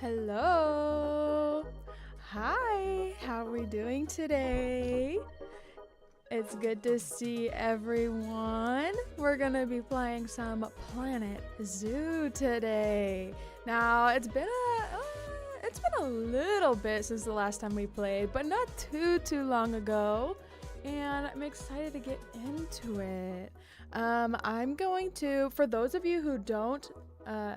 Hello. Hi, how are we doing today? It's good to see everyone. We're gonna be playing some Planet Zoo today. Now, it's been a little bit since the last time we played, but not too long ago. And I'm excited to get into it. I'm going to, for those of you who don't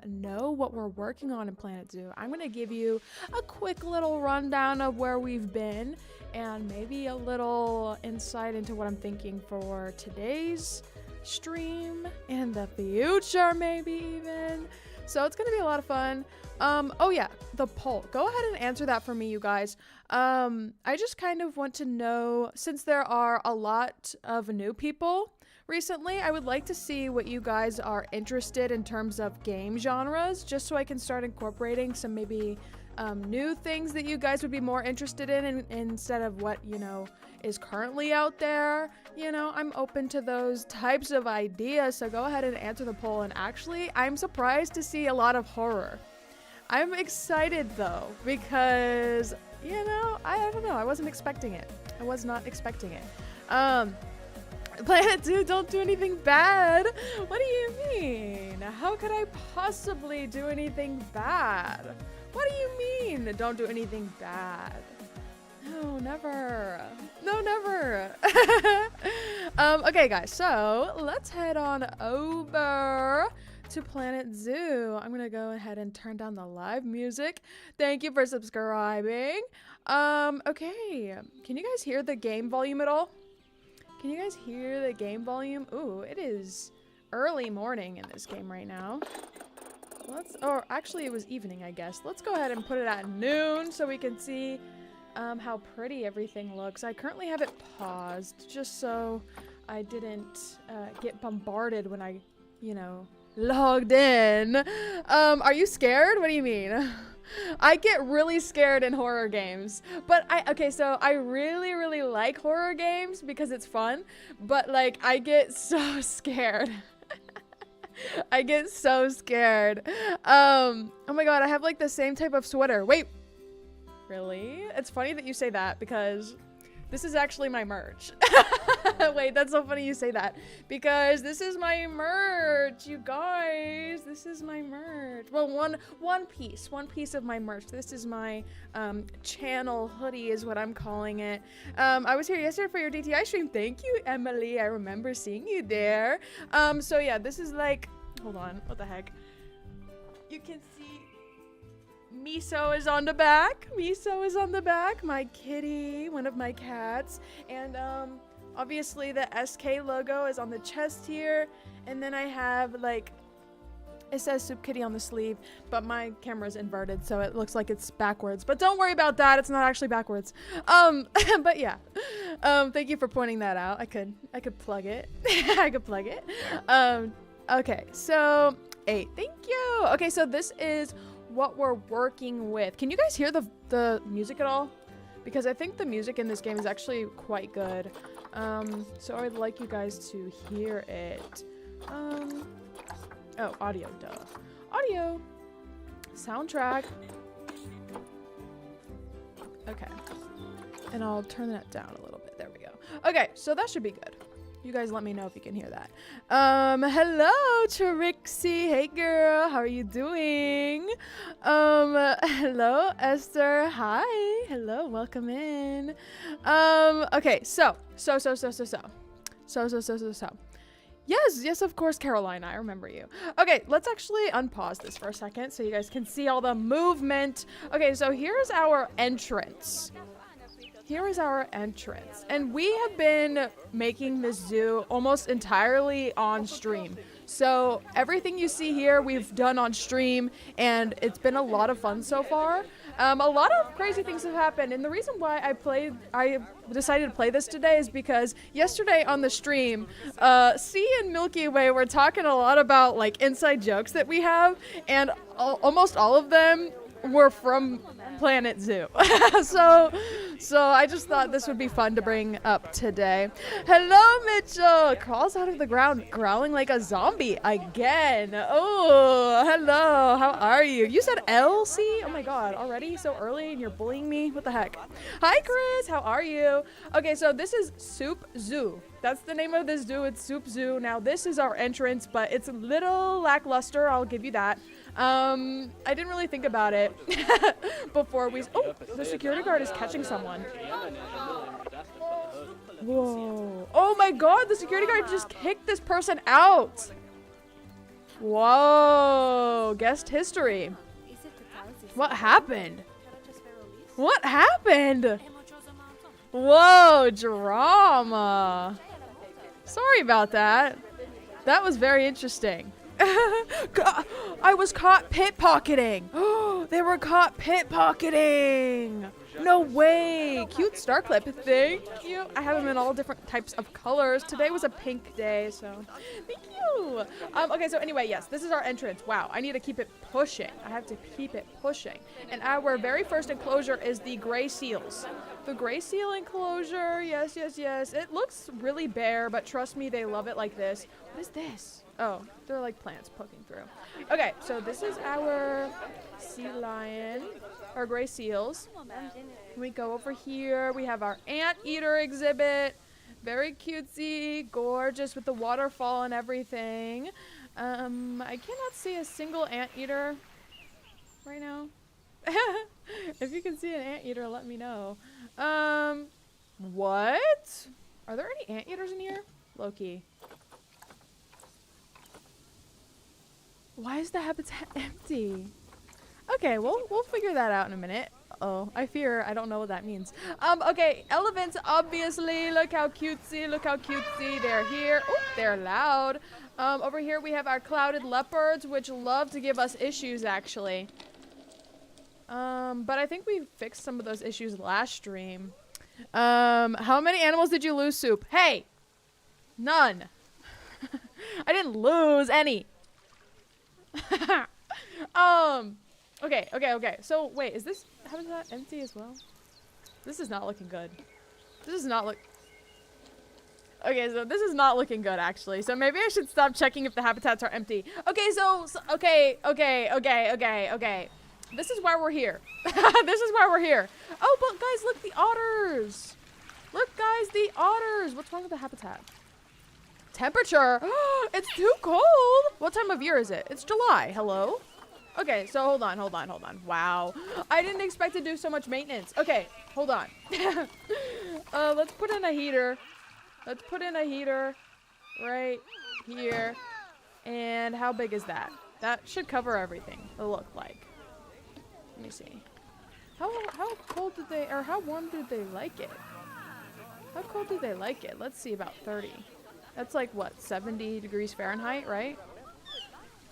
know what we're working on in Planet Zoo, I'm going to give you a quick little rundown of where we've been and maybe a little insight into what I'm thinking for today's stream and the future, maybe even. So it's going to be a lot of fun. Oh yeah, the poll. Go ahead and answer that for me, you guys. I just kind of want to know, since there are a lot of new people recently, I would like to see what you guys are interested in terms of game genres, just so I can start incorporating some maybe new things that you guys would be more interested in instead of what, you know, is currently out there. You know, I'm open to those types of ideas, so go ahead and answer the poll. And actually, I'm surprised to see a lot of horror. I'm excited though, because, you know, I don't know, I wasn't expecting it. I was not expecting it. Planet Zoo, don't do anything bad. What do you mean? How could I possibly do anything bad? What do you mean, don't do anything bad? No, never. No, never. Okay, guys, so let's head on over to Planet Zoo. I'm gonna go ahead and turn down the live music. Thank you for subscribing. Okay, can you guys hear the game volume at all? Can you guys hear the game volume? Ooh, it is early morning in this game right now. Or actually it was evening, I guess. Let's go ahead and put it at noon so we can see how pretty everything looks. I currently have it paused just so I didn't get bombarded when I, you know, logged in. Are you scared? What do you mean? I get really scared in horror games, but so I really like horror games because it's fun, but like I get so scared. I get so scared. Oh my god, I have like the same type of sweater. Wait, really? It's funny that you say that because this is actually my merch. Wait, that's so funny you say that. Because this is my merch, you guys. This is my merch. Well, one piece of my merch. This is my channel hoodie is what I'm calling it. I was here yesterday for your DTI stream. Thank you, Emily. I remember seeing you there. So yeah, this is like, hold on, what the heck? You can see Miso is on the back. Miso is on the back. My kitty, one of my cats. And obviously the SK logo is on the chest here. And then I have like, it says SoupKittyy on the sleeve, but my camera's inverted, so it looks like it's backwards. But don't worry about that. It's not actually backwards. But yeah. Thank you for pointing that out. I could plug it. I could plug it. Okay, so 8. Thank you. Okay, so this is what we're working with. Can you guys hear the music at all? Because I think the music in this game is actually quite good. So I'd like you guys to hear it. Oh, audio, duh. Audio. Soundtrack. Okay. And I'll turn that down a little bit. There we go. Okay, so that should be good. You guys let me know if you can hear that. Hello, Trixie. Hey, girl. How are you doing? Hello, Esther. Hi. Hello. Welcome in. Okay, so. Yes, of course, Carolina. I remember you. Okay, let's actually unpause this for a second so you guys can see all the movement. Okay, so here's our entrance. Here is our entrance, and we have been making this zoo almost entirely on stream. So everything you see here, we've done on stream, and it's been a lot of fun so far. A lot of crazy things have happened, and the reason why I decided to play this today is because yesterday on the stream, C and Milky Way were talking a lot about like inside jokes that we have, and almost all of them were from Planet Zoo. so I just thought this would be fun to bring up today. Hello, Mitchell. Crawls out of the ground growling like a zombie again. Oh, hello. How are you? You said Elsie? Oh my god, already? So early and you're bullying me? What the heck? Hi, Krys. How are you? Okay, so this is Soup Zoo. That's the name of this zoo. It's Soup Zoo. Now, this is our entrance, but it's a little lackluster. I'll give you that. I didn't really think about it before we... Oh, the security guard is catching someone. Whoa. Oh my god, the security guard just kicked this person out. Whoa. Guest history. What happened? What happened? Whoa, drama. Sorry about that. That was very interesting. I was caught pickpocketing. They were caught pickpocketing. No way. Cute star clip. Thank you. I have them in all different types of colors. Today was a pink day, so thank you. Okay, so anyway, yes, this is our entrance. Wow, I need to keep it pushing. I have to keep it pushing. And our very first enclosure is the gray seals. The gray seal enclosure. Yes, yes, yes. It looks really bare, but trust me, they love it like this. What is this? Oh, they're like plants poking through. Okay, so this is our sea lion, our gray seals. We go over here. We have our anteater exhibit. Very cutesy, gorgeous with the waterfall and everything. I cannot see a single anteater right now. If you can see an anteater, let me know. What? Are there any anteaters in here? Loki. Why is the habitat empty? Okay, well, we'll figure that out in a minute. Oh, I fear I don't know what that means. Okay, elephants, obviously. Look how cutesy, look how cutesy. They're here. Oh, they're loud. Over here we have our clouded leopards, which love to give us issues, actually. But I think we fixed some of those issues last stream. How many animals did you lose, Soup? Hey! None. I didn't lose any. Okay. So, wait, is this habitat empty as well? This is not looking good. This is not Okay, so this is not looking good, actually. So maybe I should stop checking if the habitats are empty. Okay, okay. This is why we're here. This is why we're here. Oh, but guys, look, the otters. Look, guys, the otters. What's wrong with the habitat? Temperature. It's too cold. What time of year is it? It's July. Hello? Okay, so hold on. Wow. I didn't expect to do so much maintenance. Okay, hold on. Let's put in a heater. Let's put in a heater right here. And how big is that? That should cover everything, it looked like. Let me see. How cold did they, or how warm did they like it? How cold did they like it? Let's see, about 30. That's like, what, 70 degrees Fahrenheit, right?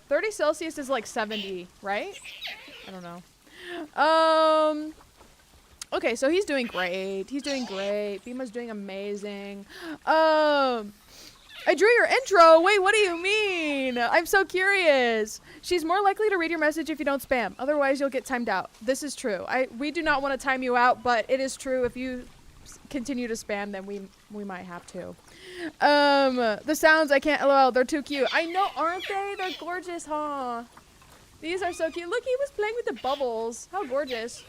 30 Celsius is like 70, right? I don't know. Okay, so he's doing great. He's doing great. Bima's doing amazing. I drew your intro. Wait, what do you mean? I'm so curious. She's more likely to read your message if you don't spam. Otherwise, you'll get timed out. This is true. We do not want to time you out, but it is true. If you continue to spam, then we might have to. The sounds, I can't LOL. They're too cute. I know, aren't they? They're gorgeous, huh? These are so cute. Look, he was playing with the bubbles. How gorgeous.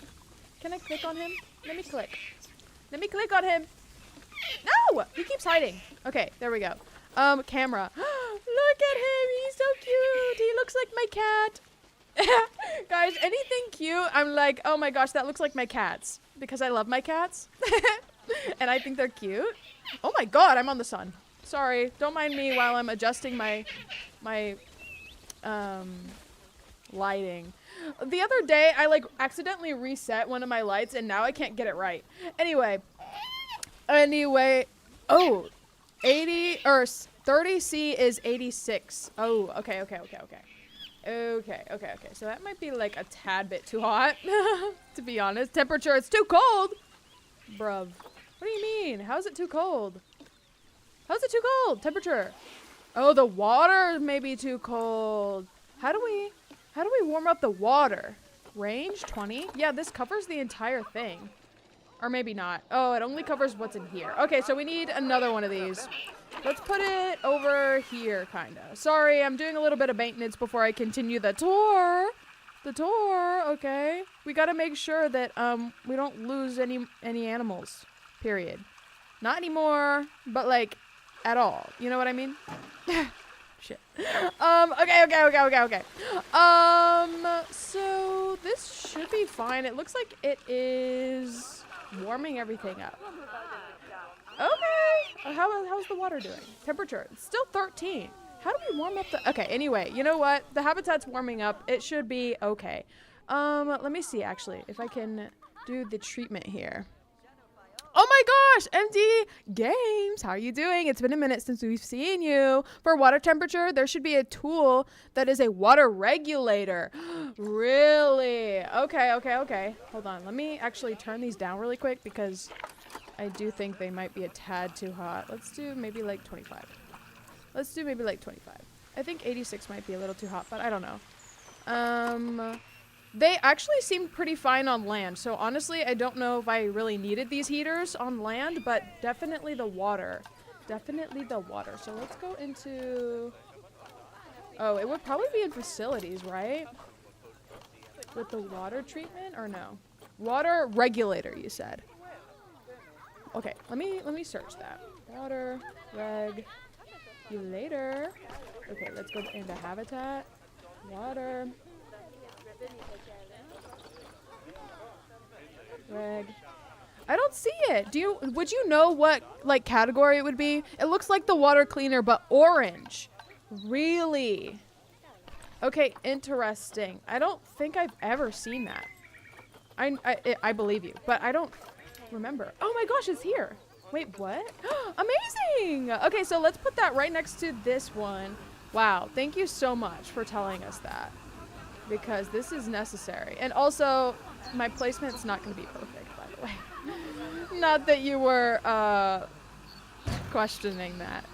Can I click on him? Let me click. Let me click on him. No! He keeps hiding. Okay, there we go. Camera. Look at him. He's so cute. He looks like my cat. Guys, anything cute, I'm like, oh my gosh, that looks like my cats. Because I love my cats. And I think they're cute. Oh my god, I'm on the sun. Sorry. Don't mind me while I'm adjusting my lighting. The other day, I like accidentally reset one of my lights and now I can't get it right. Anyway. Oh, 80 or 30C is 86. Oh, okay. So that might be like a tad bit too hot, to be honest. Temperature, it's too cold. Bruv. What do you mean? How is it too cold? How's it too cold? Temperature. Oh, the water may be too cold. How do we warm up the water? Range 20? Yeah, this covers the entire thing. Or maybe not. Oh, it only covers what's in here. Okay, so we need another one of these. Let's put it over here, kind of. Sorry, I'm doing a little bit of maintenance before I continue the tour. The tour, okay. We gotta make sure that we don't lose any animals, period. Not anymore, but like, at all. You know what I mean? Shit. Okay. So this should be fine. It looks like it is warming everything up. Okay. How's the water doing? Temperature. It's still 13. How do we warm up the... Okay, anyway, you know what? The habitat's warming up. It should be okay. Let me see, actually, if I can do the treatment here. Oh my gosh, MD Games, how are you doing? It's been a minute since we've seen you. For water temperature, there should be a tool that is a water regulator. Really? Okay. Hold on, let me actually turn these down really quick because I do think they might be a tad too hot. Let's do maybe like 25. Let's do maybe like 25. I think 86 might be a little too hot, but I don't know. They actually seem pretty fine on land, so honestly, I don't know if I really needed these heaters on land, but definitely the water. Definitely the water. So let's go into... Oh, it would probably be in facilities, right? With the water treatment, or no? Water regulator, you said. Okay, let me search that. Water regulator. Okay, let's go into habitat. Water. Reg. I don't see it. Would you know what like category it would be? It looks like the water cleaner, but orange. Really? Okay, interesting. I don't think I've ever seen that. I believe you, but I don't remember. Oh my gosh, it's here. Wait, what? Amazing! Okay, so let's put that right next to this one. Wow, thank you so much for telling us that. Because this is necessary. And also, my placement's not going to be perfect, by the way. Not that you were questioning that.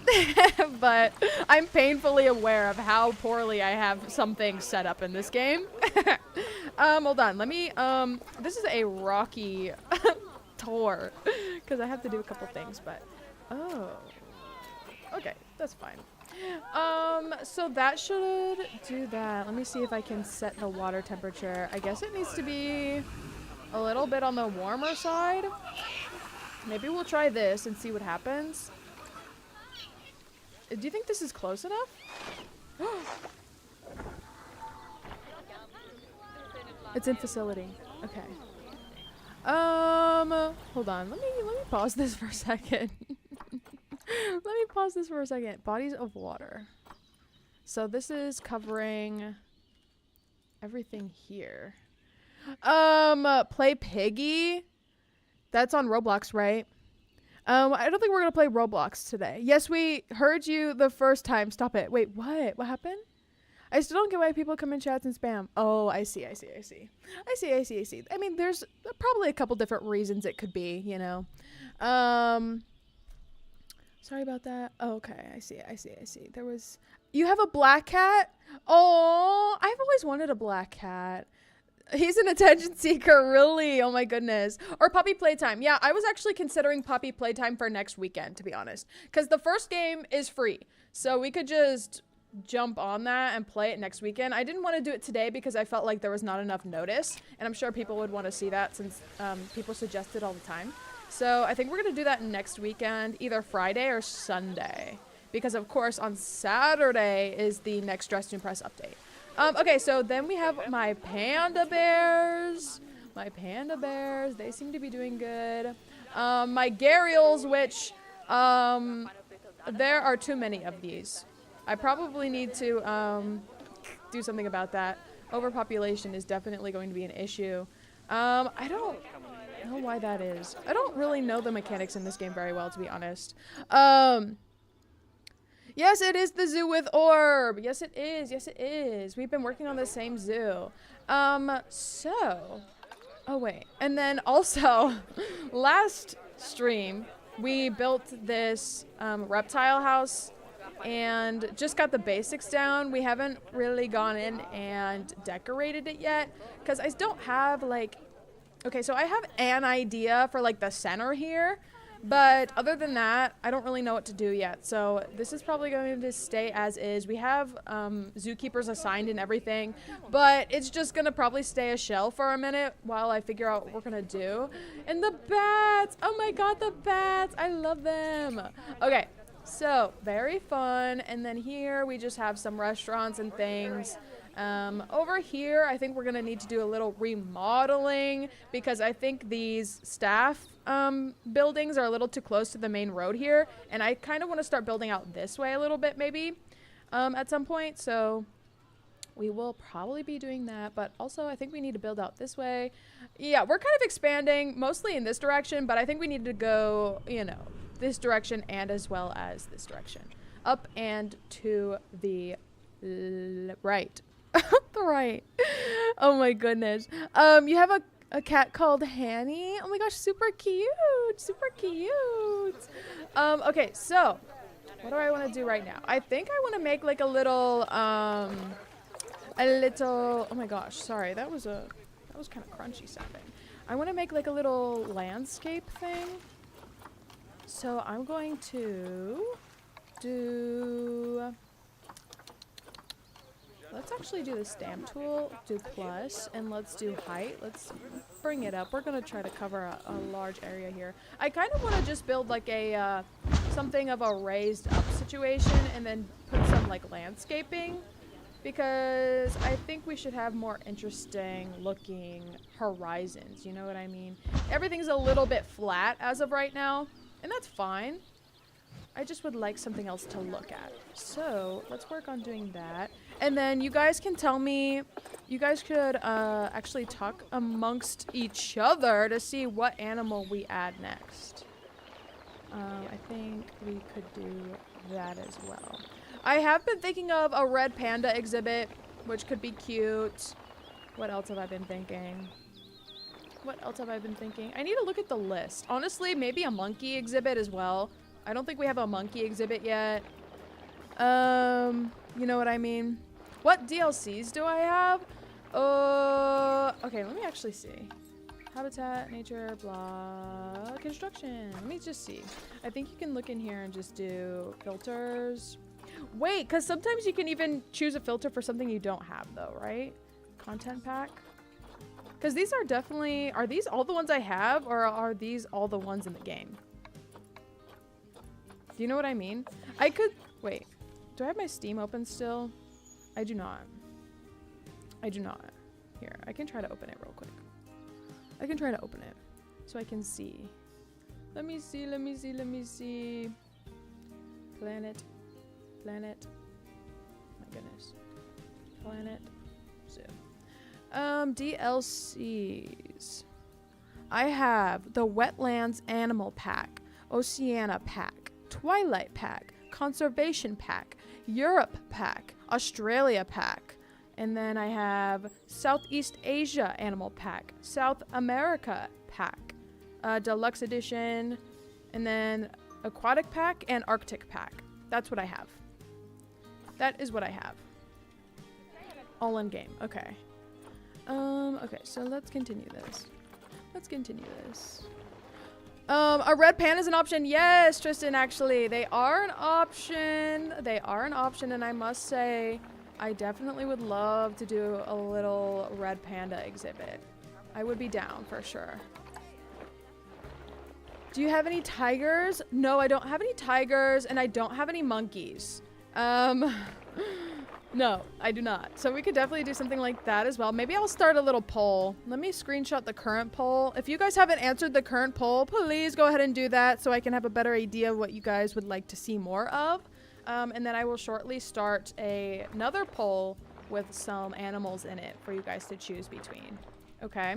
But I'm painfully aware of how poorly I have some things set up in this game. Hold on. Let me... this is a rocky tour. Because I have to do a couple things, but... Oh. Okay, that's fine. So that should do that. Let me see if I can set the water temperature. I guess it needs to be a little bit on the warmer side. Maybe we'll try this and see what happens. Do you think this is close enough? It's in facility. Okay. Hold on. Let me pause this for a second. Let me pause this for a second. Bodies of water. So this is covering everything here. Play Piggy. That's on Roblox, right? I don't think we're gonna play Roblox today. Yes, we heard you the first time. Stop it. Wait, what? What happened? I still don't get why people come in chats and spam. Oh, I see. I mean, there's probably a couple different reasons it could be, you know. Sorry about that. Oh, okay, I see. There was... You have a black cat? Oh, I've always wanted a black cat. He's an attention seeker, really? Oh my goodness. Or puppy playtime. Yeah, I was actually considering puppy playtime for next weekend, to be honest. Because the first game is free. So we could just jump on that and play it next weekend. I didn't want to do it today because I felt like there was not enough notice. And I'm sure people would want to see that since people suggest it all the time. So I think we're going to do that next weekend, either Friday or Sunday. Because, of course, on Saturday is the next Dress to Impress update. Okay, so then we have my panda bears. They seem to be doing good. My Gharials, which there are too many of these. I probably need to do something about that. Overpopulation is definitely going to be an issue. I don't know why that is. I don't really know the mechanics in this game very well, to be honest. Yes, it is the zoo with orb. Yes, it is. We've been working on the same zoo. Oh wait. And then also, last stream, we built this reptile house and just got the basics down. We haven't really gone in and decorated it yet because I don't have like Okay, so I have an idea for like the center here, but other than that, I don't really know what to do yet. So this is probably going to stay as is. We have zookeepers assigned and everything, but it's just gonna probably stay a shell for a minute while I figure out what we're gonna do. And the bats, oh my God, the bats, I love them. Okay, so very fun. And then here we just have some restaurants and things. Over here, I think we're gonna need to do a little remodeling because I think these staff buildings are a little too close to the main road here, and I kind of want to start building out this way a little bit maybe at some point. So we will probably be doing that, but also I think we need to build out this way. Yeah, we're kind of expanding mostly in this direction, but I think we need to go, you know, this direction and as well as this direction, up and to the right. The right. Oh my goodness. You have a cat called Hanny. Oh my gosh, super cute. Super cute. Okay, so what do I want to do right now? I think I want to make like a little oh my gosh, sorry. That was kind of crunchy sounding. I want to make like a little landscape thing. So I'm going to do, let's actually do the stamp tool, do plus, and let's do height. Let's bring it up. We're going to try to cover a large area here. I kind of want to just build like a, something of a raised up situation and then put some like landscaping because I think we should have more interesting looking horizons. You know what I mean? Everything's a little bit flat as of right now, and that's fine. I just would like something else to look at. So let's work on doing that. And then you guys can tell me, you guys could actually talk amongst each other to see what animal we add next. I think we could do that as well. I have been thinking of a red panda exhibit, which could be cute. What else have I been thinking? What else have I been thinking? I need to look at the list. Honestly, maybe a monkey exhibit as well. I don't think we have a monkey exhibit yet. You know what I mean? What DLCs do I have? Okay, let me actually see. Habitat, nature, blah, construction. Let me just see. I think you can look in here and just do filters. Wait, because sometimes you can even choose a filter for something you don't have though, right? Content pack. Because these are definitely, are these all the ones I have or are these all the ones in the game? Do you know what I mean? I could, wait, do I have my Steam open still? I do not. I do not. Here, I can try to open it real quick. I can try to open it so I can see. Let me see, let me see, let me see. Planet, planet. My goodness. Planet, zoo. DLCs. I have the Wetlands Animal Pack, Oceania Pack, Twilight Pack, Conservation Pack, Europe Pack, Australia Pack, and then I have Southeast Asia Animal Pack, South America Pack, Deluxe Edition, and then Aquatic Pack and Arctic Pack. That's what I have. That is what I have. All in game. Okay. Okay, so let's continue this. Let's continue this. A red pan is an option. Yes, Tristen, actually. They are an option. They are an option, and I must say, I definitely would love to do a little red panda exhibit. I would be down for sure. Do you have any tigers? No, I don't have any tigers, and I don't have any monkeys. No, I do not. So we could definitely do something like that as well. Maybe I'll start a little poll. Let me screenshot the current poll. If you guys haven't answered the current poll, please go ahead and do that so I can have a better idea of what you guys would like to see more of. And then I will shortly start another poll with some animals in it for you guys to choose between. Okay.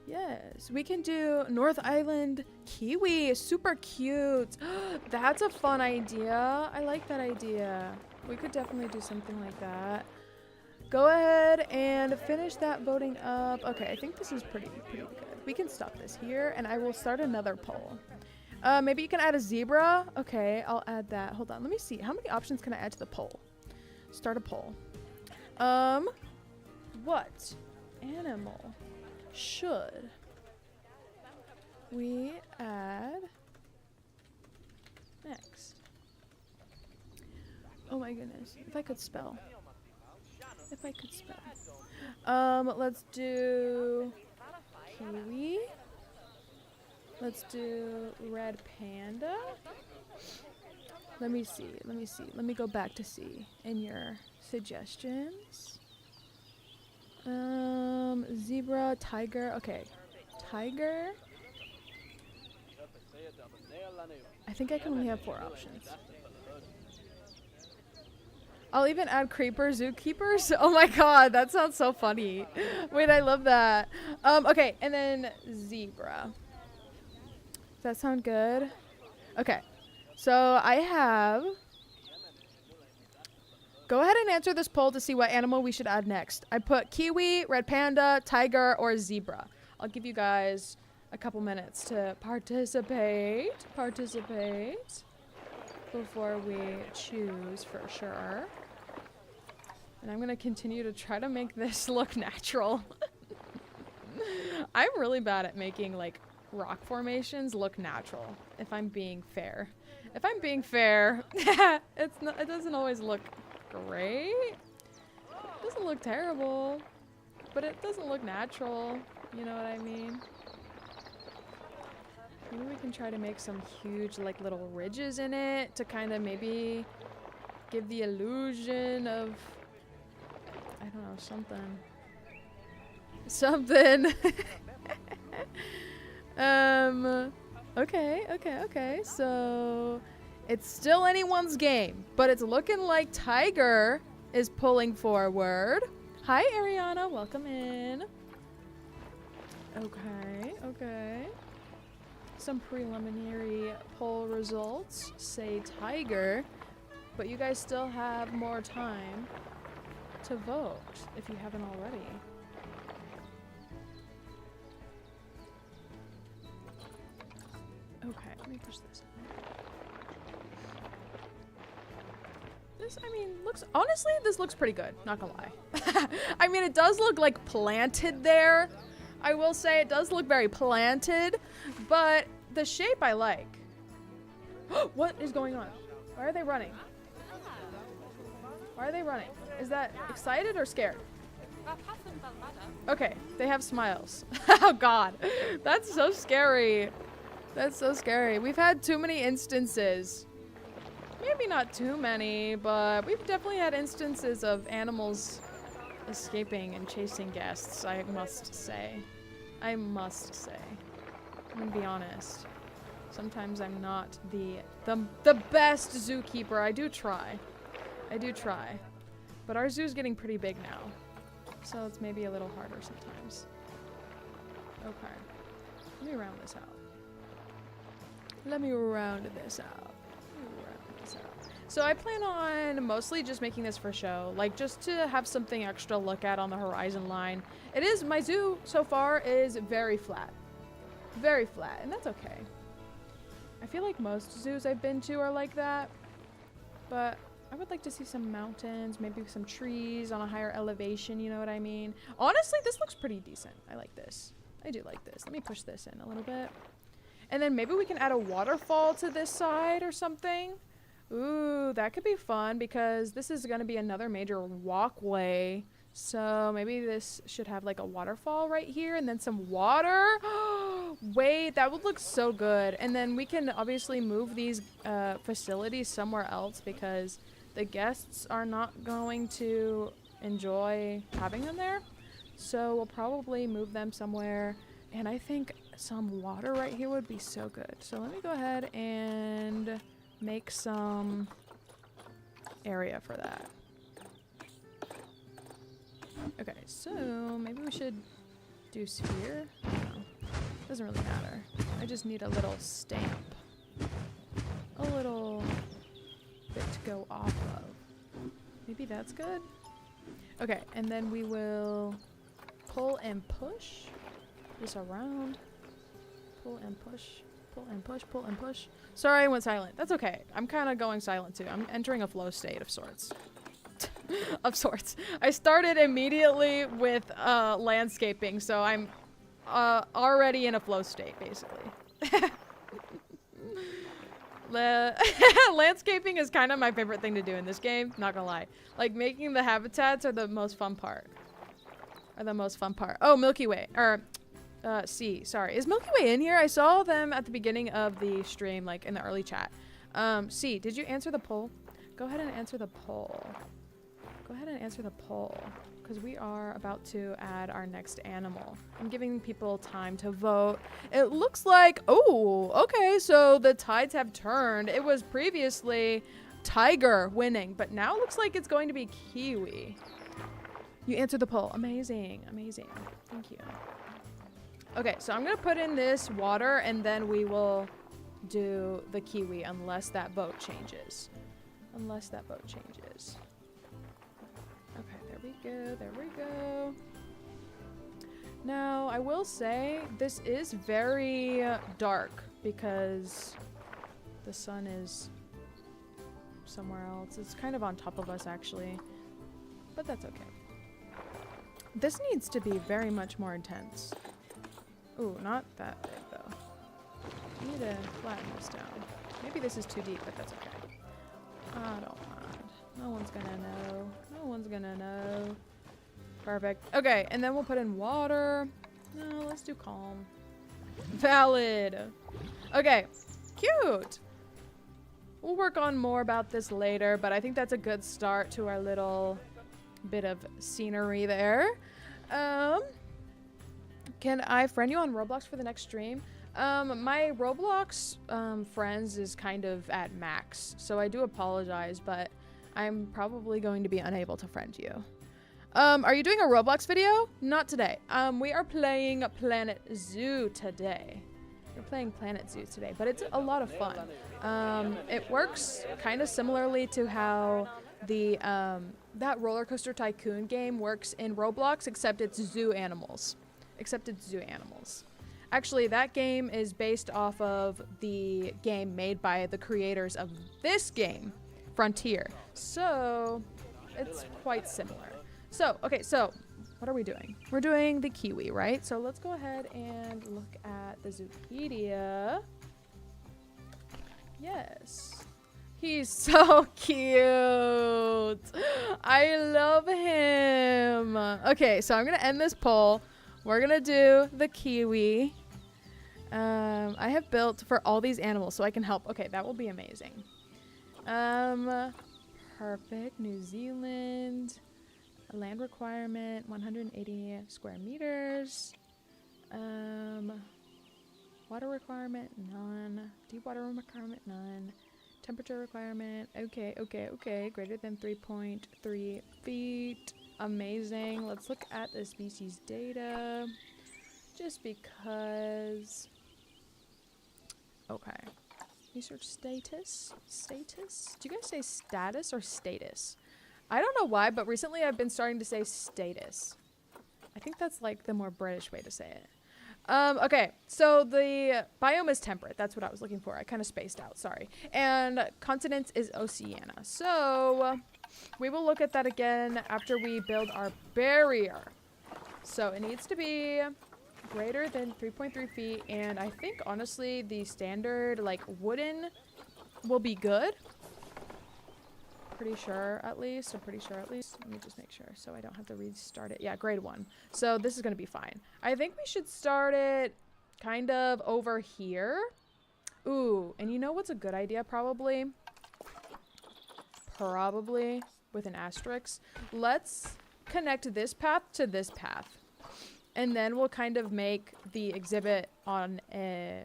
Yes, we can do North Island Kiwi. Super cute. That's a fun idea. I like that idea. We could definitely do something like that. Go ahead and finish that voting up. Okay, I think this is pretty good. We can stop this here, and I will start another poll. Maybe you can add a zebra. Okay, I'll add that. Hold on, let me see. How many options can I add to the poll? Start a poll. What animal should we add next? Oh my goodness. If I could spell. If I could spell. Let's do Kiwi. Let's do red panda. Let me see. Let me go back to see in your suggestions. Zebra, tiger. Okay. Tiger. I think I can only have 4 options. I'll even add creeper zookeepers. Oh my god, that sounds so funny. Wait, I love that. Okay, and then zebra. Does that sound good? Okay, so I have... Go ahead and answer this poll to see what animal we should add next. I put kiwi, red panda, tiger, or zebra. I'll give you guys a couple minutes to participate before we choose for sure. And I'm gonna continue to try to make this look natural. I'm really bad at making like rock formations look natural, if I'm being fair. If I'm being fair, it doesn't always look great. It doesn't look terrible, but it doesn't look natural. You know what I mean? Maybe we can try to make some huge like little ridges in it to kind of maybe give the illusion of, I don't know, something. Okay. So it's still anyone's game, but it's looking like Tiger is pulling forward. Hi, Ariana. Welcome in. Okay. Some preliminary poll results say Tiger, but you guys still have more time to vote if you haven't already. Okay, let me push this. This, I mean, honestly, this looks pretty good, not gonna lie. I mean, it does look like planted there. I will say it does look very planted, but the shape I like. What is going on? Why are they running? Why are they running? Is that excited or scared? Okay, they have smiles. Oh god, that's so scary. That's so scary. We've had too many instances. Maybe not too many, but we've definitely had instances of animals escaping and chasing guests, I must say. I'm gonna be honest. Sometimes I'm not the best zookeeper. I do try. But our zoo's getting pretty big now. So it's maybe a little harder sometimes. Okay. Let me round this out. So I plan on mostly just making this for show, like just to have something extra to look at on the horizon line. My zoo so far is very flat, and that's okay. I feel like most zoos I've been to are like that, but I would like to see some mountains, maybe some trees on a higher elevation, you know what I mean? Honestly, this looks pretty decent. I like this. I do like this. Let me push this in a little bit. And then maybe we can add a waterfall to this side or something. Ooh, that could be fun because this is going to be another major walkway. So maybe this should have like a waterfall right here and then some water. Wait, that would look so good. And then we can obviously move these facilities somewhere else because the guests are not going to enjoy having them there. So we'll probably move them somewhere. And I think some water right here would be so good. So let me go ahead and make some area for that. Okay, so maybe we should do sphere. No, doesn't really matter. I just need a little stamp. A little bit to go off of. Maybe that's good. Okay, and then we will pull and push this around. Pull and push. Pull and push, pull and push. Sorry, I went silent. That's okay. I'm kind of going silent too. I'm entering a flow state of sorts. of sorts. I started immediately with landscaping, so I'm already in a flow state, basically. Landscaping is kind of my favorite thing to do in this game, not gonna lie. Like, making the habitats are the most fun part. Oh, Milky Way. Or, C, sorry. Is Milky Way in here? I saw them at the beginning of the stream, like, in the early chat. C, did you answer the poll? Go ahead and answer the poll. Because we are about to add our next animal. I'm giving people time to vote. It looks like, oh, okay, so the tides have turned. It was previously tiger winning, but now it looks like it's going to be Kiwi. You answered the poll. Amazing, amazing. Thank you. Okay, so I'm gonna put in this water and then we will do the Kiwi unless that vote changes. Okay, there we go. Now, I will say this is very dark because the sun is somewhere else. It's kind of on top of us, actually, but that's okay. This needs to be very much more intense. Ooh, not that big, though. I need to flatten this down. Maybe this is too deep, but that's okay. I don't mind. No one's gonna know. Perfect. Okay, and then we'll put in water. No, let's do calm. Valid. Okay, cute. We'll work on more about this later, but I think that's a good start to our little bit of scenery there. Can I friend you on Roblox for the next stream? My Roblox friends is kind of at max, so I do apologize, but I'm probably going to be unable to friend you. Are you doing a Roblox video? Not today. We are playing Planet Zoo today. We're playing Planet Zoo today, but it's a lot of fun. It works kind of similarly to how the that Roller Coaster Tycoon game works in Roblox, except it's zoo animals. Actually, that game is based off of the game made by the creators of this game, Frontier. So, it's quite similar. So, okay, so what are we doing? We're doing the Kiwi, right? So let's go ahead and look at the Zoopedia. Yes. He's so cute. I love him. Okay, so I'm going to end this poll. We're going to do the Kiwi. I have built for all these animals so I can help. Okay, that will be amazing. Perfect. New Zealand. A land requirement, 180 square meters. Water requirement, none. Deep water requirement, none. Temperature requirement, okay. Greater than 3.3 feet. Amazing. Let's look at the species data. Just because. Okay. Research status? Status? Do you guys say status or status? I don't know why, but recently I've been starting to say status. I think that's like the more British way to say it. Okay, so the biome is temperate. That's what I was looking for. I kind of spaced out, sorry. And continent is Oceania. So we will look at that again after we build our barrier. So it needs to be greater than 3.3 feet. And I think, honestly, the standard, like, wooden will be good. I'm pretty sure at least. Let me just make sure so I don't have to restart it. Yeah, grade 1. So this is going to be fine. I think we should start it kind of over here. Ooh, and you know what's a good idea probably? Probably with an asterisk. Let's connect this path to this path. And then we'll kind of make the exhibit on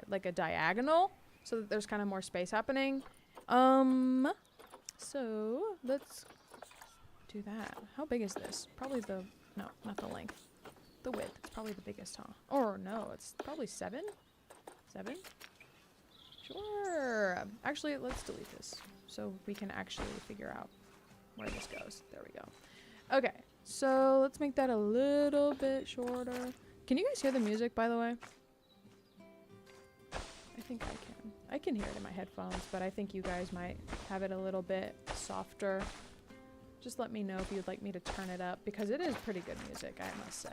like a diagonal so that there's kind of more space happening. So let's do that. How big is this? Probably the, no, not the length. The width. It's probably the biggest, huh? Or no, it's probably 7? 7? Sure. Actually, let's delete this so we can actually figure out where this goes. There we go. Okay, so let's make that a little bit shorter. Can you guys hear the music, by the way? I think I can. I can hear it in my headphones, but I think you guys might have it a little bit softer Just let me know if you'd like me to turn it up, because it is pretty good music, I must say.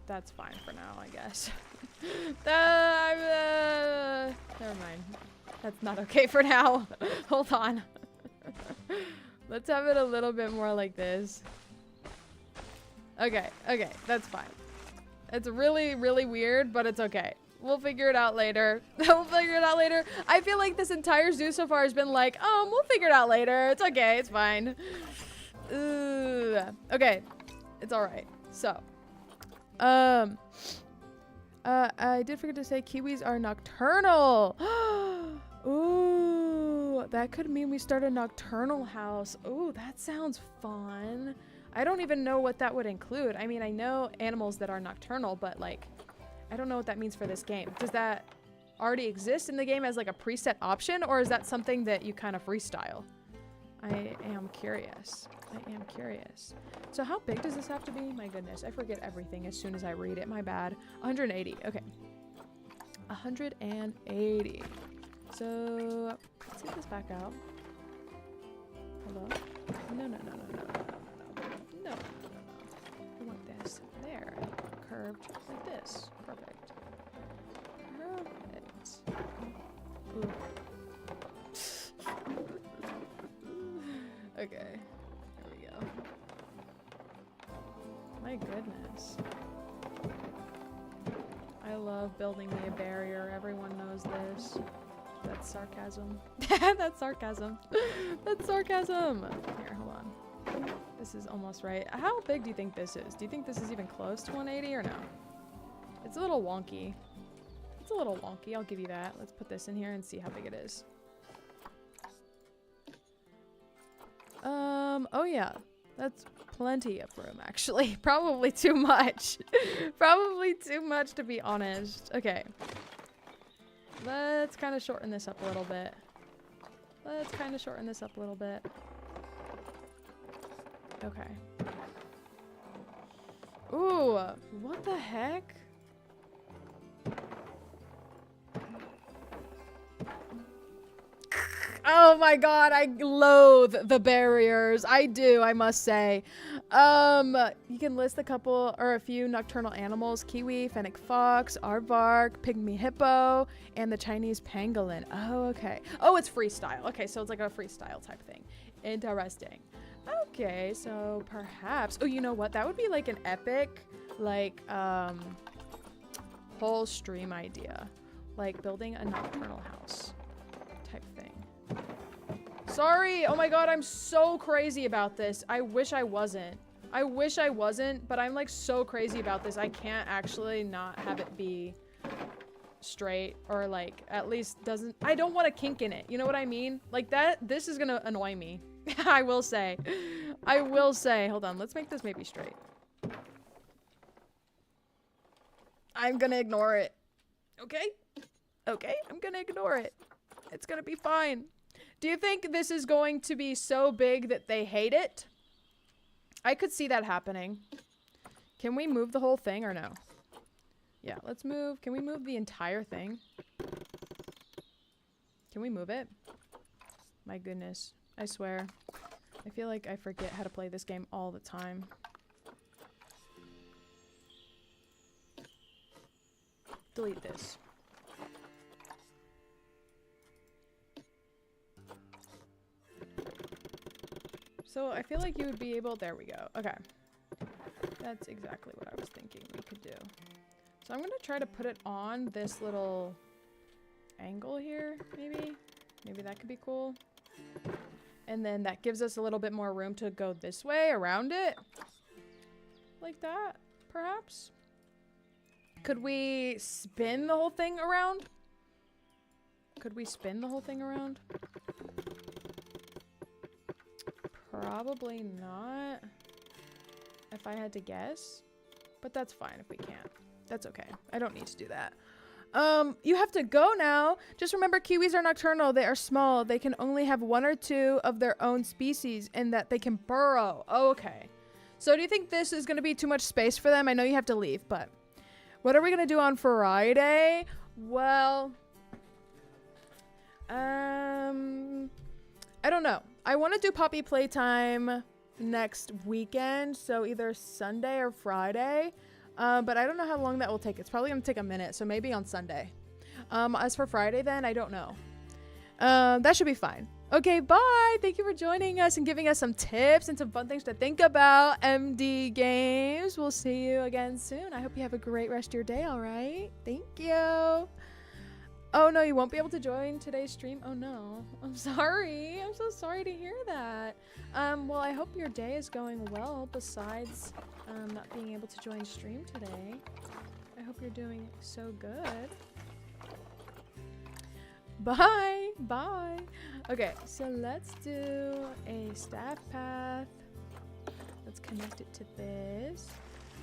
That's fine for now, I guess. Never mind. That's not okay for now. Hold on. Let's have it a little bit more like this. Okay, that's fine. It's really, really weird, but it's okay. We'll figure it out later. We'll figure it out later. I feel like this entire zoo so far has been like, we'll figure it out later. It's okay, it's fine. Okay, it's all right. So, I did forget to say kiwis are nocturnal. Ooh, that could mean we start a nocturnal house. Ooh, that sounds fun. I don't even know what that would include. I mean, I know animals that are nocturnal, but like, I don't know what that means for this game. Does that already exist in the game as like a preset option, or is that something that you kind of freestyle? I am curious. So how big does this have to be? My goodness, I forget everything as soon as I read it. My bad. 180. Okay. 180. So let's get this back out. Hello? No. We want this there. Curved like this. Perfect. Ooh. Okay. Here we go. My goodness. I love building me a barrier. Everyone knows this. That's sarcasm. That's sarcasm. That's sarcasm. Here, hold on. This is almost right. How big do you think this is? Do you think this is even close to 180 or no? It's a little wonky. It's a little wonky. I'll give you that. Let's put this in here and see how big it is. Oh yeah. That's plenty of room, actually. Probably too much. Probably too much, to be honest. Okay. Let's kind of shorten this up a little bit. Okay. Ooh, what the heck? Oh my god, I loathe the barriers. I do, I must say. You can list a couple or a few nocturnal animals: kiwi, fennec fox, aardvark, pygmy hippo, and the Chinese pangolin. Oh, okay. Oh, it's freestyle. Okay, so it's like a freestyle type thing. Interesting. Okay, so perhaps, oh, you know what? That would be like an epic, like, whole stream idea. Like building a nocturnal house type thing. Sorry, oh my god, I'm so crazy about this. I wish I wasn't, but I'm like so crazy about this. I can't actually not have it be straight, or like at least doesn't, I don't want a kink in it. You know what I mean? Like that, this is gonna annoy me. I will say. Hold on, let's make this maybe straight. I'm gonna ignore it. Okay, I'm gonna ignore it. It's gonna be fine. Do you think this is going to be so big that they hate it? I could see that happening. Can we move the whole thing or no? Yeah, let's move. Can we move the entire thing? Can we move it? My goodness. I swear. I feel like I forget how to play this game all the time. Delete this. So I feel like you would be able, there we go. Okay. That's exactly what I was thinking we could do. So I'm gonna try to put it on this little angle here, maybe. Maybe that could be cool. And then that gives us a little bit more room to go this way around it. Like that, perhaps? Could we spin the whole thing around? Probably not, if I had to guess. But that's fine if we can't. That's okay. I don't need to do that. You have to go now. Just remember, kiwis are nocturnal. They are small. They can only have 1 or 2 of their own species, and that they can burrow. Okay. So do you think this is going to be too much space for them? I know you have to leave, but what are we going to do on Friday? Well, I don't know. I want to do puppy playtime next weekend, so either Sunday or Friday. But I don't know how long that will take. It's probably gonna take a minute, so maybe on Sunday. As for Friday, then I don't know. That should be fine. Okay, bye. Thank you for joining us and giving us some tips and some fun things to think about. MD Games. We'll see you again soon. I hope you have a great rest of your day. All right. Thank you. Oh no, you won't be able to join today's stream. Oh no, I'm sorry. I'm so sorry to hear that. Well, I hope your day is going well besides not being able to join stream today. I hope you're doing so good. Bye. Bye. Okay, so let's do a staff path. Let's connect it to this.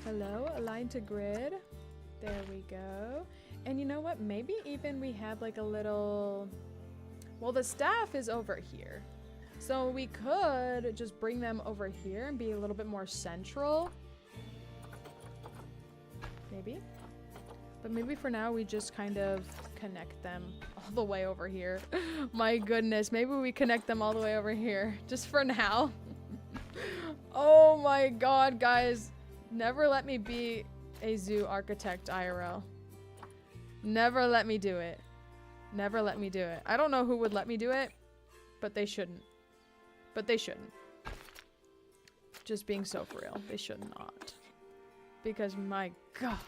Hello, align to grid. There we go. And you know what? Maybe even we have like a little... Well, the staff is over here. So we could just bring them over here and be a little bit more central. Maybe. But maybe for now we just kind of connect them all the way over here. My goodness, maybe we connect them all the way over here. Just for now. Oh my god, guys. Never let me be a zoo architect IRL. Never let me do it. Never let me do it. I don't know who would let me do it, but they shouldn't. But they shouldn't. Just being so for real. They should not. Because my god.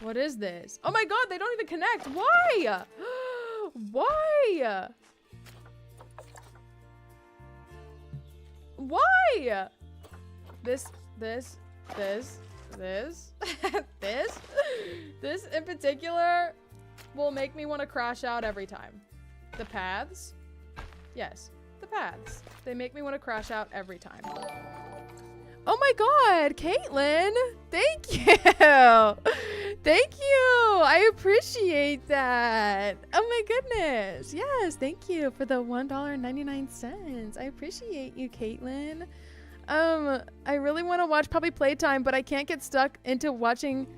What is this? Oh my god, they don't even connect. Why? Why? Why? This in particular will make me want to crash out every time. The paths? Yes, the paths. They make me want to crash out every time. Oh my god, Caitlin! Thank you! Thank you! I appreciate that! Oh my goodness! Yes, thank you for the $1.99. I appreciate you, Caitlin. I really want to watch Puppy Playtime, but I can't get stuck into watching...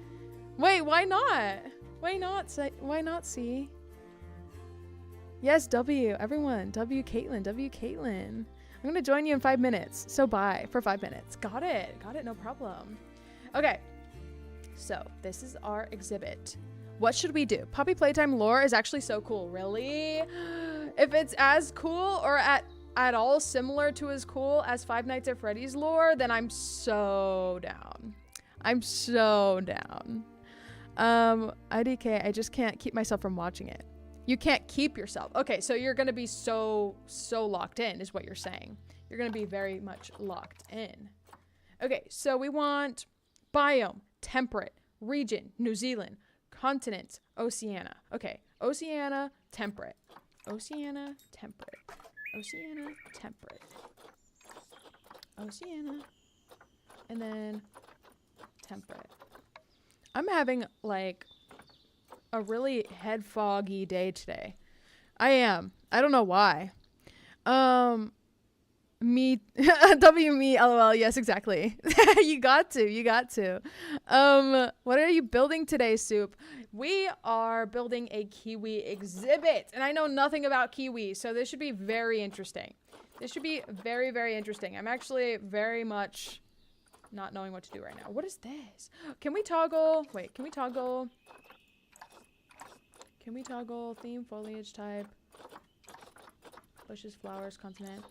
Wait, why not? Why not? Why not, C? Yes, W. Everyone. W Caitlin. W Caitlin. I'm gonna join you in 5 minutes. So bye for 5 minutes. Got it. Got it. No problem. Okay. So this is our exhibit. What should we do? Puppy Playtime lore is actually so cool. Really? If it's as cool or at all similar to as cool as Five Nights at Freddy's lore, then I'm so down. I'm so down. IDK, I just can't keep myself from watching it. You can't keep yourself. Okay, so you're gonna be so locked in is what you're saying. You're gonna be very much locked in. Okay, so we want biome, temperate, region, New Zealand, continent, Oceania. Okay, Oceania, temperate. Oceania, temperate. Oceania, temperate. Oceania. And then temperate. I'm having like a really head foggy day today. I am. I don't know why. Me W me LOL. Yes, exactly. You got to. What are you building today, Soup? We are building a Kiwi exhibit, and I know nothing about Kiwi, so this should be very interesting. This should be very, very interesting. I'm actually very much not knowing what to do right now. What is this? Can we toggle? Wait, can we toggle? Can we toggle theme, foliage type, bushes, flowers, continent?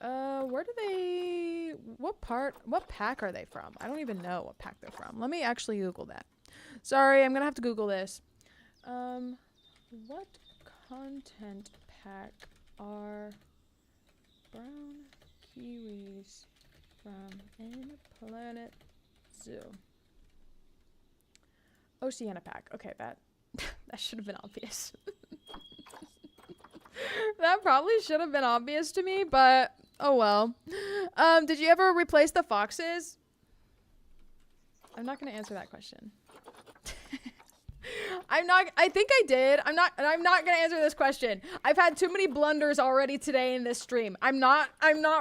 Where do they, what pack are they from? I don't even know what pack they're from. Let me actually Google that. Sorry, I'm gonna have to Google this. What content pack are brown kiwis from in Planet Zoo? Oceania pack. Okay, that should have been obvious. That probably should have been obvious to me, but oh well. Did you ever replace the foxes? I'm not going to answer that question. I think I did. I'm not going to answer this question. I've had too many blunders already today in this stream. I'm not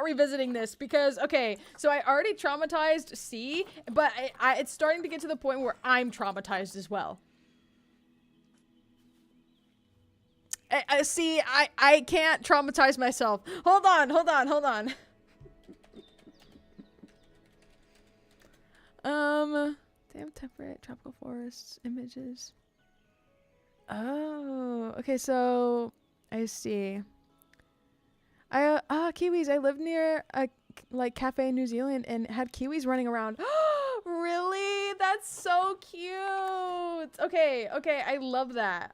revisiting this because, okay, so I already traumatized C, but it's starting to get to the point where I'm traumatized as well. I see, I can't traumatize myself. Hold on. Damn temperate tropical forests images. Oh, okay, so I see. Kiwis. I lived near a cafe in New Zealand and had kiwis running around. Really? That's so cute. Okay, I love that.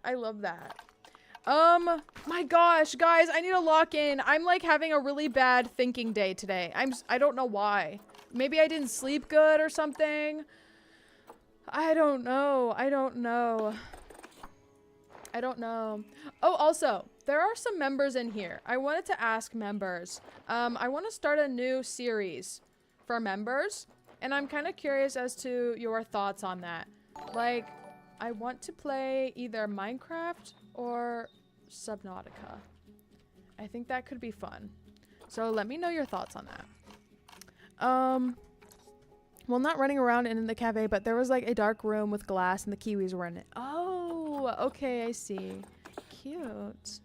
My gosh, guys, I need to lock in. I'm like having a really bad thinking day today. I don't know why. Maybe I didn't sleep good or something. I don't know. Oh, also, there are some members in here. I wanted to ask members. I want to start a new series for members, and I'm kind of curious as to your thoughts on that. Like, I want to play either Minecraft or Subnautica. I think that could be fun. So let me know your thoughts on that. Well, not running around in the cafe, but there was like a dark room with glass and the kiwis were in it. Oh, okay, I see. Cute.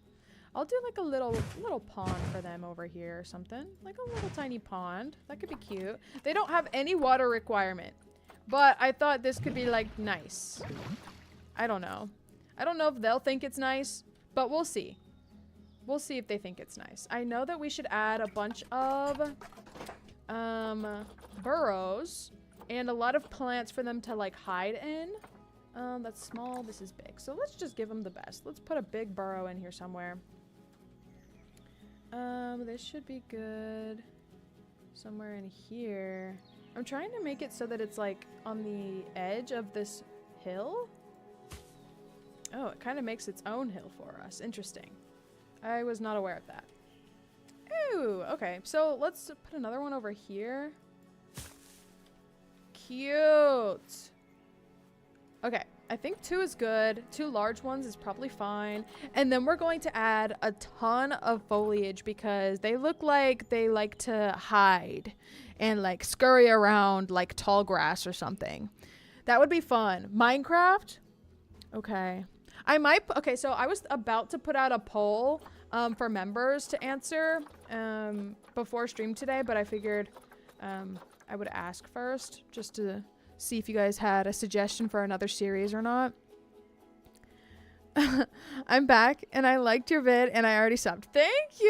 I'll do like a little pond for them over here or something. Like a little tiny pond. That could be cute. They don't have any water requirement, but I thought this could be like nice. I don't know. I don't know if they'll think it's nice, but we'll see. We'll see if they think it's nice. I know that we should add a bunch of burrows and a lot of plants for them to like hide in. That's small, this is big. So let's just give them the best. Let's put a big burrow in here somewhere. This should be good. Somewhere in here. I'm trying to make it so that it's like on the edge of this hill. Oh, it kind of makes its own hill for us. Interesting. I was not aware of that. Ooh, okay. So let's put another one over here. Cute. Okay, I think 2 is good. 2 large ones is probably fine. And then we're going to add a ton of foliage because they look like they like to hide and like scurry around like tall grass or something. That would be fun. Minecraft? Okay. Okay, so I was about to put out a poll for members to answer before stream today, but I figured I would ask first just to see if you guys had a suggestion for another series or not. I'm back and I liked your vid and I already subbed. Thank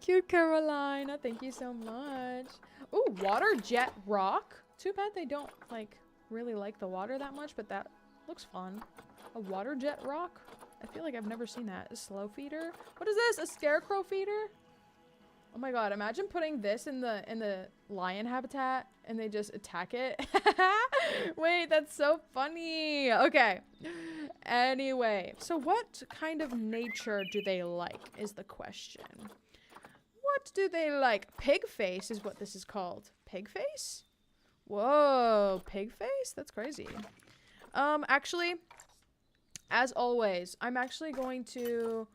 you, Carolina. Thank you so much. Ooh, water jet rock. Too bad they don't like really like the water that much, but that looks fun. A water jet rock? I feel like I've never seen that. A slow feeder? What is this? A scarecrow feeder? Oh my god, imagine putting this in the lion habitat and they just attack it. Wait, that's so funny. Okay. Anyway, so what kind of nature do they like is the question. What do they like? Pig face is what this is called. Pig face? Whoa, pig face? That's crazy. Actually, as always, I'm actually going to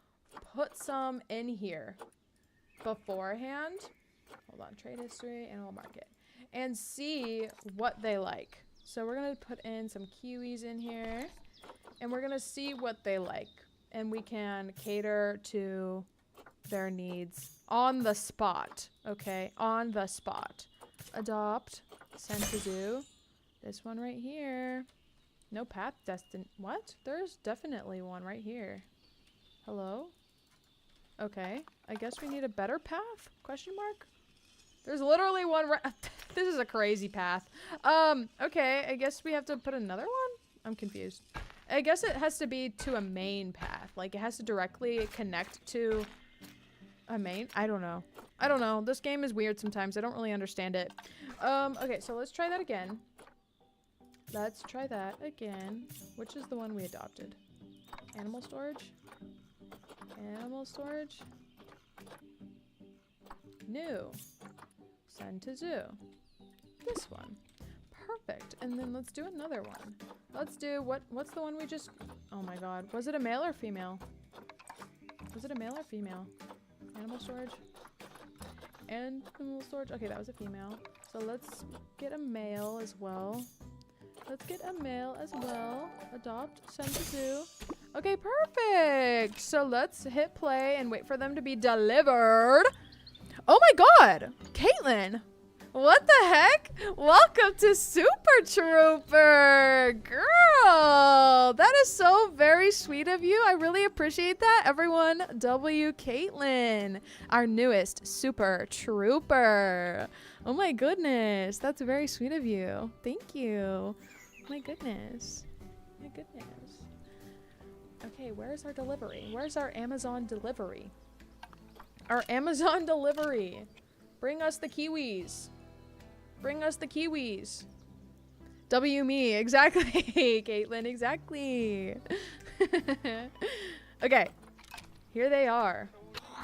put some in here beforehand. Hold on, trade history, animal market, and see what they like. So we're gonna put in some kiwis in here, and we're gonna see what they like, and we can cater to their needs on the spot. Okay, on the spot. Adopt, send to zoo. This one right here. No path destined. What? There's definitely one right here. Hello? Okay. I guess we need a better path? Question mark? There's literally one right. This is a crazy path. Okay. I guess we have to put another one? I'm confused. I guess it has to be to a main path. Like it has to directly connect to a main. I don't know. I don't know. This game is weird sometimes. I don't really understand it. Okay. So let's try that again. Let's try that again. Which is the one we adopted? Animal storage? Animal storage? New. Send to zoo. This one. Perfect. And then let's do another one. Let's do what's the one we just... Oh my god. Was it a male or female? Was it a male or female? Animal storage? Animal storage? Okay, that was a female. So let's get a male as well. Let's get a male as well. Adopt. Send to zoo. Okay, perfect. So let's hit play and wait for them to be delivered. Oh my god, Caitlin. What the heck? Welcome to Super Trooper. Girl, that is so very sweet of you. I really appreciate that. Everyone, W Caitlin, our newest Super Trooper. Oh my goodness, that's very sweet of you. Thank you. My goodness. My goodness. Okay, where's our delivery? Where's our Amazon delivery? Our Amazon delivery. Bring us the Kiwis. Bring us the Kiwis. W me, exactly, Caitlin, exactly. Okay, here they are.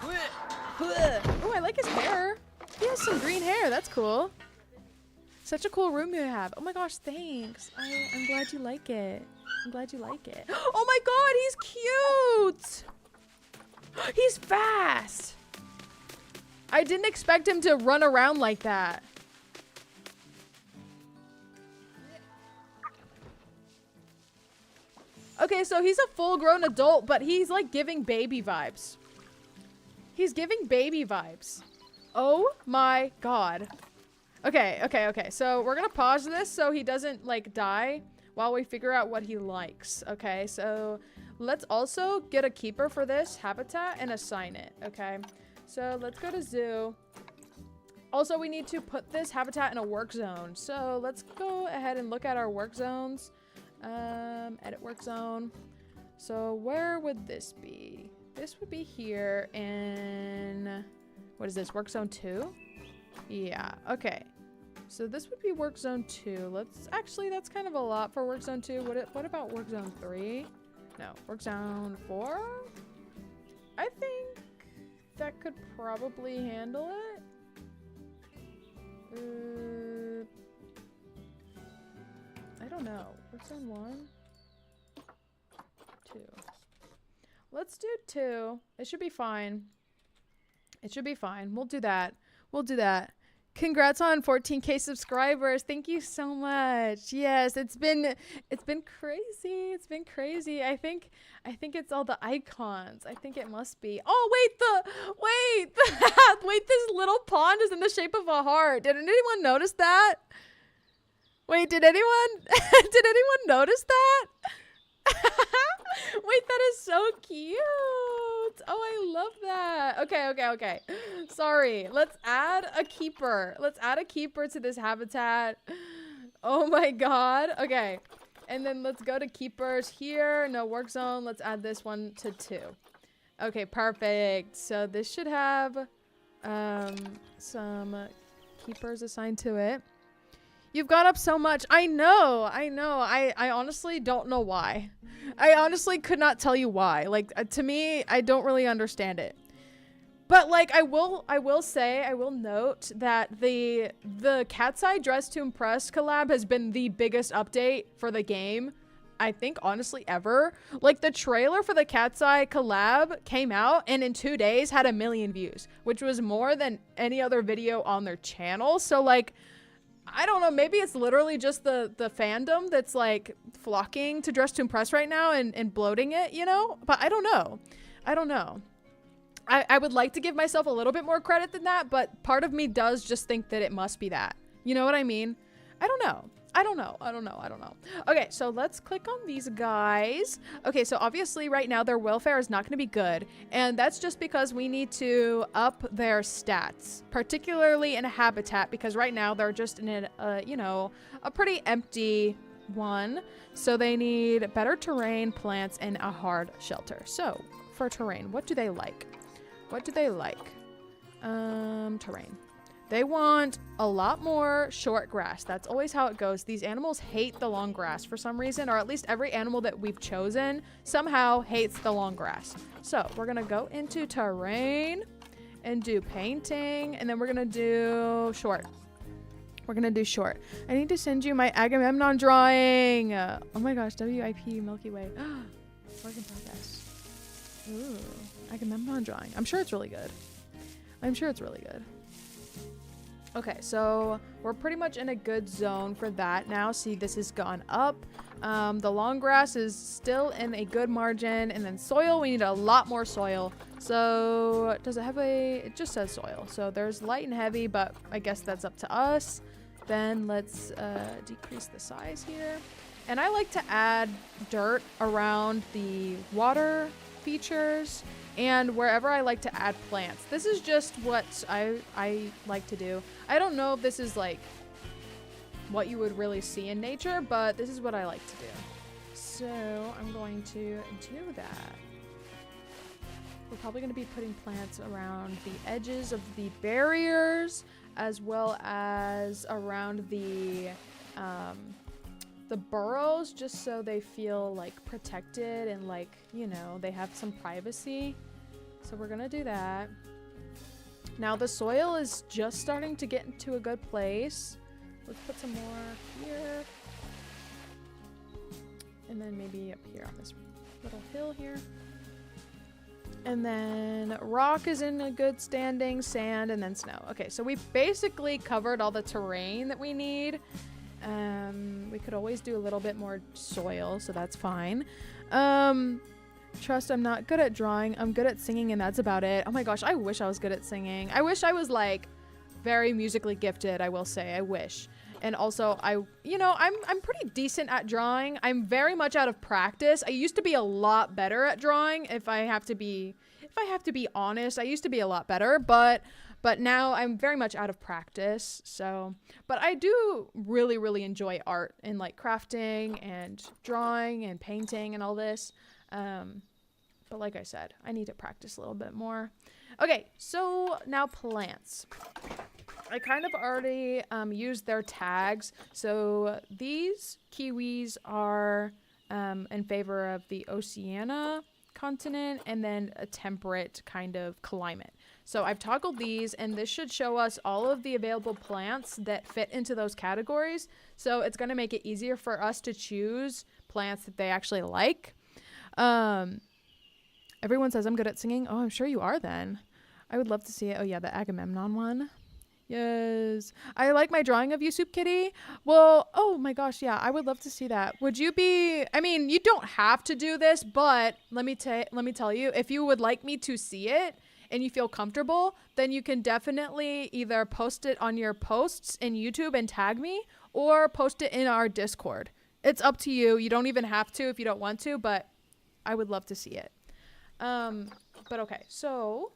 Oh, I like his hair. He has some green hair, that's cool. Such a cool room you have. Oh my gosh, thanks. I'm glad you like it. I'm glad you like it. Oh my god, he's cute. He's fast. I didn't expect him to run around like that. Okay, so he's a full-grown adult, but he's like giving baby vibes. He's giving baby vibes. Oh my god. Okay. So we're gonna pause this so he doesn't like die while we figure out what he likes. Okay, so let's also get a keeper for this habitat and assign it. Okay, so let's go to zoo. Also, we need to put this habitat in a work zone. So let's go ahead and look at our work zones. Edit work zone. So where would this be? This would be here in, what is this, work zone 2? Yeah, okay. So this would be work zone 2. Actually, that's kind of a lot for work zone 2. What about work zone 3? No, work zone 4? I think that could probably handle it. I don't know. Work zone 1? 2. Let's do 2. It should be fine. It should be fine. We'll do that. We'll do that. Congrats on 14K subscribers. Thank you so much. Yes, it's been crazy. It's been crazy. I think it's all the icons. I think it must be. Oh, wait, wait, this little pond is in the shape of a heart. Did anyone notice that? Wait, did anyone notice that? Wait, that is so cute. Oh, I love that. Okay. Sorry. Let's add a keeper. Let's add a keeper to this habitat. Oh my god. Okay. And then let's go to keepers here. No work zone. Let's add this one to 2. Okay, perfect. So this should have some keepers assigned to it. You've got up so much. I know. I honestly don't know why. I honestly could not tell you why. Like, to me, I don't really understand it. But like, I will note that the Cat's Eye Dress to Impress collab has been the biggest update for the game, I think, honestly, ever. Like, the trailer for the Cat's Eye collab came out and in 2 days had 1 million views, which was more than any other video on their channel. So like, I don't know, maybe it's literally just the fandom that's like flocking to Dress to Impress right now and bloating it, you know? But I don't know. I would like to give myself a little bit more credit than that, but part of me does just think that it must be that. You know what I mean? I don't know. Okay, so let's click on these guys. Okay, so obviously right now their welfare is not going to be good, and that's just because we need to up their stats, particularly in a habitat, because right now they're just in a pretty empty one. So they need better terrain, plants, and a hard shelter. So for terrain, what do they like? Terrain. They want a lot more short grass. That's always how it goes. These animals hate the long grass for some reason, or at least every animal that we've chosen somehow hates the long grass. So we're gonna go into terrain and do painting, and then we're gonna do short. I need to send you my Agamemnon drawing. Oh my gosh, WIP Milky Way. Work in progress. Ooh, Agamemnon drawing. I'm sure it's really good. Okay, so we're pretty much in a good zone for that now. See, this has gone up. The long grass is still in a good margin. And then soil, we need a lot more soil. So does it have it just says soil. So there's light and heavy, but I guess that's up to us. Then let's decrease the size here. And I like to add dirt around the water features and wherever I like to add plants. This is just what I like to do. I don't know if this is like what you would really see in nature, but this is what I like to do. So I'm going to do that. We're probably going to be putting plants around the edges of the barriers as well as around the burrows, just so they feel like protected and like, you know, they have some privacy. So we're gonna do that. Now the soil is just starting to get into a good place. Let's put some more here. And then maybe up here on this little hill here. And then rock is in a good standing, sand, and then snow. Okay, so we basically covered all the terrain that we need. We could always do a little bit more soil, so that's fine. Trust, I'm not good at drawing. I'm good at singing, and that's about it. Oh my gosh, I wish I was good at singing. I wish I was like very musically gifted, I will say. I wish. And also, I'm pretty decent at drawing. I'm very much out of practice. I used to be a lot better at drawing. If I have to be honest, I used to be a lot better, but now I'm very much out of practice. So, but I do really, really enjoy art and like crafting and drawing and painting and all this. But like I said, I need to practice a little bit more. Okay, so now plants. I kind of already used their tags. So these kiwis are in favor of the Oceania continent and then a temperate kind of climate. So I've toggled these, and this should show us all of the available plants that fit into those categories. So it's going to make it easier for us to choose plants that they actually like. Everyone says I'm good at singing. Oh, I'm sure you are then. I would love to see it. Oh yeah, the Agamemnon one. Yes. I like my drawing of you, SoupKittyy. Well, oh my gosh, yeah, I would love to see that. Would you be, I mean, you don't have to do this, but let me tell you, if you would like me to see it and you feel comfortable, then you can definitely either post it on your posts in YouTube and tag me, or post it in our Discord. It's up to you. You don't even have to if you don't want to, but I would love to see it. But okay, so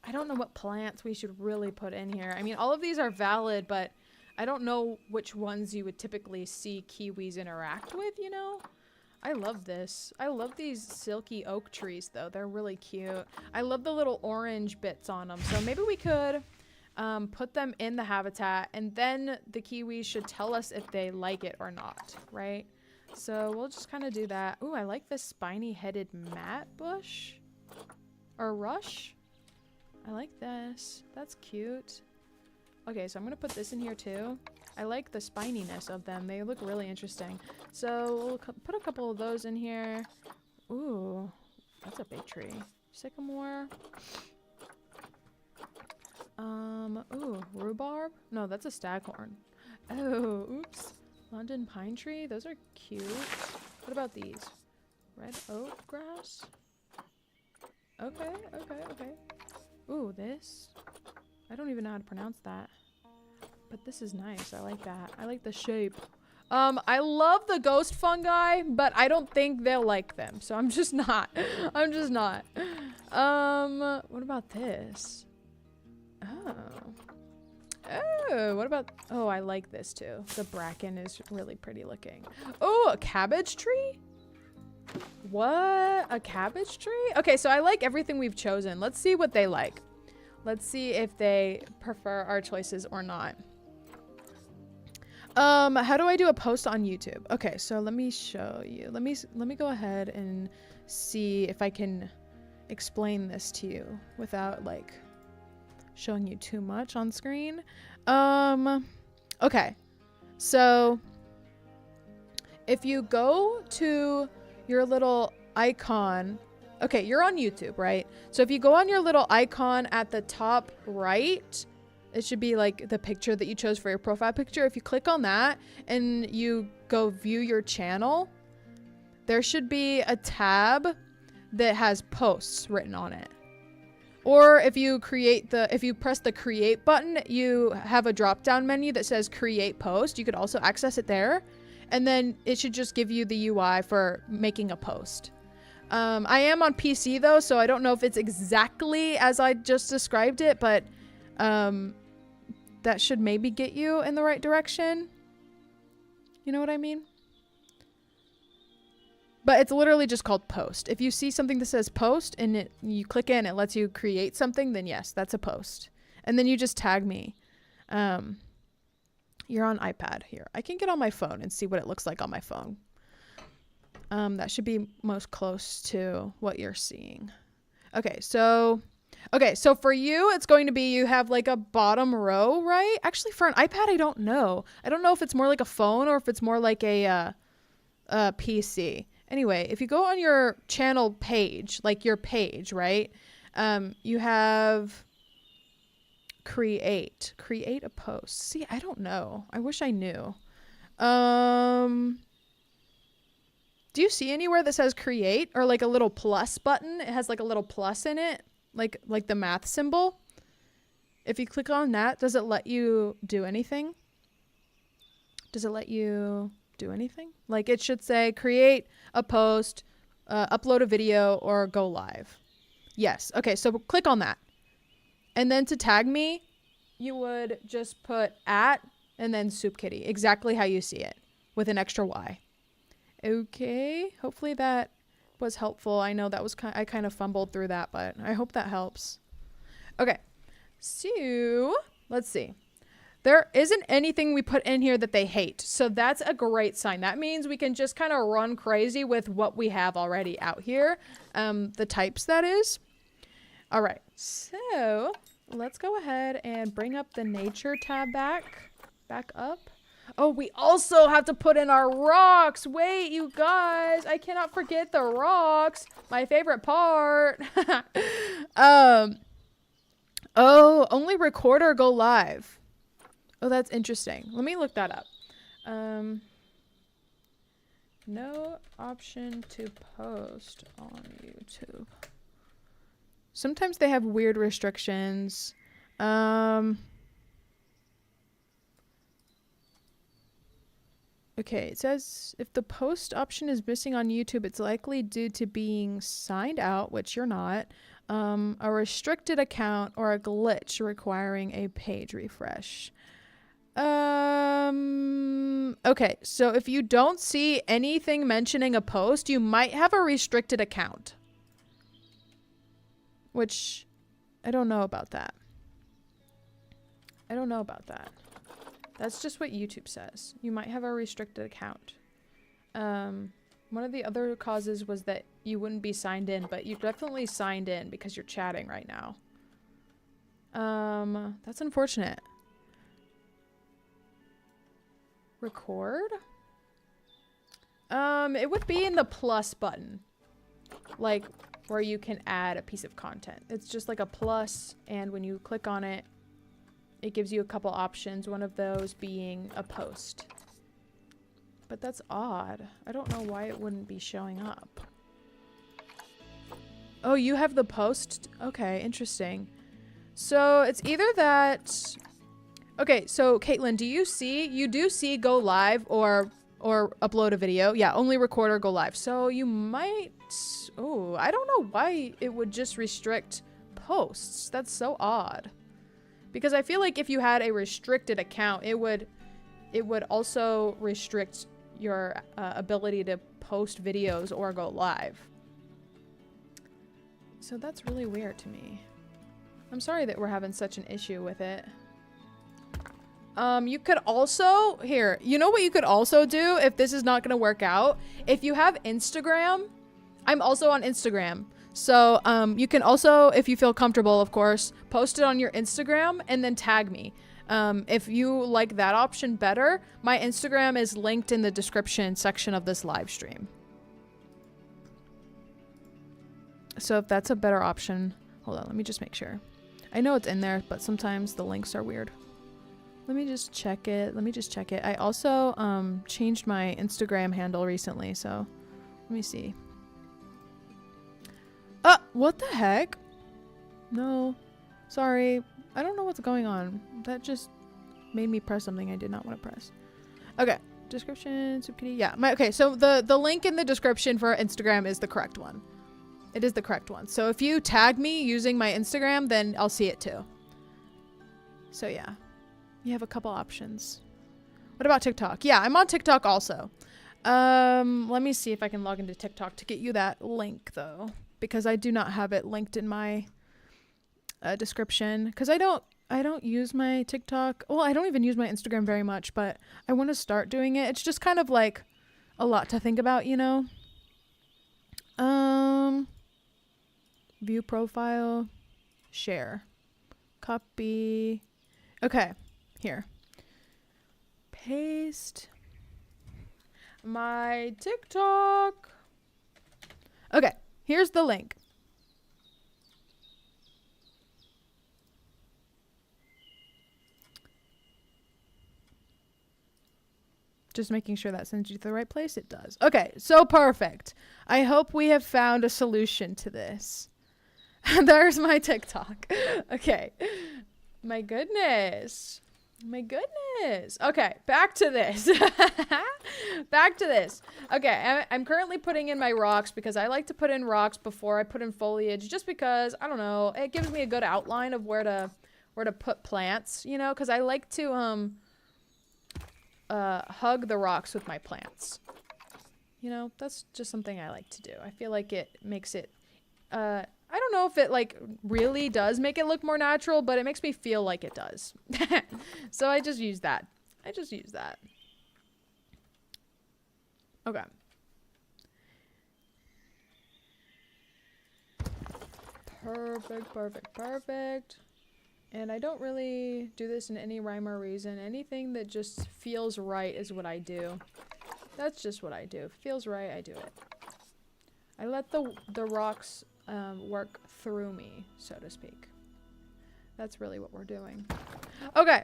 I don't know what plants we should really put in here. I mean, all of these are valid, but I don't know which ones you would typically see kiwis interact with, you know? I love this. I love these silky oak trees, though. They're really cute. I love the little orange bits on them. So maybe we could put them in the habitat, and then the kiwis should tell us if they like it or not, right? So we'll just kind of do that. Ooh, I like this spiny-headed mat bush. Or rush. I like this. That's cute. Okay, so I'm going to put this in here too. I like the spininess of them. They look really interesting. So we'll put a couple of those in here. Ooh, that's a big tree. Sycamore. Ooh, rhubarb? No, that's a staghorn. Oh, oops. London pine tree. Those are cute. What about these? Red oak grass? Okay, okay, okay. Ooh, this. I don't even know how to pronounce that. But this is nice. I like that. I like the shape. I love the ghost fungi, but I don't think they'll like them. So I'm just not. I'm just not. What about this? Oh. Oh, what about... Oh, I like this too. The bracken is really pretty looking. Oh, a cabbage tree? What? A cabbage tree? Okay, so I like everything we've chosen. Let's see what they like. Let's see if they prefer our choices or not. How do I do a post on YouTube? Okay, so let me show you. Let me go ahead and see if I can explain this to you without like showing you too much on screen. Okay. So if you go to your little icon, okay, you're on YouTube, right? So if you go on your little icon at the top right, It should be like the picture that you chose for your profile picture. If you click on that and you go view your channel, there should be a tab that has posts written on it. Or if you press the create button, you have a drop down menu that says create post. You could also access it there. And then it should just give you the UI for making a post. I am on PC though, so I don't know if it's exactly as I just described it, but that should maybe get you in the right direction. You know what I mean? But it's literally just called post. If you see something that says post and you click in, it lets you create something, then yes, that's a post. And then you just tag me. You're on iPad here. I can get on my phone and see what it looks like on my phone. That should be most close to what you're seeing. Okay, so for you, it's going to be, you have like a bottom row, right? Actually, for an iPad, I don't know. I don't know if it's more like a phone or if it's more like a PC. Anyway, if you go on your channel page, like your page, right? You have create a post. See, I don't know. I wish I knew. Do you see anywhere that says create or like a little plus button? It has like a little plus in it, like the math symbol. If you click on that, does it let you do anything? Does it let you do anything? Like it should say create a post, upload a video, or go live. Yes. Okay, so click on that. And then to tag me, you would just put @ and then SoupKittyy, exactly how you see it, with an extra Y. Okay, hopefully that was helpful. I know that was I kind of fumbled through that, but I hope that helps. Okay, so let's see. There isn't anything we put in here that they hate, so that's a great sign. That means we can just kind of run crazy with what we have already out here, the types that is. All right, so let's go ahead and bring up the nature tab back up. Oh, we also have to put in our rocks. Wait, you guys, I cannot forget the rocks. My favorite part. Oh, only record or go live. Oh, that's interesting. Let me look that up. No option to post on YouTube. Sometimes they have weird restrictions. Okay, it says if the post option is missing on YouTube, it's likely due to being signed out, which you're not, a restricted account, or a glitch requiring a page refresh. Okay, so if you don't see anything mentioning a post, you might have a restricted account. Which, I don't know about that. I don't know about that. That's just what YouTube says. You might have a restricted account. One of the other causes was that you wouldn't be signed in, but you're definitely signed in because you're chatting right now. That's unfortunate. Record? It would be in the plus button. Like, where you can add a piece of content. It's just like a plus, and when you click on it, it gives you a couple options, one of those being a post. But that's odd. I don't know why it wouldn't be showing up. Oh, you have the post? Okay, interesting. So it's either that... Okay, so Caitlin, do you see... You do see go live or upload a video. Yeah, only record or go live. So you might... Oh, I don't know why it would just restrict posts. That's so odd. Because I feel like if you had a restricted account, it would also restrict your ability to post videos or go live. So that's really weird to me. I'm sorry that we're having such an issue with it. You could also, here, you know what you could also do if this is not going to work out? If you have Instagram, I'm also on Instagram. So you can also, if you feel comfortable, of course, post it on your Instagram and then tag me. If you like that option better, my Instagram is linked in the description section of this live stream. So if that's a better option, hold on, let me just make sure. I know it's in there, but sometimes the links are weird. Let me just check it. I also changed my Instagram handle recently, so let me see. What the heck? No. Sorry. I don't know what's going on. That just made me press something I did not want to press. Okay. Description, SoupKittyy. Yeah. Okay, so the link in the description for Instagram is the correct one. It is the correct one. So if you tag me using my Instagram, then I'll see it too. So yeah. You have a couple options. What about TikTok? Yeah, I'm on TikTok also. Let me see if I can log into TikTok to get you that link though, because I do not have it linked in my description, because I don't use my TikTok. Well, I don't even use my Instagram very much, but I want to start doing it. It's just kind of like a lot to think about, you know? View profile, share, copy. Okay, here. Paste my TikTok. Okay, here's the link. Just making sure that sends you to the right place. It does. Okay, so perfect. I hope we have found a solution to this. There's my TikTok. Okay. My goodness. Okay, back to this. Okay, I'm currently putting in my rocks because I like to put in rocks before I put in foliage, just because, I don't know, it gives me a good outline of where to put plants, you know, because I like to hug the rocks with my plants. You know, that's just something I like to do. I feel like it makes it, I don't know if it like really does make it look more natural, but it makes me feel like it does. So I just use that. Okay. Perfect. And I don't really do this in any rhyme or reason. Anything that just feels right is what I do. That's just what I do. If it feels right, I do it. I let the rocks work through me, so to speak. That's really what we're doing. Okay.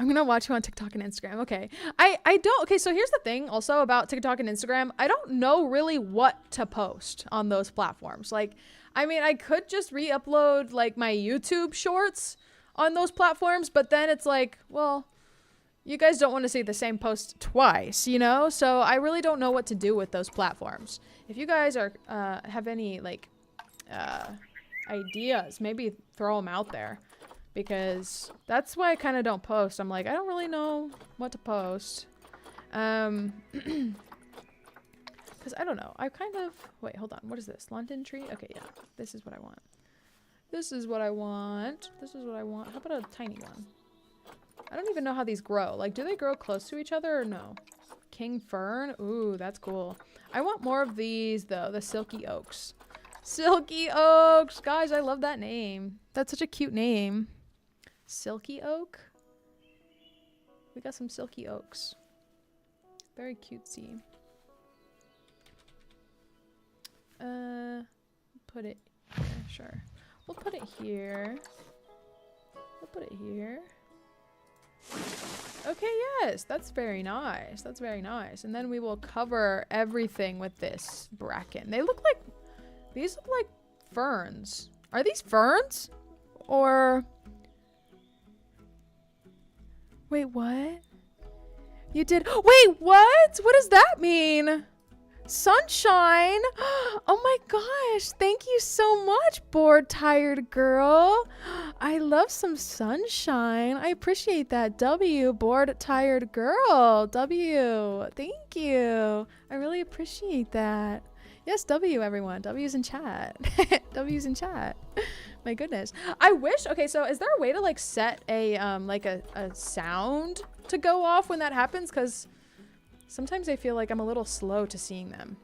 I'm gonna watch you on TikTok and Instagram. Okay. I don't. Okay, so here's the thing also about TikTok and Instagram. I don't know really what to post on those platforms. Like, I mean, I could just re-upload like my YouTube shorts on those platforms, but then it's like, well, you guys don't want to see the same post twice, you know? So I really don't know what to do with those platforms. If you guys are have any like ideas, maybe throw them out there, because that's why I kind of don't post. I'm like, I don't really know what to post. Because I don't know. I kind of... Wait, hold on. What is this? London tree? Okay, yeah. This is what I want. How about a tiny one? I don't even know how these grow. Like, do they grow close to each other or no? King fern? Ooh, that's cool. I want more of these, though. The silky oaks. Silky oaks! Guys, I love that name. That's such a cute name. Silky oak? We got some silky oaks. Very cutesy. Put it here. Sure. We'll put it here. Okay, yes, that's very nice. And then we will cover everything with this bracken. These look like ferns. Are these ferns? Or... Wait, what? You did... Wait, what? What does that mean? Sunshine? Oh my gosh, thank you so much, bored, tired girl. I love some sunshine. I appreciate that. W, bored, tired girl. W, thank you. I really appreciate that. Yes, W, everyone. W's in chat. W's in chat. My goodness. I wish... Okay, so is there a way to like set a sound to go off when that happens? Because sometimes I feel like I'm a little slow to seeing them.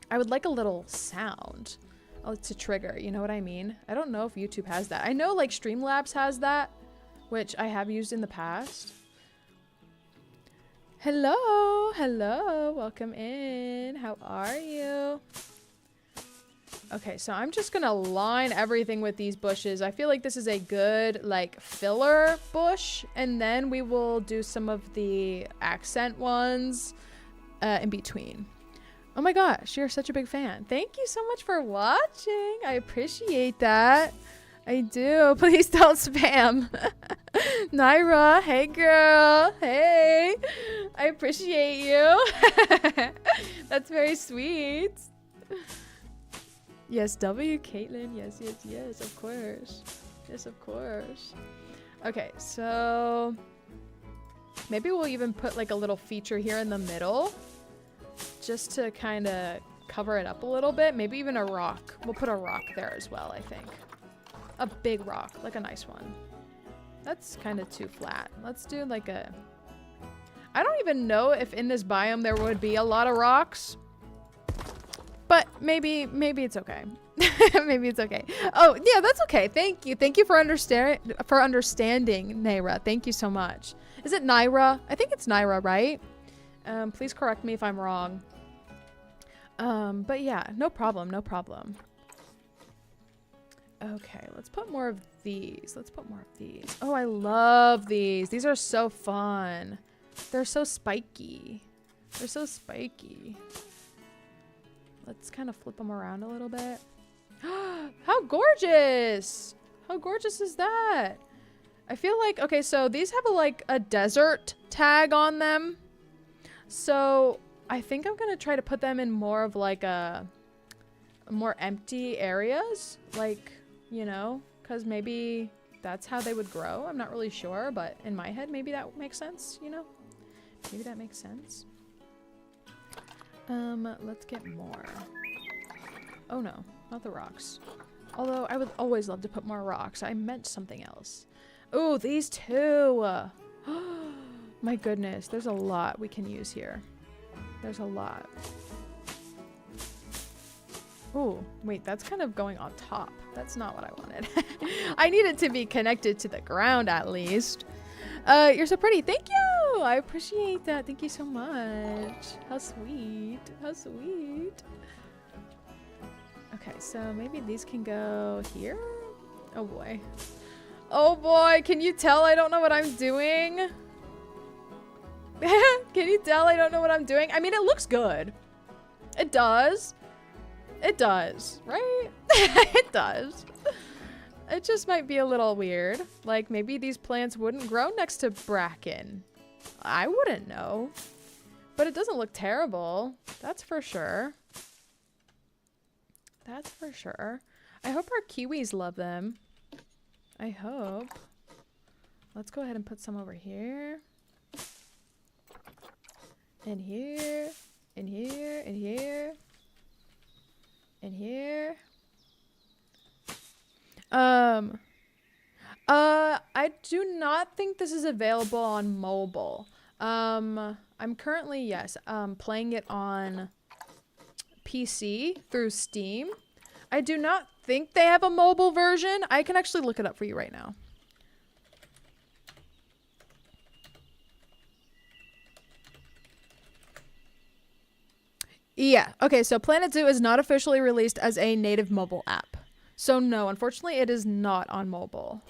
I would like a little sound to trigger, you know what I mean? I don't know if YouTube has that. I know like Streamlabs has that, which I have used in the past. Hello, welcome in. How are you? Okay, so I'm just gonna line everything with these bushes. I feel like this is a good, like, filler bush. And then we will do some of the accent ones in between. Oh my gosh, you're such a big fan. Thank you so much for watching. I appreciate that. I do. Please don't spam. Naira, hey girl. Hey. I appreciate you. That's very sweet. Yes, W, Caitlin. Yes, yes, yes, of course. Yes, of course. Okay, so maybe we'll even put like a little feature here in the middle just to kind of cover it up a little bit. Maybe even a rock. We'll put a rock there as well, I think. A big rock, like a nice one. That's kind of too flat. Let's do like a... I don't even know if in this biome there would be a lot of rocks. But maybe it's okay. Maybe it's okay. Oh, yeah, that's okay. Thank you. Thank you for understanding, Naira. Thank you so much. Is it Naira? I think it's Naira, right? Please correct me if I'm wrong. But yeah, no problem, no problem. Okay, let's put more of these. Let's put more of these. Oh, I love these. These are so fun. They're so spiky. They're so spiky. Let's kind of flip them around a little bit. How gorgeous! How gorgeous is that? I feel like, okay, so these have a desert tag on them. So I think I'm gonna try to put them in more of like a more empty areas, like, you know, because maybe that's how they would grow. I'm not really sure, but in my head, maybe that makes sense, you know? Maybe that makes sense. Let's get more. Oh no, not the rocks. Although I would always love to put more rocks. I meant something else. Ooh, these two. My goodness, there's a lot we can use here. There's a lot. Ooh, wait, that's kind of going on top. That's not what I wanted. I need it to be connected to the ground at least. You're so pretty. Thank you. I appreciate that. Thank you so much. How sweet. How sweet. Okay, so maybe these can go here. Oh boy. Oh boy, can you tell I don't know what I'm doing? Can you tell I don't know what I'm doing? I mean, it looks good. It does. It does, right? It does. It just might be a little weird. Like, maybe these plants wouldn't grow next to bracken. I wouldn't know. But it doesn't look terrible. That's for sure. That's for sure. I hope our kiwis love them. I hope. Let's go ahead and put some over here. And here. And here. And here. And here. I do not think this is available on mobile. I'm currently, yes, playing it on PC through Steam. I do not think they have a mobile version. I can actually look it up for you right now. Yeah, okay, so Planet Zoo is not officially released as a native mobile app. So no, unfortunately, it is not on mobile.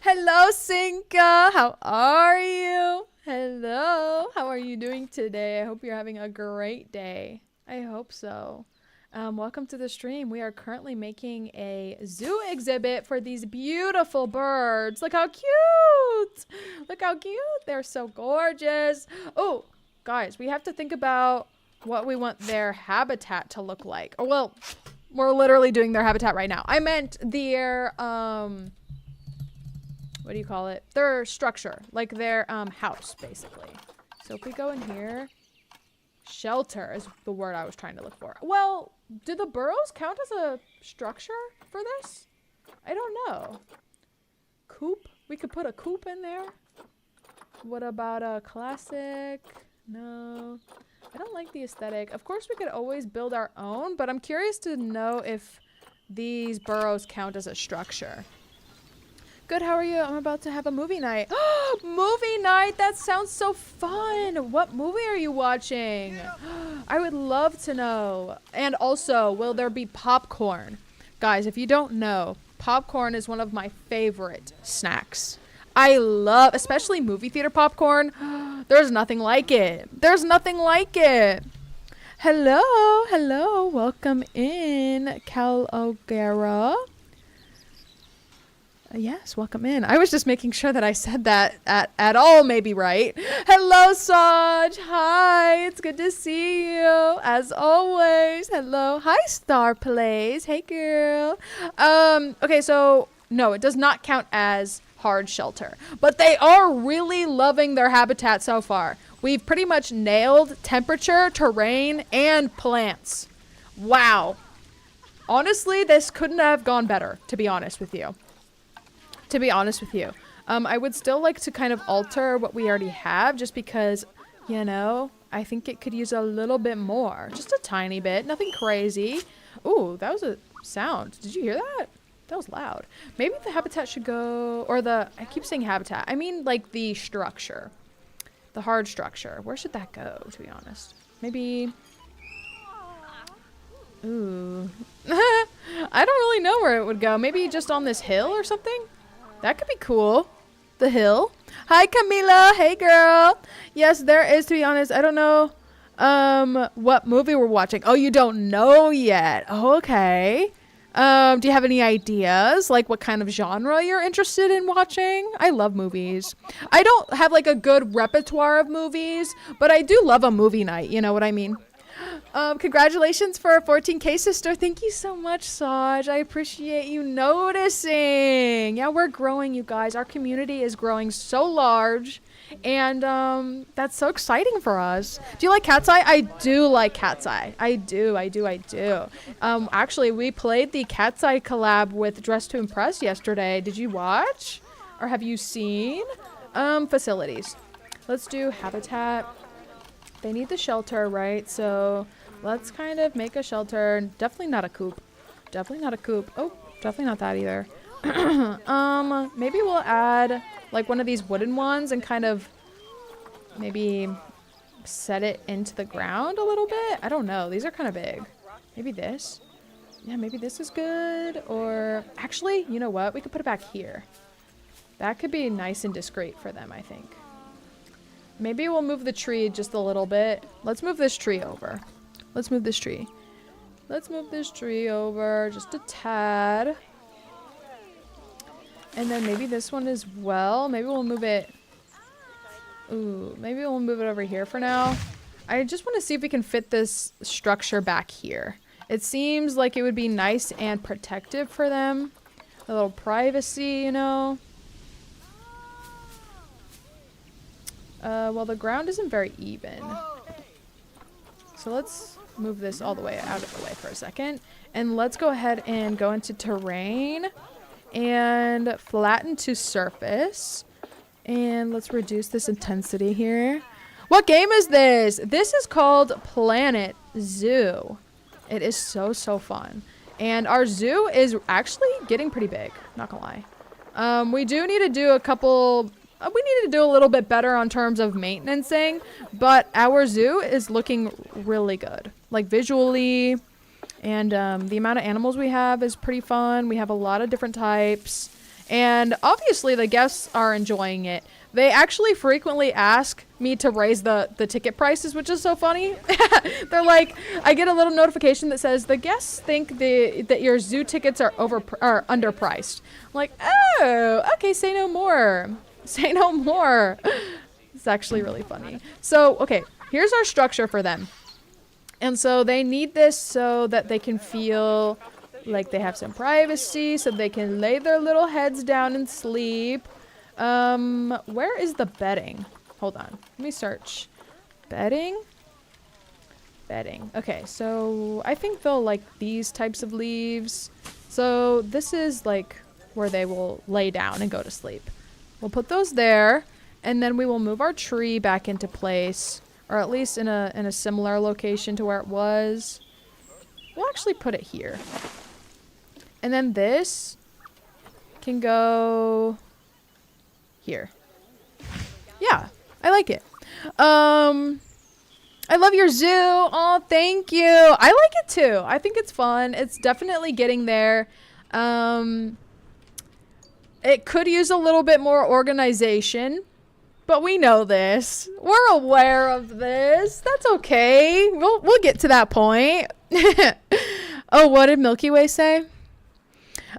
Hello, Cinca. How are you? Hello. How are you doing today? I hope you're having a great day. I hope so. Welcome to the stream. We are currently making a zoo exhibit for these beautiful birds. Look how cute. Look how cute. They're so gorgeous. Oh, guys, we have to think about what we want their habitat to look like. Oh, well, we're literally doing their habitat right now. I meant their, what do you call it? Their structure, like their house, basically. So if we go in here, shelter is the word I was trying to look for. Well, do the burrows count as a structure for this? I don't know. Coop? We could put a coop in there. What about a classic? No. I don't like the aesthetic. Of course, we could always build our own, but I'm curious to know if these burrows count as a structure. Good, how are you? I'm about to have a movie night. Movie night! That sounds so fun! What movie are you watching? I would love to know. And also, will there be popcorn? Guys, if you don't know, popcorn is one of my favorite snacks. I love, especially movie theater popcorn. There's nothing like it. There's nothing like it. Hello, hello, welcome in, Cal O'Gara. Yes, welcome in. I was just making sure that I said that at all maybe right. Hello, Saj. Hi, it's good to see you, as always. Hello. Hi, Star Plays. Hey, girl. Okay, so, no, it does not count as hard shelter, but they are really loving their habitat so far. We've pretty much nailed temperature, terrain, and plants. Wow. Honestly, this couldn't have gone better, to be honest with you. I would still like to kind of alter what we already have just because, you know, I think it could use a little bit more. Just a tiny bit. Nothing crazy. Ooh, that was a sound. Did you hear that? That was loud. Maybe the habitat should go, or I keep saying habitat. I mean like the structure. The hard structure. Where should that go, to be honest? Maybe... Ooh. I don't really know where it would go. Maybe just on this hill or something? That could be cool. The hill. Hi, Camila. Hey, girl. Yes, there is, to be honest. I don't know what movie we're watching. Oh, you don't know yet. Oh, okay. Do you have any ideas? Like what kind of genre you're interested in watching? I love movies. I don't have like a good repertoire of movies, but I do love a movie night. You know what I mean? Congratulations for 14K, sister. Thank you so much, Saj. I appreciate you noticing. Yeah, we're growing, you guys. Our community is growing so large, and that's so exciting for us. Do you like Cat's Eye? I do like Cat's Eye. I do. Actually, we played the Cat's Eye collab with Dress to Impress yesterday. Did you watch? Or have you seen? Facilities. Let's do habitat. They need the shelter, right? So let's kind of make a shelter. Definitely not a coop. Definitely not a coop. Oh, definitely not that either. Maybe we'll add like one of these wooden ones and kind of maybe set it into the ground a little bit. I don't know. These are kind of big. Maybe this. Yeah, maybe this is good. Or actually, you know what? We could put it back here. That could be nice and discreet for them, I think. Maybe we'll move the tree just a little bit. Let's move this tree over. Let's move this tree. Let's move this tree over just a tad. And then maybe this one as well. Maybe we'll move it. Ooh, maybe we'll move it over here for now. I just want to see if we can fit this structure back here. It seems like it would be nice and protective for them. A little privacy, you know. Well, the ground isn't very even. So let's move this all the way out of the way for a second. And let's go ahead and go into terrain and flatten to surface. And let's reduce this intensity here. What game is this? This is called Planet Zoo. It is so fun. And our zoo is actually getting pretty big, not gonna lie. We do need to do a couple... we need to do a little bit better on terms of maintenancing, but our zoo is looking really good. Like visually, and the amount of animals we have is pretty fun. We have a lot of different types, and obviously the guests are enjoying it. They actually frequently ask me to raise the ticket prices, which is so funny. They're like, I get a little notification that says the guests think that your zoo tickets are underpriced. I'm like, oh, okay, say no more. Say no more. It's actually really funny. So, okay, here's our structure for them. And so they need this so that they can feel like they have some privacy, so they can lay their little heads down and sleep. Where is the bedding? Hold on. Let me search. Bedding? Bedding. Okay, so I think they'll like these types of leaves. So this is like where they will lay down and go to sleep. We'll put those there, and then we will move our tree back into place, or at least in a similar location to where it was. We'll actually put it here. And then this, can go here. Yeah, I like it. I love your zoo. Oh, thank you. I like it too. I think it's fun. It's definitely getting there. It could use a little bit more organization, but we know this. We're aware of this. That's okay. We'll get to that point. Oh, what did Milky Way say?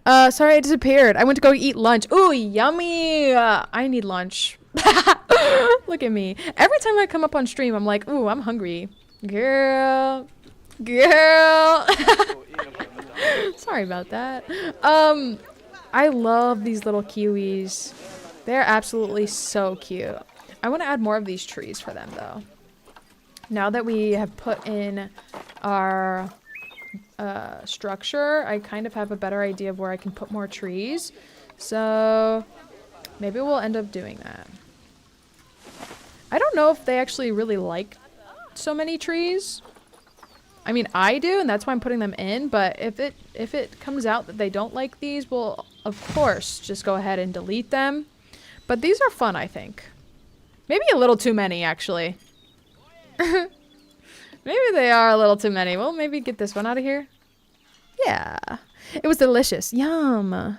Sorry I disappeared. I went to go eat lunch. Ooh, yummy. I need lunch. Look at me. Every time I come up on stream, I'm like, ooh, I'm hungry. Girl. Sorry about that. I love these little kiwis. They're absolutely so cute. I want to add more of these trees for them, though. Now that we have put in our structure, I kind of have a better idea of where I can put more trees. So maybe we'll end up doing that. I don't know if they actually really like so many trees. I mean, I do, and that's why I'm putting them in, but if it comes out that they don't like these, we'll of course just go ahead and delete them. But these are fun, I think. Maybe a little too many, actually. Maybe they are a little too many. Well, maybe get this one out of here. Yeah. It was delicious. Yum.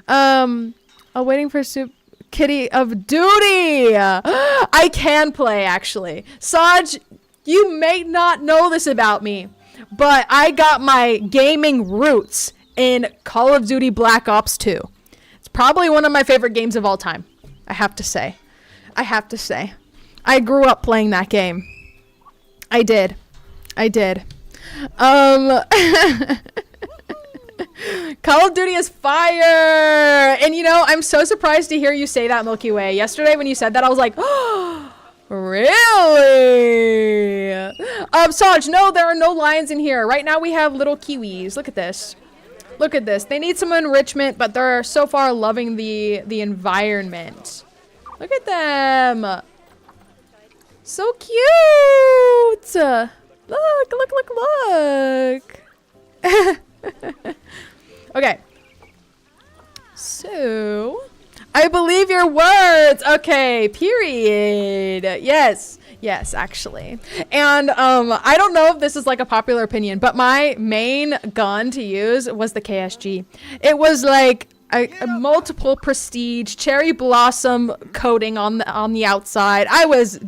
Waiting for SoupKittyy of Duty. I can play, actually. Saj, you may not know this about me, but I got my gaming roots in Call of Duty Black Ops 2. It's probably one of my favorite games of all time. I have to say. I grew up playing that game. I did. Call of Duty is fire! And you know, I'm so surprised to hear you say that, Milky Way. Yesterday when you said that, I was like, oh, really? Saj, no, there are no lions in here. Right now we have little kiwis. Look at this. Look at this. They need some enrichment, but they're so far loving the environment. Look at them. So cute. Look. Okay. So, I believe your words. Okay, period. Yes, actually. And I don't know if this is like a popular opinion, but my main gun to use was the KSG. It was like a multiple prestige cherry blossom coating on the outside. I was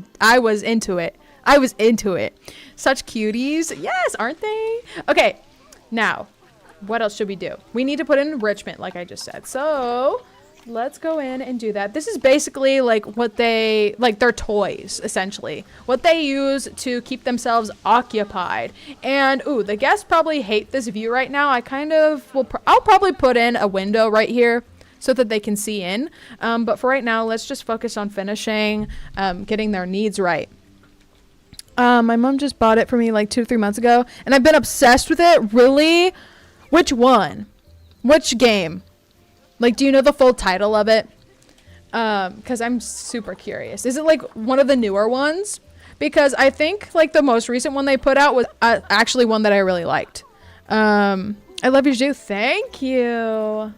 into it. Such cuties. Yes, aren't they? Okay. Now, what else should we do? We need to put in enrichment, like I just said. So, let's go in and do that. This is basically like what they, like their toys, essentially. What they use to keep themselves occupied. And, ooh, the guests probably hate this view right now. I kind of will, I'll probably put in a window right here so that they can see in. But for right now, let's just focus on finishing, getting their needs right. My mom just bought it for me like 2 or 3 months ago, and I've been obsessed with it. Really? Which one? Which game? Like, do you know the full title of it? Because I'm super curious. Is it like one of the newer ones? Because I think like the most recent one they put out was actually one that I really liked. I love your zoo. Thank you.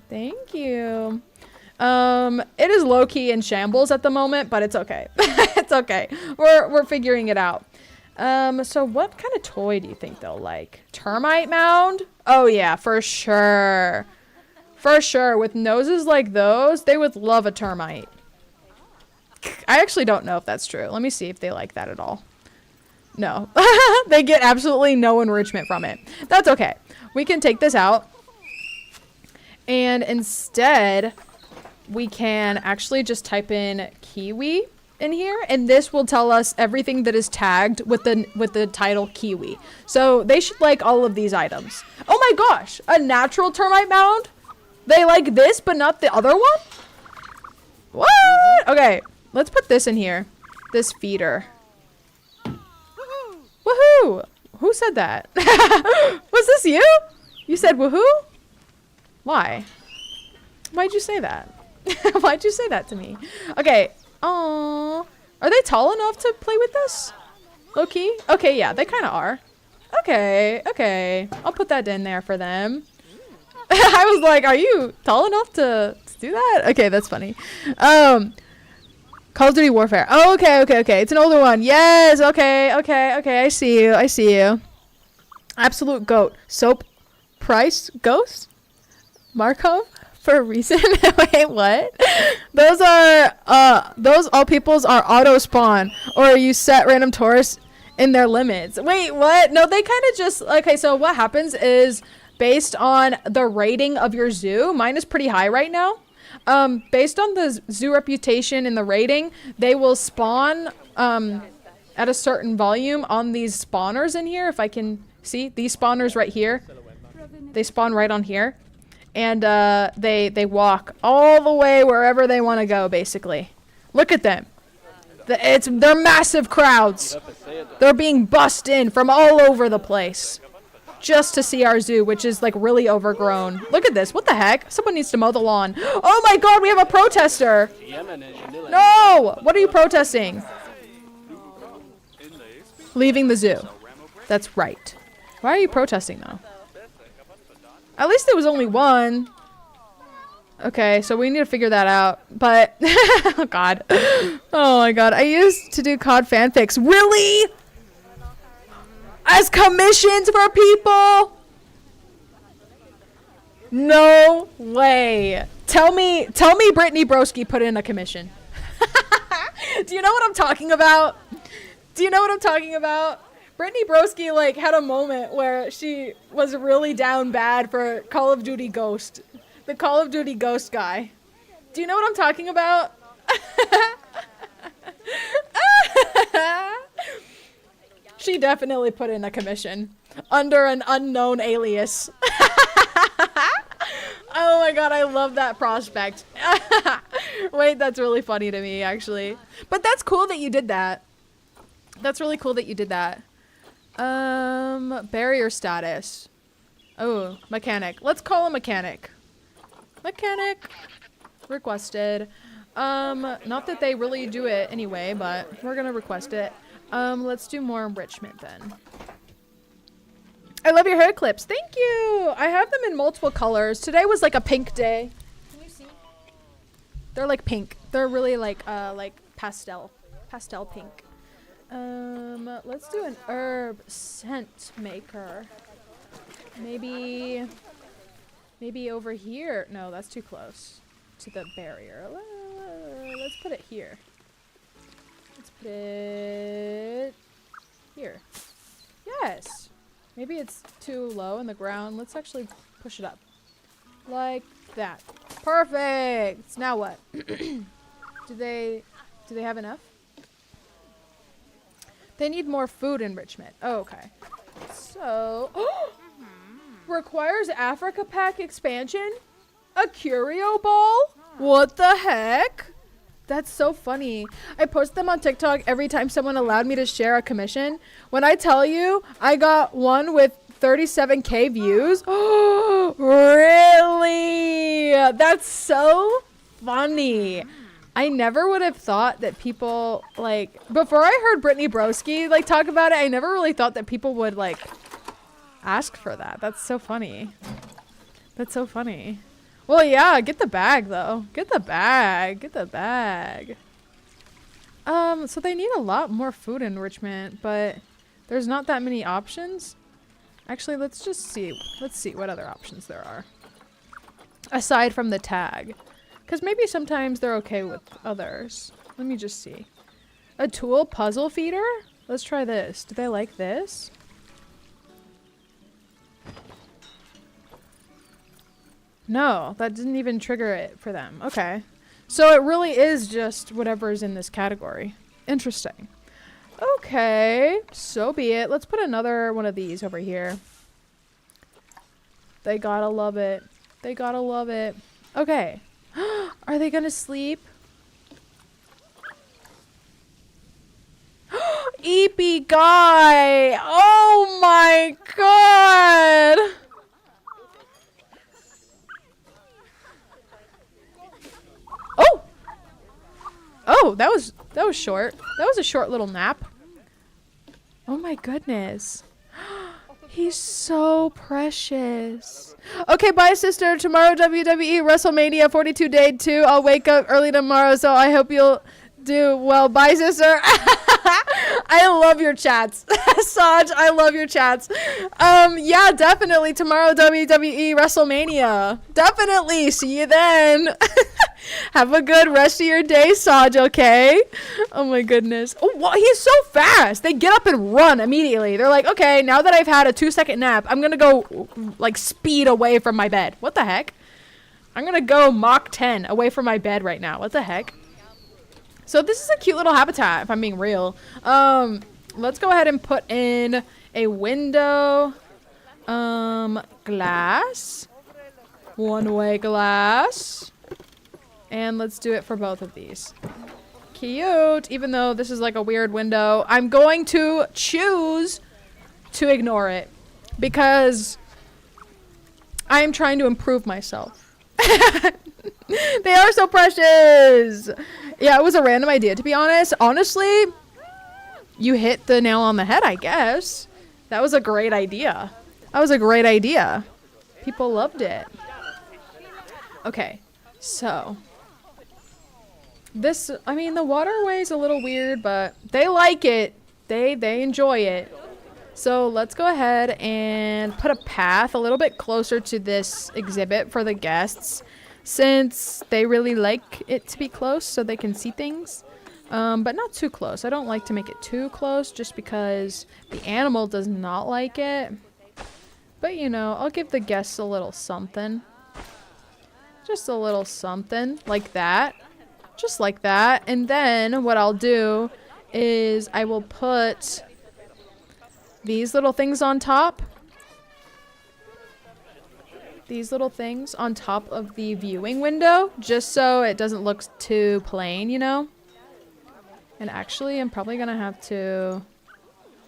It is low-key in shambles at the moment, but it's okay. It's okay. We're figuring it out. So what kind of toy do you think they'll like? Termite mound? Oh yeah, for sure. For sure. With noses like those, they would love a termite. I actually don't know if that's true. Let me see if they like that at all. No. They get absolutely no enrichment from it. That's okay. We can take this out. And instead, we can actually just type in Kiwi in here, and this will tell us everything that is tagged with the title Kiwi. So they should like all of these items. Oh my gosh, a natural termite mound? They like this but not the other one? What? Okay, let's put this in here. This feeder. Woohoo! Who said that? Was this you? You said woohoo? Why? Why'd you say that? Why'd you say that to me? Okay. Aww. Are they tall enough to play with this? Low-key? Okay, yeah, they kind of are. Okay. I'll put that in there for them. I was like, are you tall enough to do that? Okay, that's funny. Call of Duty Warfare. Oh, okay. It's an older one. Yes, okay. I see you. Absolute goat. Soap price ghost? Markov? For a reason? Wait, what? Those all peoples are auto spawn, or you set random tourists in their limits. Wait, what? No, they kind of just, okay, so what happens is based on the rating of your zoo, mine is pretty high right now. Based on the zoo reputation and the rating, they will spawn at a certain volume on these spawners in here. If I can see these spawners right here, they spawn right on here, and they walk all the way wherever they want to go. Basically, look at them. They're massive crowds. They're being bussed in from all over the place just to see our zoo, which is like really overgrown. Look at this. What the heck? Someone needs to mow the lawn. Oh my god, we have a protester. No! What are you protesting? Leaving the zoo. That's right. Why are you protesting though? At least there was only one. Okay, so we need to figure that out. But, oh god. Oh my god. I used to do COD fanfics. Really? As commissions for people? No way. Tell me Brittany Broski put in a commission. Do you know what I'm talking about? Brittany Broski like had a moment where she was really down bad for Call of Duty Ghost. The Call of Duty Ghost guy. Do you know what I'm talking about? She definitely put in a commission under an unknown alias. Oh my god, I love that prospect. Wait, that's really funny to me, actually. But that's cool that you did that. That's really cool that you did that. Barrier status. Oh, mechanic. Let's call him mechanic. Mechanic. Requested. Not that they really do it anyway, but we're gonna request it. Let's do more enrichment then. I love your hair clips. Thank you. I have them in multiple colors. Today was like a pink day. Can you see? They're like pink. They're really like pastel pink. Let's do an herb scent maker. Maybe over here. No, that's too close to the barrier. Let's put it here. Let's put it here. Yes. Maybe it's too low in the ground. Let's actually push it up. Like that. Perfect. Now what? Do they have enough? They need more food enrichment. Oh, okay. So, requires Africa Pack expansion? A curio ball? What the heck? That's so funny. I post them on TikTok every time someone allowed me to share a commission. When I tell you, I got one with 37k views. Oh, really? That's so funny. I never would have thought that people, like, before I heard Brittany Broski, like, talk about it, I never really thought that people would, like, ask for that. That's so funny. That's so funny. Well, yeah, get the bag, though. Get the bag. Get the bag. So they need a lot more food enrichment, but there's not that many options. Actually, let's just see. Let's see what other options there are. Aside from the tag. Because maybe sometimes they're okay with others. Let me just see. A tool puzzle feeder? Let's try this. Do they like this? No, that didn't even trigger it for them. Okay. So it really is just whatever's in this category. Interesting. Okay. So be it. Let's put another one of these over here. They gotta love it. They gotta love it. Okay. Are they gonna sleep? Eepy guy! Oh my god! Oh! Oh, that was short. That was a short little nap. Oh my goodness. He's so precious. Okay, bye, sister. Tomorrow, WWE WrestleMania 42 Day 2. I'll wake up early tomorrow, so I hope you'll do well. Bye, sister. I love your chats. Saj, I love your chats. Yeah, definitely. Tomorrow, WWE WrestleMania. Definitely. See you then. Have a good rest of your day, Saj, okay? Oh my goodness. Oh, wow, he's so fast. They get up and run immediately. They're like, okay, now that I've had a 2-second nap, I'm gonna go like speed away from my bed. What the heck? I'm gonna go Mach 10 away from my bed right now. What the heck? So this is a cute little habitat, if I'm being real. Let's go ahead and put in a window. Glass. One-way glass. And let's do it for both of these. Cute. Even though this is like a weird window, I'm going to choose to ignore it because I'm trying to improve myself. They are so precious. Yeah, it was a random idea, to be honest. Honestly, you hit the nail on the head, I guess. That was a great idea. That was a great idea. People loved it. Okay, so this, I mean, the waterway is a little weird, but they like it. They enjoy it. So let's go ahead and put a path a little bit closer to this exhibit for the guests, since they really like it to be close so they can see things. But not too close. I don't like to make it too close just because the animal does not like it. But you know, I'll give the guests a little something. Just a little something like that. Just like that. And then what I'll do is I will put these little things on top. These little things on top of the viewing window, just so it doesn't look too plain, you know? And actually, I'm probably gonna have to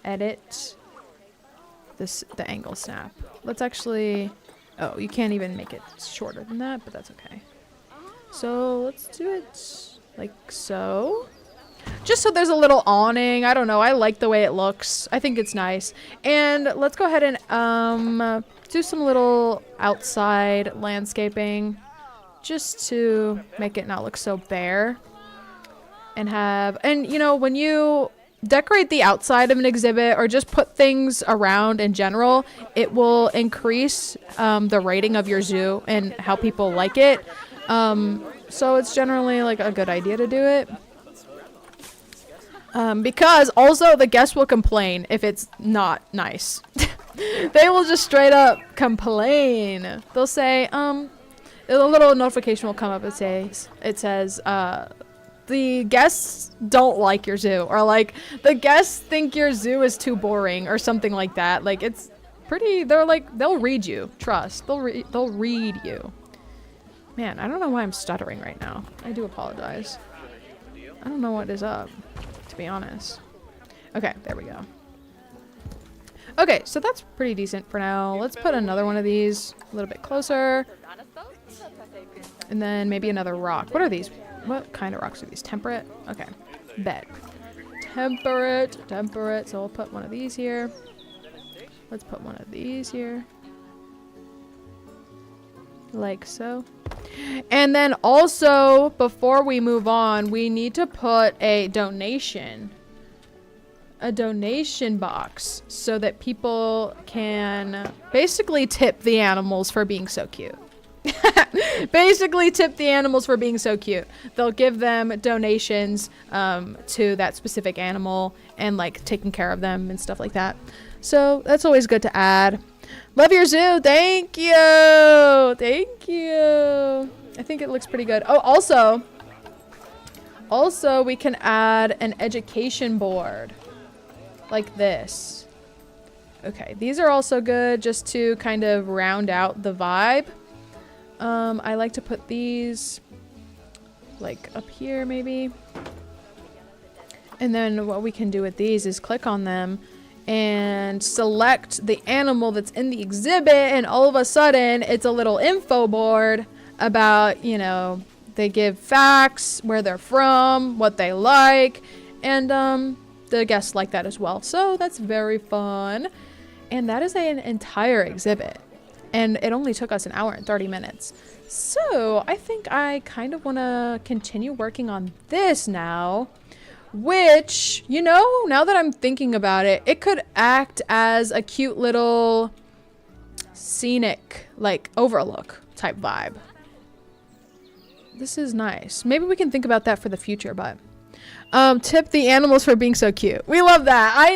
edit the angle snap. Let's actually, oh, you can't even make it shorter than that, but that's okay. So let's do it like so. Just so there's a little awning. I don't know. I like the way it looks. I think it's nice. And let's go ahead and do some little outside landscaping just to make it not look so bare. And you know, when you decorate the outside of an exhibit or just put things around in general, it will increase the rating of your zoo and how people like it. So it's generally like a good idea to do it. Because also the guests will complain if it's not nice. They will just straight up complain. They'll say, a little notification will come up and it says, the guests don't like your zoo, or like the guests think your zoo is too boring or something like that. Like it's pretty, they'll read you. Trust, they'll read you. Man, I don't know why I'm stuttering right now. I do apologize. I don't know what is up, to be honest. Okay, there we go. Okay, so that's pretty decent for now. Let's put another one of these a little bit closer. And then maybe another rock. What are these? What kind of rocks are these? Temperate? Okay. Bet. Temperate. So we'll put one of these here. Let's put one of these here. Like so. And then also, before we move on, we need to put a donation box so that people can basically tip the animals for being so cute. Basically tip the animals for being so cute. They'll give them donations to that specific animal and like taking care of them and stuff like that. So that's always good to add. Love your zoo. Thank you. Thank you. I think it looks pretty good. Oh, also we can add an education board like this. Okay, these are also good just to kind of round out the vibe. I like to put these like up here maybe. And then what we can do with these is click on them and select the animal that's in the exhibit, and all of a sudden it's a little info board about, you know, they give facts, where they're from, what they like, and the guests like that as well. So that's very fun. And that is an entire exhibit. And it only took us an hour and 30 minutes. So I think I kind of want to continue working on this now. Which, you know, now that I'm thinking about it, it could act as a cute little scenic, like, overlook type vibe. This is nice. Maybe we can think about that for the future, but... tip the animals for being so cute. We love that. I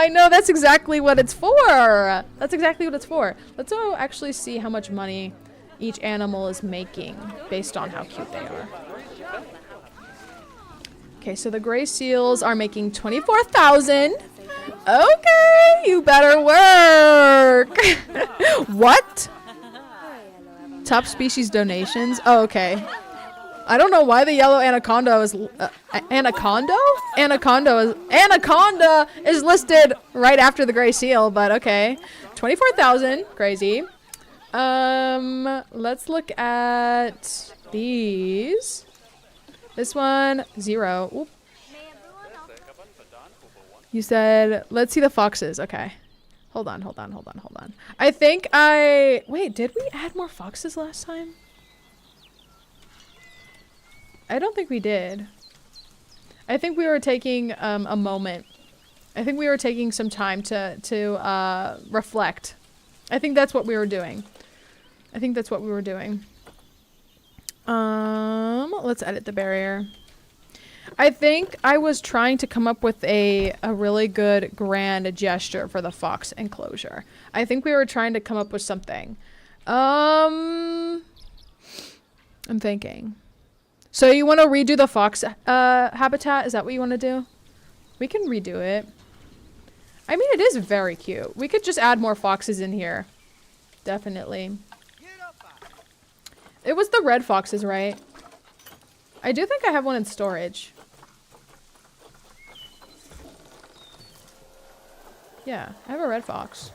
know. That's exactly what it's for. That's exactly what it's for. Let's go actually see how much money each animal is making based on how cute they are. Okay, so the gray seals are making 24,000. Okay, you better work. What? Top species donations? Oh, okay. I don't know why the yellow anaconda is anaconda is listed right after the gray seal, but okay. 24,000, crazy. Let's look at these. This one, 0. Oop. You said, let's see the foxes. Okay. Hold on. I think wait, did we add more foxes last time? I don't think we did. I think we were taking a moment. I think we were taking some time to reflect. I think that's what we were doing. Let's edit the barrier. I think I was trying to come up with a really good grand gesture for the fox enclosure. I think we were trying to come up with something. I'm thinking. So you want to redo the fox habitat? Is that what you want to do? We can redo it. I mean, it is very cute. We could just add more foxes in here. Definitely. It was the red foxes, right? I do think I have one in storage. Yeah, I have a red fox.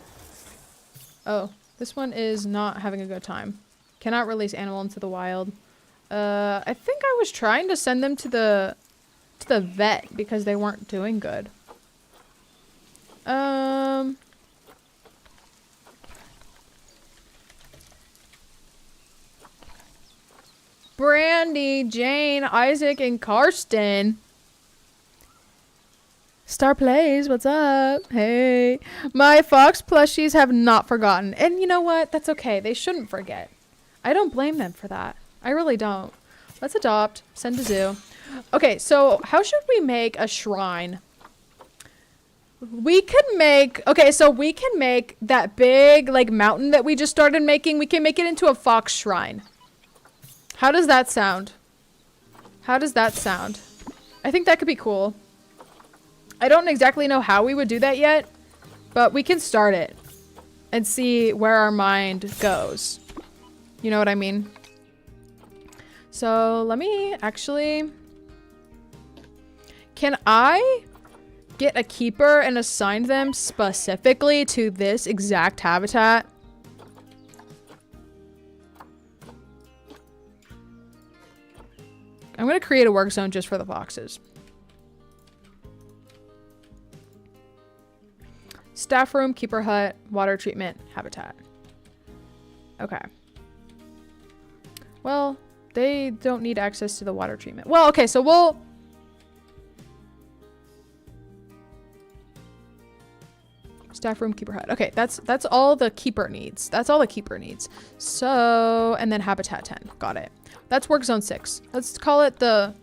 Oh, this one is not having a good time. Cannot release animal into the wild. I think I was trying to send them to the vet because they weren't doing good. Brandy, Jane, Isaac, and Karsten. Star Plays, what's up? Hey. My fox plushies have not forgotten. And you know what? That's okay. They shouldn't forget. I don't blame them for that. I really don't. Let's adopt. Send to zoo. Okay, so how should we make a shrine? We could make... Okay, so we can make that big, like, mountain that we just started making. We can make it into a fox shrine. How does that sound? I think that could be cool. I don't exactly know how we would do that yet, but we can start it and see where our mind goes. You know what I mean? So let me actually... Can I get a keeper and assign them specifically to this exact habitat? I'm going to create a work zone just for the foxes. Staff room, keeper hut, water treatment, habitat. Okay. Well, they don't need access to the water treatment. Well, okay, so we'll... Staff room, keeper hut. Okay, that's all the keeper needs. So, and then habitat 10. Got it. That's work zone 6. Let's call it the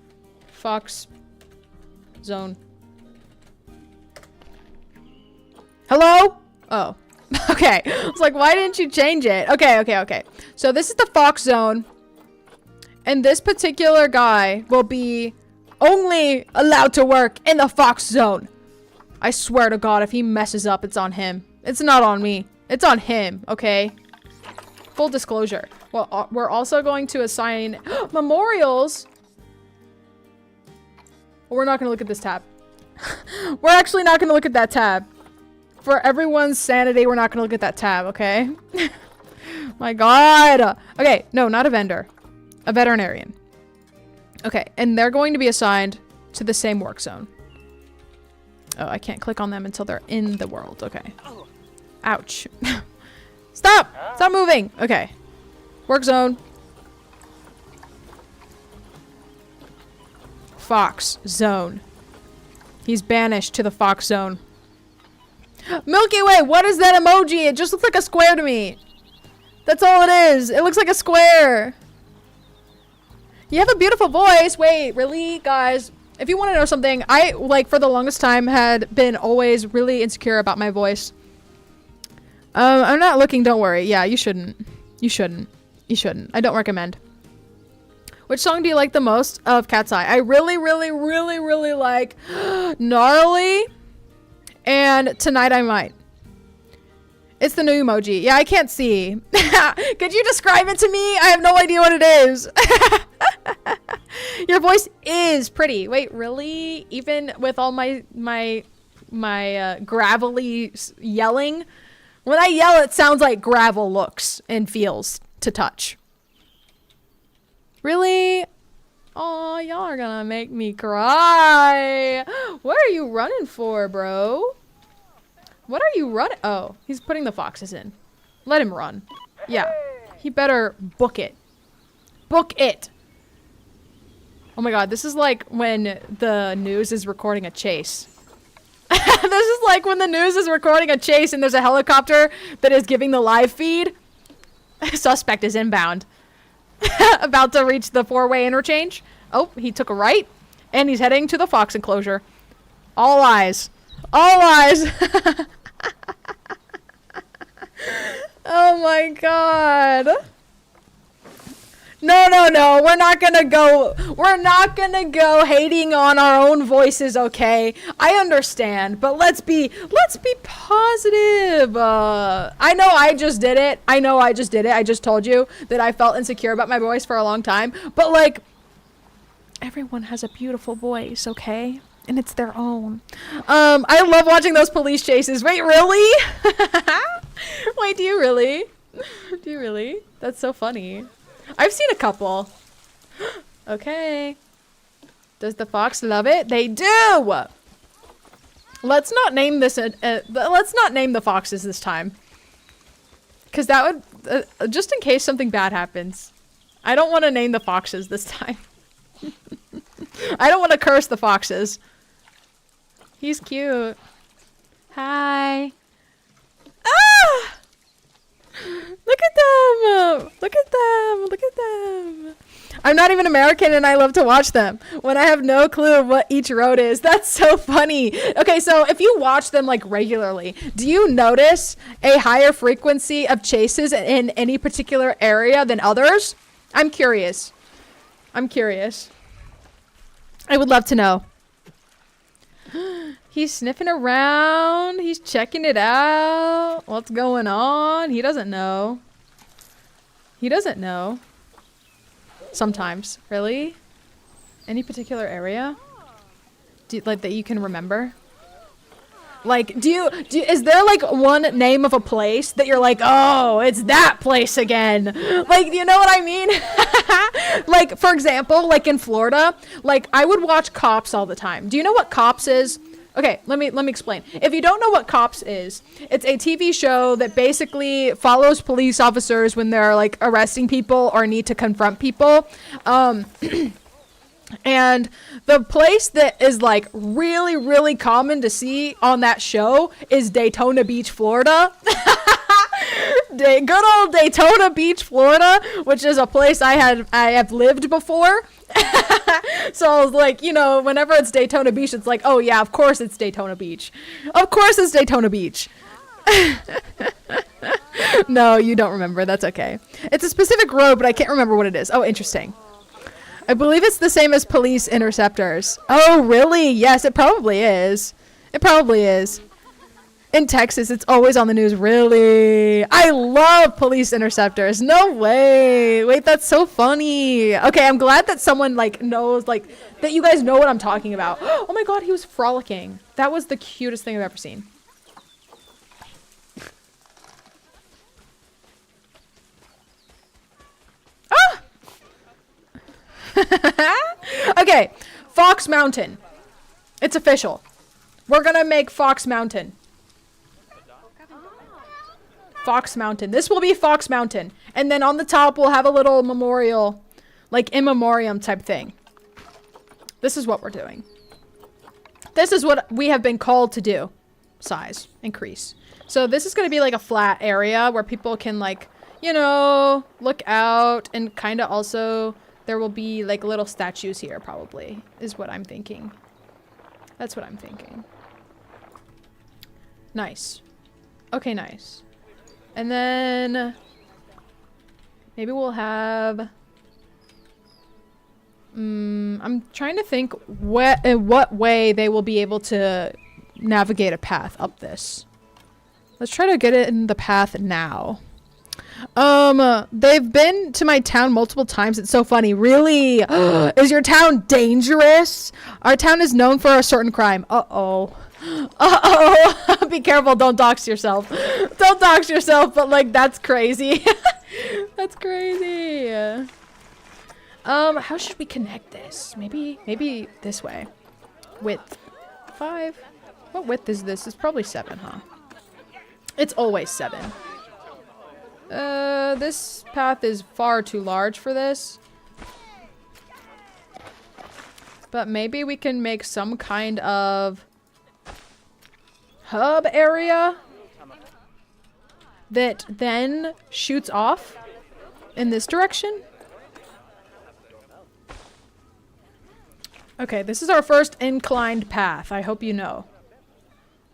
fox zone. Hello? Oh. Okay. I was like, why didn't you change it? Okay. So this is the fox zone. And this particular guy will be only allowed to work in the fox zone. I swear to God, if he messes up, it's on him. It's not on me. It's on him, okay? Full disclosure. Well, we're also going to assign memorials. We're not going to look at this tab. We're actually not going to look at that tab. For everyone's sanity, we're not going to look at that tab, okay? My God. Okay, no, not a vendor. A veterinarian. Okay, and they're going to be assigned to the same work zone. Oh, I can't click on them until they're in the world. Okay. Ouch. Stop! Stop moving! Okay. Work zone. Fox zone. He's banished to the Fox zone. Milky Way, what is that emoji? It just looks like a square to me. That's all it is. It looks like a square. You have a beautiful voice. Wait, really? Guys, if you want to know something, I, like, for the longest time had been always really insecure about my voice. I'm not looking, don't worry. Yeah, you shouldn't. You shouldn't. You shouldn't. I don't recommend. Which song do you like the most of Cat's Eye? I really, really, really, really like Gnarly and Tonight I Might. It's the new emoji. Yeah, I can't see. Could you describe it to me? I have no idea what it is. Your voice is pretty. Wait, really? Even with all my gravelly yelling? When I yell, it sounds like gravel looks and feels to touch. Really? Oh, y'all are gonna make me cry. What are you running for, bro? What are you running? Oh, he's putting the foxes in. Let him run. Yeah. He better book it. Book it. Oh my god, this is like when the news is recording a chase. This is like when the news is recording a chase and there's a helicopter that is giving the live feed. Suspect is inbound. About to reach the four-way interchange. Oh, he took a right. And he's heading to the fox enclosure. All eyes. All eyes. Oh my god. No, no, no. We're not gonna go hating on our own voices, okay? I understand, but let's be positive. I know I just did it. I just told you that I felt insecure about my voice for a long time, but like everyone has a beautiful voice, okay? And it's their own. I love watching those police chases. Wait, really? Wait, do you really? Do you really? That's so funny. I've seen a couple. Okay. Does the fox love it? They do! Let's not name this, let's not name the foxes this time. Because that would, just in case something bad happens. I don't want to name the foxes this time. I don't want to curse the foxes. He's cute. Hi. Ah! Look at them! Look at them! Look at them! I'm not even American and I love to watch them when I have no clue of what each road is. That's so funny. Okay, so if you watch them like regularly, do you notice a higher frequency of chases in any particular area than others? I'm curious. I'm curious. I would love to know. He's sniffing around. He's checking it out. What's going on? He doesn't know. He doesn't know. Sometimes. Really? Any particular area? Like that you can remember? Like, is there like one name of a place that you're like, oh, it's that place again? Like, you know what I mean? Like, for example, like in Florida, like I would watch Cops all the time. Do you know what Cops is? Okay, let me explain. If you don't know what Cops is, it's a TV show that basically follows police officers when they're like arresting people or need to confront people. And the place that is like really, really common to see on that show is Daytona Beach, Florida. Good old Daytona Beach, Florida, which is a place I have lived before. So I was like, you know, whenever it's Daytona Beach, it's like, oh yeah, of course it's Daytona Beach. Of course it's Daytona Beach. No, you don't remember. That's okay. It's a specific road, but I can't remember what it is. Oh, interesting. I believe it's the same as police interceptors. Oh, really? Yes, it probably is. It probably is. In Texas, it's always on the news. Really? I love police interceptors. No way. Wait, that's so funny. Okay, I'm glad that someone like knows, like, that you guys know what I'm talking about. Oh my god, he was frolicking. That was the cutest thing I've ever seen. Ah! Okay, Fox Mountain. It's official. We're gonna make Fox Mountain. Fox Mountain. This will be Fox Mountain. And then on the top, we'll have a little memorial, like in memoriam type thing. This is what we're doing. This is what we have been called to do. Size, increase. So this is going to be like a flat area where people can like, you know, look out, and kind of also there will be like little statues here probably is what I'm thinking. That's what I'm thinking. Nice. Okay, nice. And then maybe we'll have I'm trying to think in what way they will be able to navigate a path up this. Let's try to get it in the path now. They've been to my town multiple times. It's so funny. Really? Is your town dangerous? Our town is known for a certain crime. Uh-oh. Uh-oh. Be careful. Don't dox yourself. Don't dox yourself, but like, that's crazy. That's crazy. How should we connect this? Maybe this way. Width. 5. What width is this? It's probably 7, huh? It's always 7. This path is far too large for this. But maybe we can make some kind of hub area that then shoots off in this direction. Okay, this is our first inclined path. I hope you know.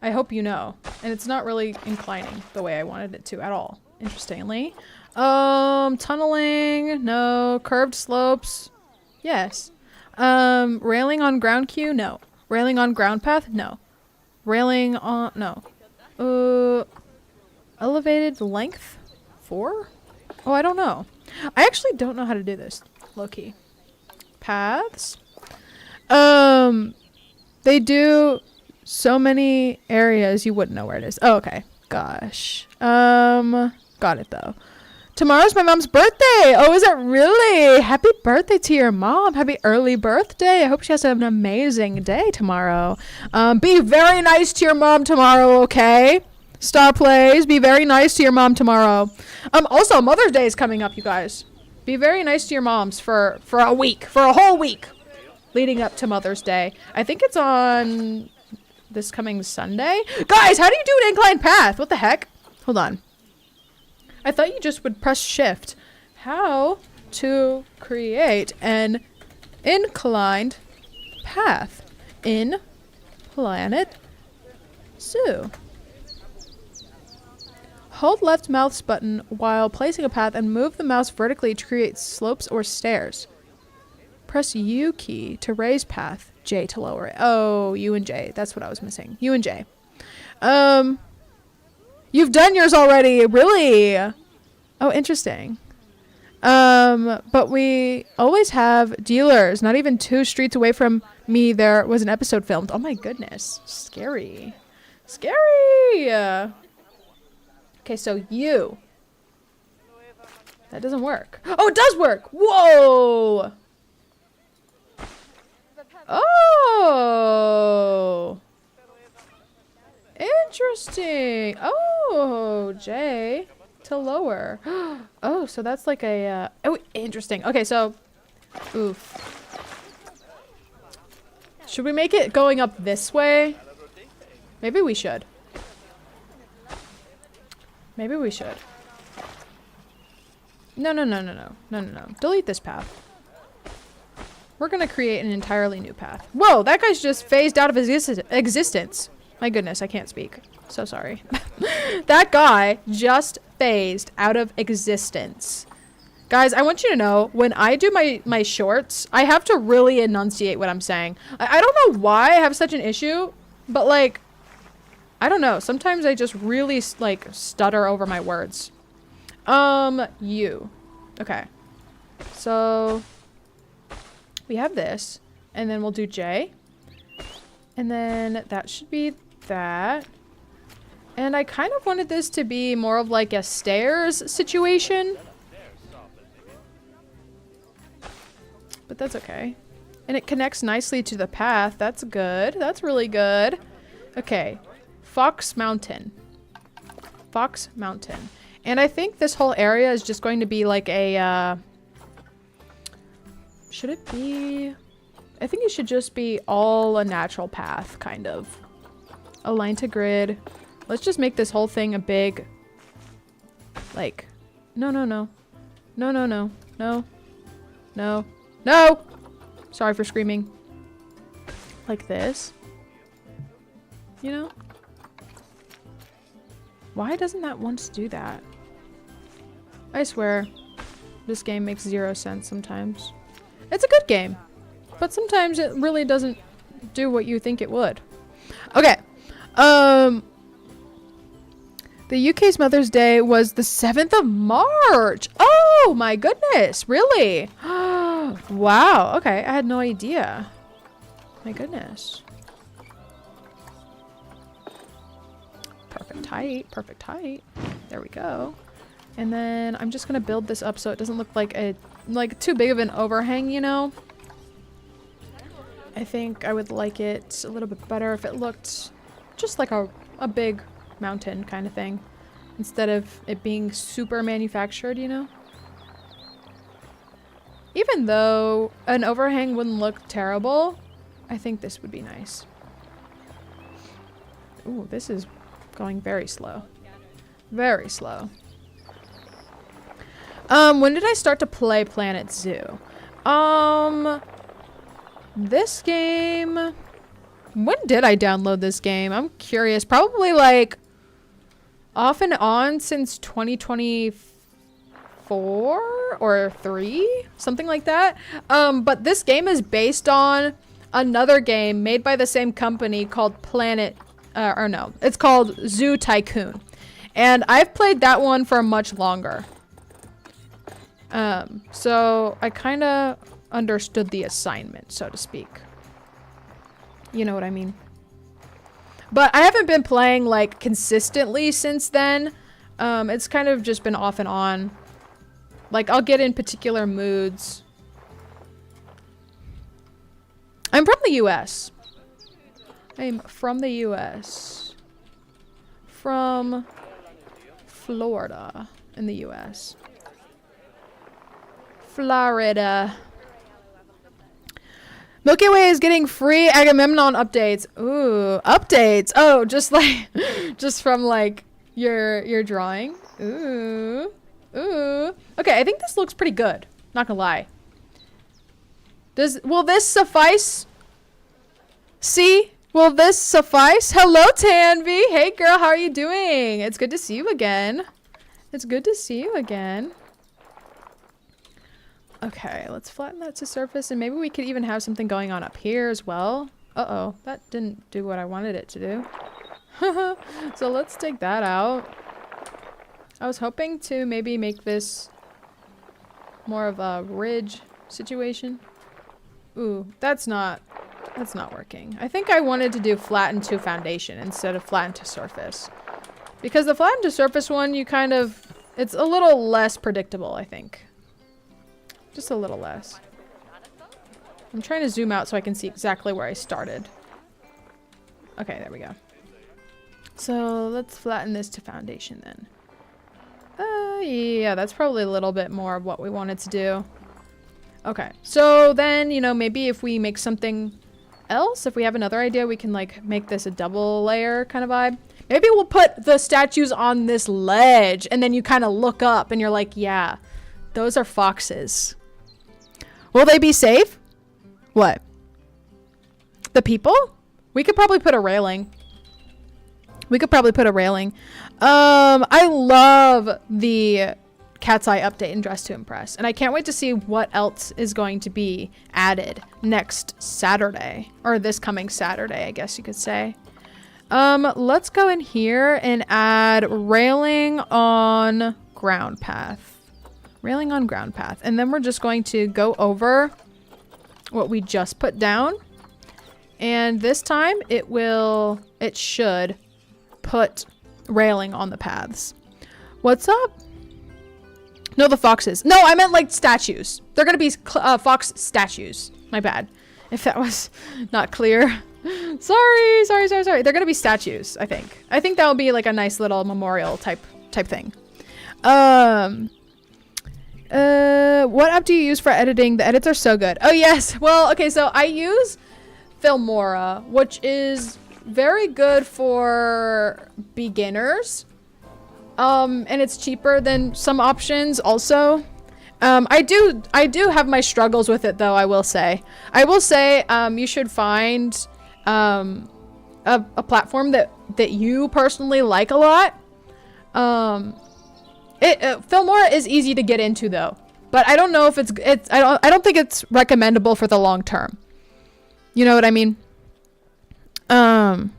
I hope you know. And it's not really inclining the way I wanted it to at all. Interestingly. Tunneling. No. Curved slopes. Yes. Railing on ground queue? No. Railing on ground path? No. Railing on... No. Elevated length? 4? Oh, I don't know. I actually don't know how to do this. Low-key. Paths. They do so many areas you wouldn't know where it is. Oh, okay. Gosh. Got it though. Tomorrow's my mom's birthday. Oh, is it really? Happy birthday to your mom. Happy early birthday. I hope she has an amazing day tomorrow. Be very nice to your mom tomorrow, okay? Star Plays. Be very nice to your mom tomorrow. Also, Mother's Day is coming up, you guys. Be very nice to your moms for a week. For a whole week. Leading up to Mother's Day. I think it's on this coming Sunday. Guys, how do you do an inclined path? What the heck? Hold on. I thought you just would press shift. How to create an inclined path in Planet Zoo. Hold left mouse button while placing a path and move the mouse vertically to create slopes or stairs. Press U key to raise path, J to lower it. Oh, U and J. That's what I was missing. U and J. You've done yours already. Really? Oh, interesting. But we always have dealers. Not even 2 streets away from me, there was an episode filmed. Oh my goodness. Scary. Scary. Okay, so U. That doesn't work. Oh, it does work. Whoa. Oh. Interesting. Oh, J to lower. Oh, so that's like a, oh, interesting. Okay, so, oof. Should we make it going up this way? Maybe we should. Maybe we should. No. Delete this path. We're gonna create an entirely new path. Whoa, that guy's just phased out of existence. My goodness, I can't speak. So sorry. That guy just phased out of existence. Guys, I want you to know, when I do my shorts, I have to really enunciate what I'm saying. I don't know why I have such an issue, but like, I don't know. Sometimes I just really like stutter over my words. U. Okay. So we have this, and then we'll do J. And then that should be that. And I kind of wanted this to be more of like a stairs situation. But that's okay. And it connects nicely to the path. That's good. That's really good. Okay. Fox Mountain. Fox Mountain. And I think this whole area is just going to be like a, should it be? I think it should just be all a natural path, kind of. Align to grid. Let's just make this whole thing a big, like, no. Sorry for screaming. Like this. You know? Why doesn't that once do that? I swear, this game makes 0 sense sometimes. It's a good game, but sometimes it really doesn't do what you think it would. Okay. The UK's Mother's Day was the 7th of March. Oh my goodness. Really? Wow. Okay. I had no idea. My goodness. Perfect height. Perfect height. There we go. And then I'm just going to build this up so it doesn't look like too big of an overhang, you know? I think I would like it a little bit better if it looked just like a big mountain kind of thing instead of it being super manufactured, you know? Even though an overhang wouldn't look terrible, I think this would be nice. Ooh, this is going very slow. Very slow. When did I start to play Planet Zoo? This game... When did I download this game? I'm curious. Probably like off and on since 2024 or 3, something like that. But this game is based on another game made by the same company called it's called Zoo Tycoon. And I've played that one for much longer. So I kind of understood the assignment, so to speak. You know what I mean? But I haven't been playing like consistently since then. It's kind of just been off and on. Like I'll get in particular moods. I'm from the US. I'm from the US. From Florida in the US. Florida. Milky Way is getting free Agamemnon updates. Ooh, updates. Oh, just like, just from like your drawing. Ooh, ooh. Okay, I think this looks pretty good. Not gonna lie. Will this suffice? See? Will this suffice? Hello, Tanvi. Hey, girl, how are you doing? It's good to see you again. It's good to see you again. Okay, let's flatten that to surface, and maybe we could even have something going on up here as well. Uh-oh, that didn't do what I wanted it to do. So let's take that out. I was hoping to maybe make this more of a ridge situation. Ooh, that's not working. I think I wanted to do flatten to foundation instead of flatten to surface. Because the flatten to surface one, it's a little less predictable, I think. Just a little less. I'm trying to zoom out so I can see exactly where I started. Okay, there we go. So let's flatten this to foundation then. Yeah, that's probably a little bit more of what we wanted to do. Okay, so then, you know, maybe if we make something else, if we have another idea, we can like make this a double layer kind of vibe. Maybe we'll put the statues on this ledge and then you kind of look up and you're like, yeah, those are foxes. Will they be safe? What? The people? We could probably put a railing. I love the Cat's Eye update in Dress to Impress. And I can't wait to see what else is going to be added next Saturday. Or this coming Saturday, I guess you could say. Let's go in here and add railing on ground path. Railing on ground path. And then we're just going to go over what we just put down. And this time it should put railing on the paths. What's up? No, the foxes. No, I meant like statues. They're going to be fox statues. My bad. If that was not clear. Sorry. They're gonna be statues, I think. I think that would be like a nice little memorial type thing. What app do you use for editing? The edits are so good. Oh yes. Well, okay, so I use Filmora, which is very good for beginners. And it's cheaper than some options also. I do have my struggles with it though, I will say. You should find a platform that you personally like a lot. Filmora is easy to get into though, but I don't know if I don't think it's recommendable for the long term. You know what I mean? I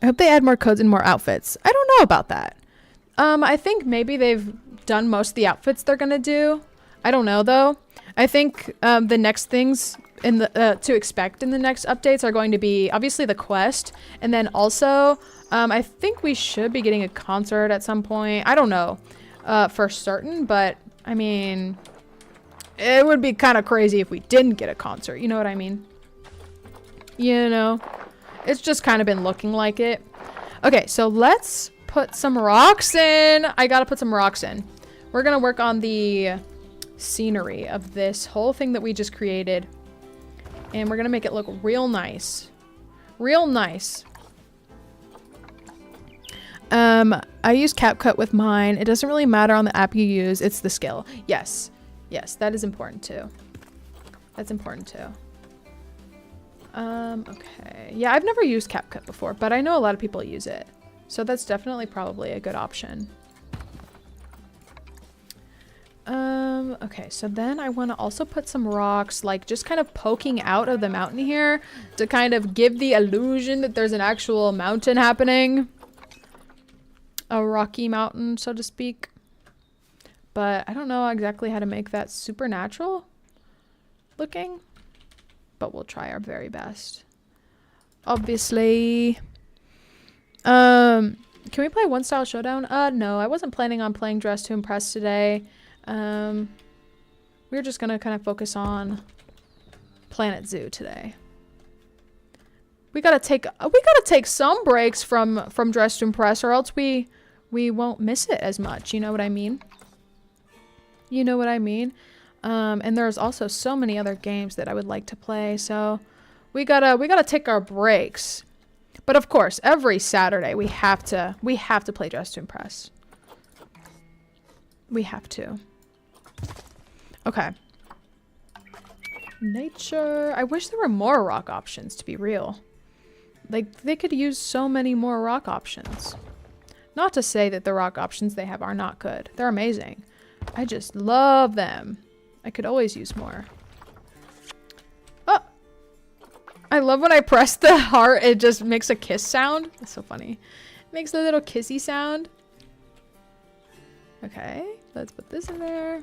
hope they add more codes and more outfits. I don't know about that. I think maybe they've done most of the outfits they're gonna do. I don't know though. I think the next things in the to expect in the next updates are going to be obviously the quest, and then also I think we should be getting a concert at some point. I don't know for certain, but I mean, it would be kind of crazy if we didn't get a concert. You know what I mean? You know, it's just kind of been looking like it. Okay, so let's put some rocks in. I gotta put some rocks in. We're gonna work on the scenery of this whole thing that we just created, and we're gonna make it look real nice. Real nice. I use CapCut with mine. It doesn't really matter on the app you use, it's the skill. Yes, that is important too. That's important too. Okay. Yeah, I've never used CapCut before, but I know a lot of people use it. So that's definitely probably a good option. Okay, so then I want to also put some rocks, like just kind of poking out of the mountain here to kind of give the illusion that there's an actual mountain happening. A rocky mountain, so to speak. But I don't know exactly how to make that supernatural looking, but we'll try our very best. Obviously. Can we play One Style Showdown? No, I wasn't planning on playing Dress to Impress today. We're just gonna kind of focus on Planet Zoo today. We gotta take some breaks from Dress to Impress, or else we won't miss it as much. You know what I mean? You know what I mean? And there's also so many other games that I would like to play, so we gotta take our breaks. But of course, every Saturday we have to play Dress to Impress. We have to. Okay. Nature. I wish there were more rock options, to be real. Like, they could use so many more rock options. Not to say that the rock options they have are not good. They're amazing. I just love them. I could always use more. Oh! I love when I press the heart, it just makes a kiss sound. That's so funny. It makes a little kissy sound. Okay, let's put this in there.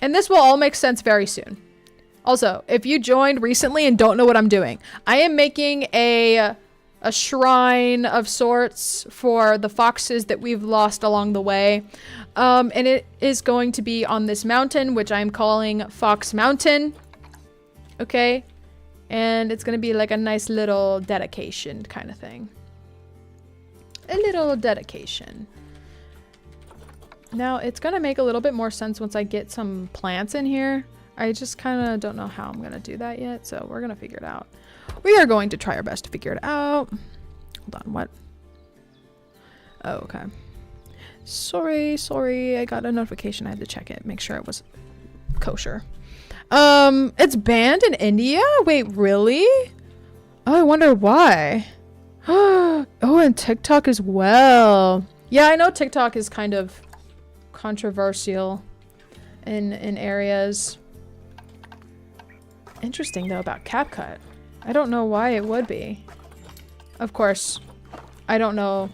And this will all make sense very soon. Also, if you joined recently and don't know what I'm doing, I am making a shrine of sorts for the foxes that we've lost along the way. And it is going to be on this mountain, which I'm calling Fox Mountain. Okay? And it's going to be like a nice little dedication kind of thing. A little dedication. Now, it's going to make a little bit more sense once I get some plants in here. I just kind of don't know how I'm going to do that yet, so we're going to figure it out. We are going to try our best to figure it out. Hold on, what? Oh, okay. Sorry. I got a notification. I had to check it, make sure it was kosher. It's banned in India? Wait, really? Oh, I wonder why. Oh, and TikTok as well. Yeah, I know TikTok is kind of controversial in areas. Interesting though about CapCut. I don't know why it would be. Of course, I don't know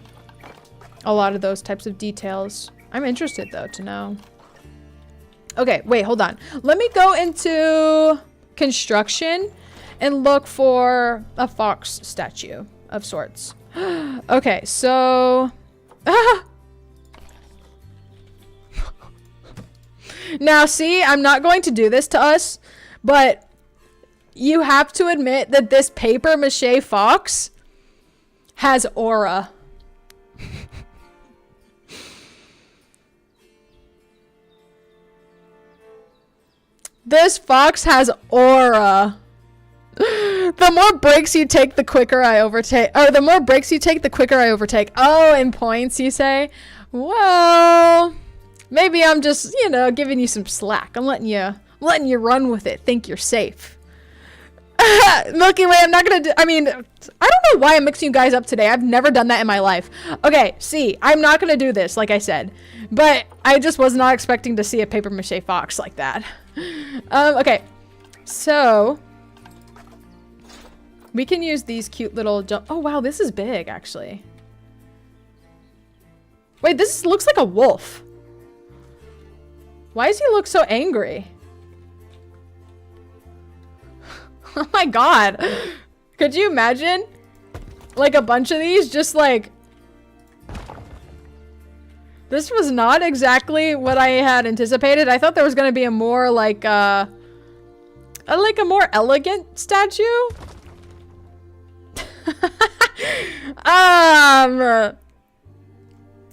a lot of those types of details. I'm interested though to know. Okay, wait, hold on. Let me go into construction and look for a fox statue of sorts. Okay, so now see, I'm not going to do this to us, but you have to admit that this paper mache fox has aura. This fox has aura. The more breaks you take, the quicker I overtake. Or the more breaks you take, the quicker I overtake. Oh, in points, you say? Well, maybe I'm just, you know, giving you some slack. I'm letting you run with it. Think you're safe. Milky Way, I'm not gonna do, I mean, I don't know why I'm mixing you guys up today. I've never done that in my life. Okay, see, I'm not gonna do this, like I said. But I just was not expecting to see a paper mache fox like that. Okay. So we can use these cute little oh wow, this is big actually. Wait, this looks like a wolf. Why does he look so angry? Oh my god. Could you imagine? Like a bunch of these just like... This was not exactly what I had anticipated. I thought there was going to be a more like a more elegant statue.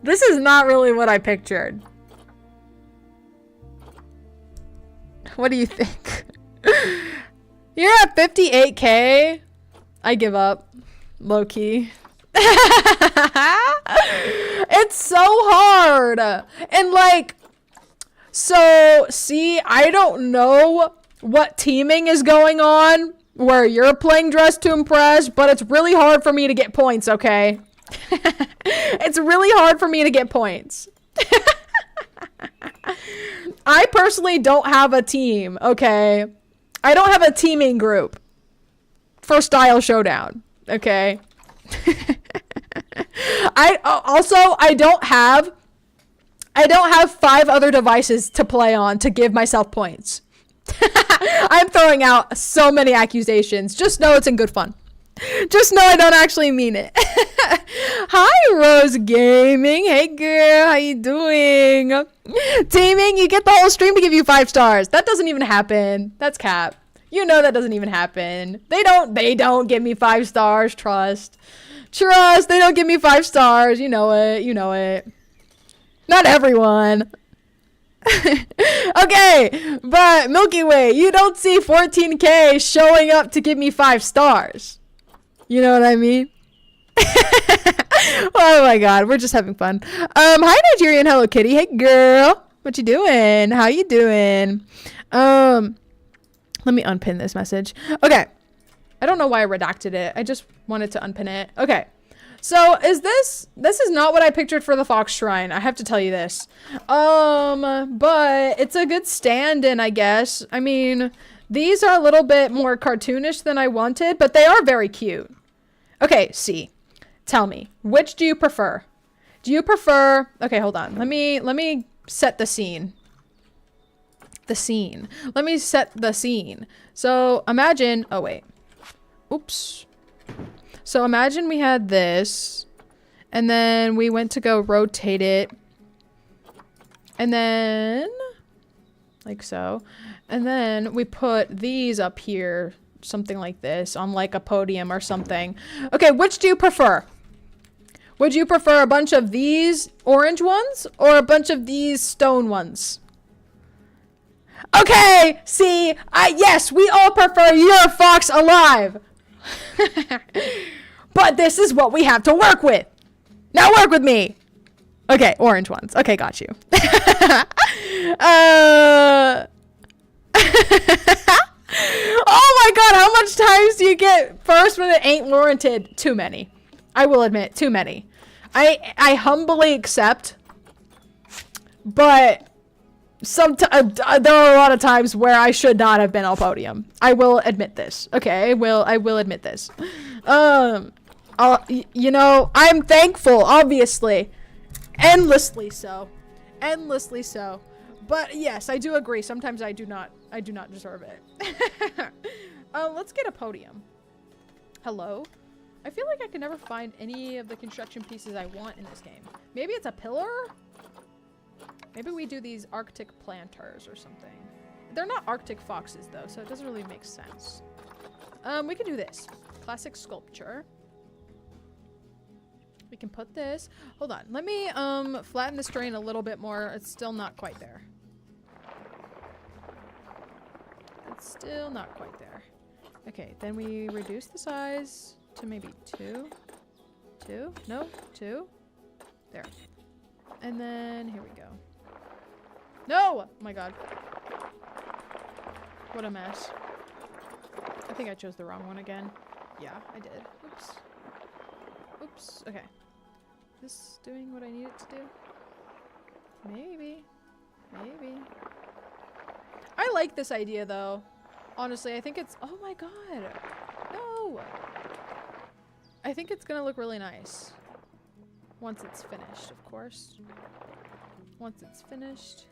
This is not really what I pictured. What do you think? You're at 58K. I give up. Low key. It's so hard. And like, so see, I don't know what teaming is going on where you're playing Dress to Impress, but it's really hard for me to get points, okay? It's really hard for me to get points. I personally don't have a team, okay? I don't have a teaming group for Style Showdown, okay? I don't have 5 other devices to play on to give myself points. I'm throwing out so many accusations. Just know it's in good fun. Just know I don't actually mean it. Hi, Rose Gaming. Hey, girl. How you doing? Teaming, you get the whole stream to give you 5 stars. That doesn't even happen. That's cap. You know that doesn't even happen. They don't give me 5 stars. Trust. They don't give me 5 stars. You know it. Not everyone. Okay, but Milky Way, you don't see 14K showing up to give me 5 stars. You know what I mean? Oh my god, we're just having fun. Hi Nigerian Hello Kitty. Hey girl. What you doing? How you doing? Let me unpin this message. Okay. I don't know why I redacted it. I just wanted to unpin it. Okay. So this is not what I pictured for the Fox Shrine. I have to tell you this. But it's a good stand-in, I guess. I mean, these are a little bit more cartoonish than I wanted, but they are very cute. Okay, C. Tell me, which do you prefer? Do you prefer... Okay, hold on. Let me set the scene. Let me set the scene. So imagine... Oh, wait. Oops. So imagine we had this, and then we went to go rotate it, and then, like so, and then we put these up here, something like this, on like a podium or something. Okay, which do you prefer? Would you prefer a bunch of these orange ones, or a bunch of these stone ones? Okay, see, yes, we all prefer your fox alive. But this is what we have to work with. Now work with me. Okay, orange ones. Okay, got you. Oh my god, how much times do you get first when it ain't warranted? Too many. I will admit, too many. I humbly accept, but there are a lot of times where I should not have been on podium. I will admit this. Okay, I will admit this. You know, I'm thankful, obviously. Endlessly so. But yes, I do agree. Sometimes I do not deserve it. Let's get a podium. Hello? I feel like I can never find any of the construction pieces I want in this game. Maybe it's a pillar? Maybe we do these Arctic planters or something. They're not Arctic foxes though, so it doesn't really make sense. We can do this. Classic sculpture. We can put this. Hold on. Let me flatten this terrain a little bit more. It's still not quite there. It's still not quite there. Okay, then we reduce the size to maybe 2. 2? No, 2. There. And then here we go. No! Oh my god. What a mess. I think I chose the wrong one again. Yeah, I did. Oops. Oops. Okay. Is this doing what I need it to do? Maybe. Maybe. I like this idea though. Honestly, I think it's... Oh my god. No! I think it's gonna look really nice. Once it's finished, of course. Once it's finished.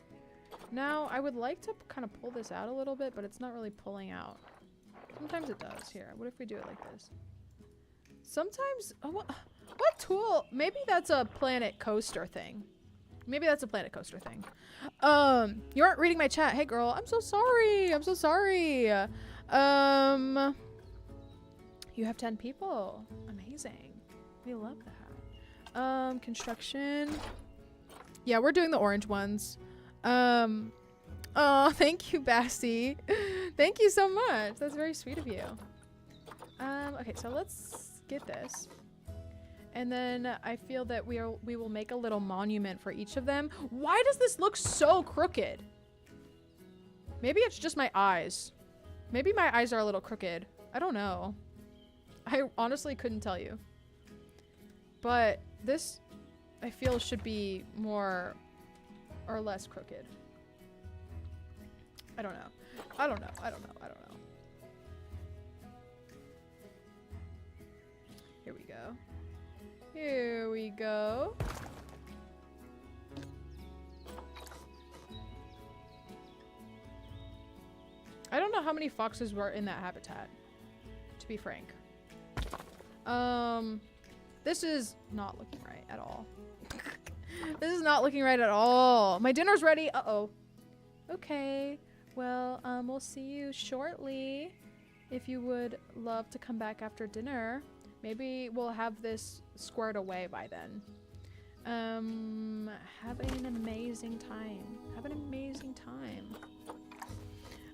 Now, I would like to kind of pull this out a little bit, but it's not really pulling out. Sometimes it does. Here, what if we do it like this? Sometimes... Oh, what tool? Maybe that's a planet coaster thing. Maybe that's a planet coaster thing. You aren't reading my chat. Hey, girl. I'm so sorry. I'm so sorry. You have 10 people. Amazing. We love that. Construction. Yeah, we're doing the orange ones. Oh, thank you, Basti. Thank you so much. That's very sweet of you. Okay, so let's get this. And then I feel that we will make a little monument for each of them. Why does this look so crooked? Maybe it's just my eyes. Maybe my eyes are a little crooked. I don't know. I honestly couldn't tell you. But this, I feel, should be more or less crooked. I don't know. I don't know. I don't know. I don't know. Here we go. Here we go. I don't know how many foxes were in that habitat, to be frank. This is not looking right at all. This is not looking right at all. My dinner's ready. Uh-oh. Okay. Well, we'll see you shortly. If you would love to come back after dinner. Maybe we'll have this squared away by then. Have an amazing time. Have an amazing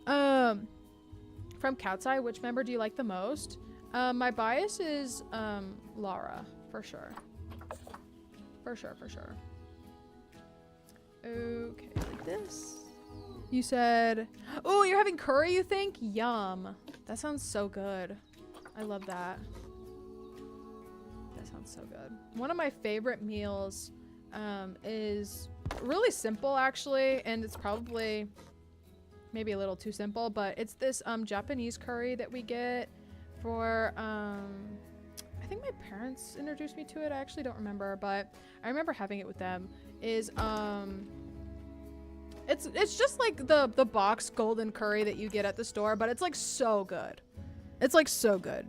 time. From Coutside, which member do you like the most? My bias is Lara, for sure. For sure, for sure. Okay, like this. You said, oh, you're having curry, you think? Yum. That sounds so good. I love that. That sounds so good. One of my favorite meals is really simple, actually, and it's probably maybe a little too simple, but it's this Japanese curry that we get for I think my parents introduced me to it. I actually don't remember, but I remember having it with them. Is it's just like the box golden curry that you get at the store, but it's like so good. It's like so good.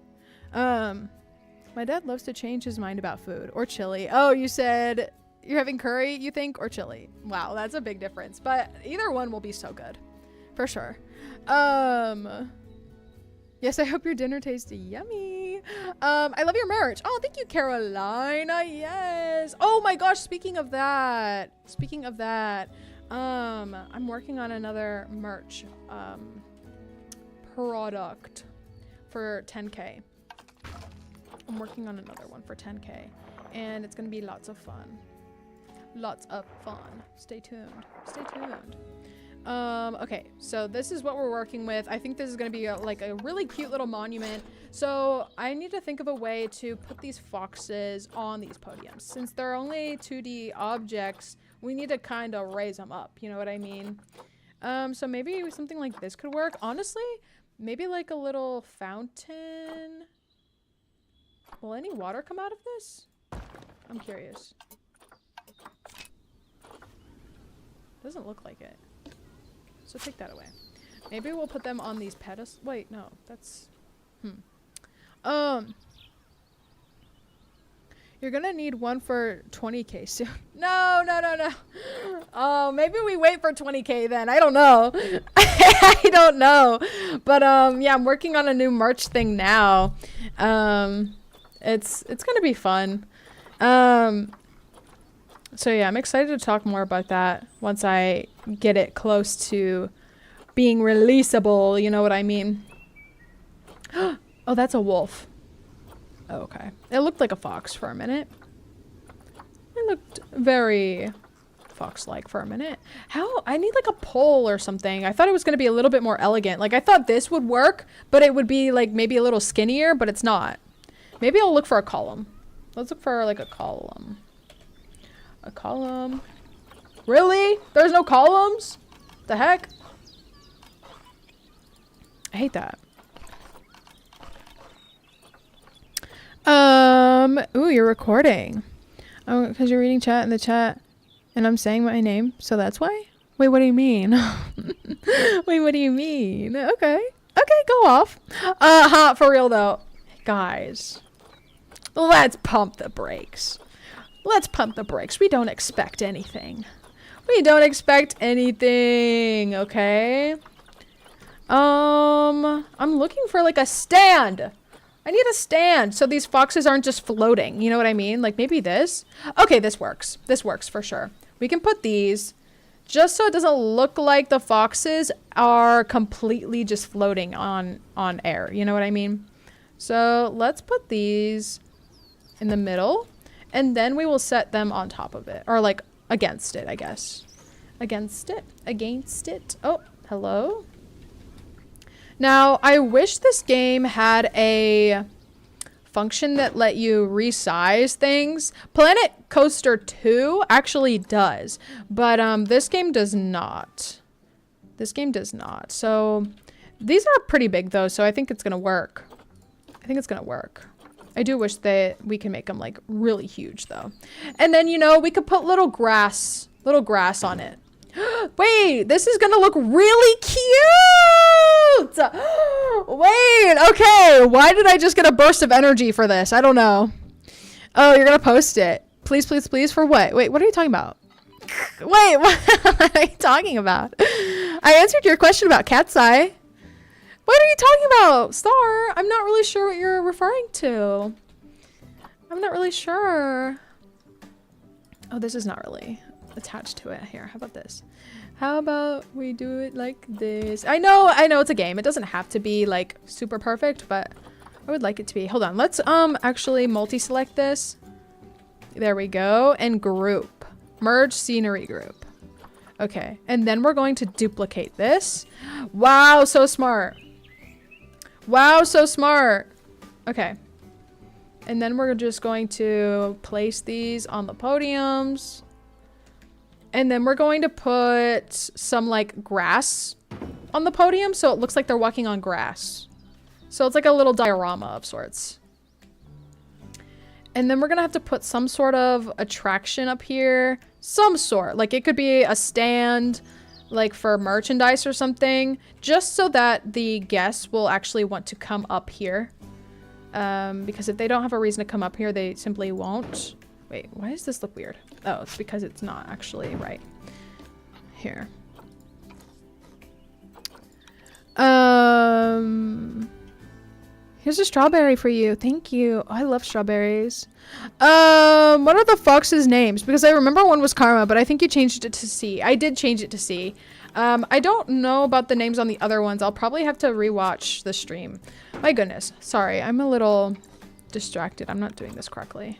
My dad loves to change his mind about food or chili. Oh, you said you're having curry, you think, or chili? Wow, that's a big difference, but either one will be so good for sure. Yes, I hope your dinner tastes yummy. I love your merch. Oh, thank you, Carolina. Yes. Oh my gosh, speaking of that, I'm working on another merch product for 10K. I'm working on another one for 10K, and it's gonna be lots of fun. Lots of fun. Stay tuned. Stay tuned. Okay, so this is what we're working with. I think this is gonna be like a really cute little monument. So I need to think of a way to put these foxes on these podiums. Since they're only 2D objects, we need to kind of raise them up. You know what I mean? So maybe something like this could work. Honestly, maybe like a little fountain. Will any water come out of this? I'm curious. Doesn't look like it. So take that away. Maybe we'll put them on these pedestals. Wait, no, that's... You're gonna need one for 20K soon. No, no, no, no. Oh, maybe we wait for 20K then. I don't know. I don't know. But yeah, I'm working on a new merch thing now. It's gonna be fun. So yeah, I'm excited to talk more about that once I get it close to being releasable, you know what I mean? Oh, that's a wolf. Oh, okay. It looked like a fox for a minute. It looked very fox-like for a minute. How? I need like a pole or something. I thought it was going to be a little bit more elegant. Like I thought this would work, but it would be like maybe a little skinnier, but it's not. Maybe I'll look for a column. Let's look for like a column. A column. Really? There's no columns? The heck? I hate that. Ooh, you're recording. Oh, because you're reading chat in the chat and I'm saying my name, so that's why? Wait, what do you mean? Wait, what do you mean? Okay. Okay, go off. For real though. Guys, let's pump the brakes. Let's pump the brakes. We don't expect anything. We don't expect anything, okay? I'm looking for like a stand. I need a stand so these foxes aren't just floating. You know what I mean? Like maybe this. Okay, this works. This works for sure. We can put these just so it doesn't look like the foxes are completely just floating on air. You know what I mean? So let's put these in the middle and then we will set them on top of it or like against it, I guess. Against it. Against it. Oh, hello. Now, I wish this game had a function that let you resize things. Planet Coaster 2 actually does, but this game does not. This game does not. So these are pretty big though, so I think it's gonna work. I think it's gonna work. I do wish that we can make them like really huge though. And then, you know, we could put little grass on it. Wait, this is gonna look really cute! Wait, okay. Why did I just get a burst of energy for this? I don't know. Oh, you're gonna post it. Please, please, please, for what? Wait, what are you talking about? Wait, what are you talking about? I answered your question about cat's eye. What are you talking about, Star? I'm not really sure what you're referring to. I'm not really sure. Oh, this is not really attached to it. Here, how about this? How about we do it like this? I know it's a game. It doesn't have to be like super perfect, but I would like it to be. Hold on, let's actually multi-select this. There we go. And group. Merge scenery group. Okay, and then we're going to duplicate this. Wow, so smart. Wow, so smart. Okay. And then we're just going to place these on the podiums. And then we're going to put some like grass on the podium so it looks like they're walking on grass. So it's like a little diorama of sorts. And then we're gonna have to put some sort of attraction up here. Some sort, like it could be a stand like for merchandise or something, just so that the guests will actually want to come up here. Because if they don't have a reason to come up here, they simply won't. Wait, why does this look weird? Oh, it's because it's not actually right. Here. Here's a strawberry for you. Thank you. Oh, I love strawberries. What are the foxes' names? Because I remember one was Karma, but I think you changed it to C. I did change it to C. I don't know about the names on the other ones. I'll probably have to rewatch the stream. My goodness. Sorry, I'm a little distracted. I'm not doing this correctly.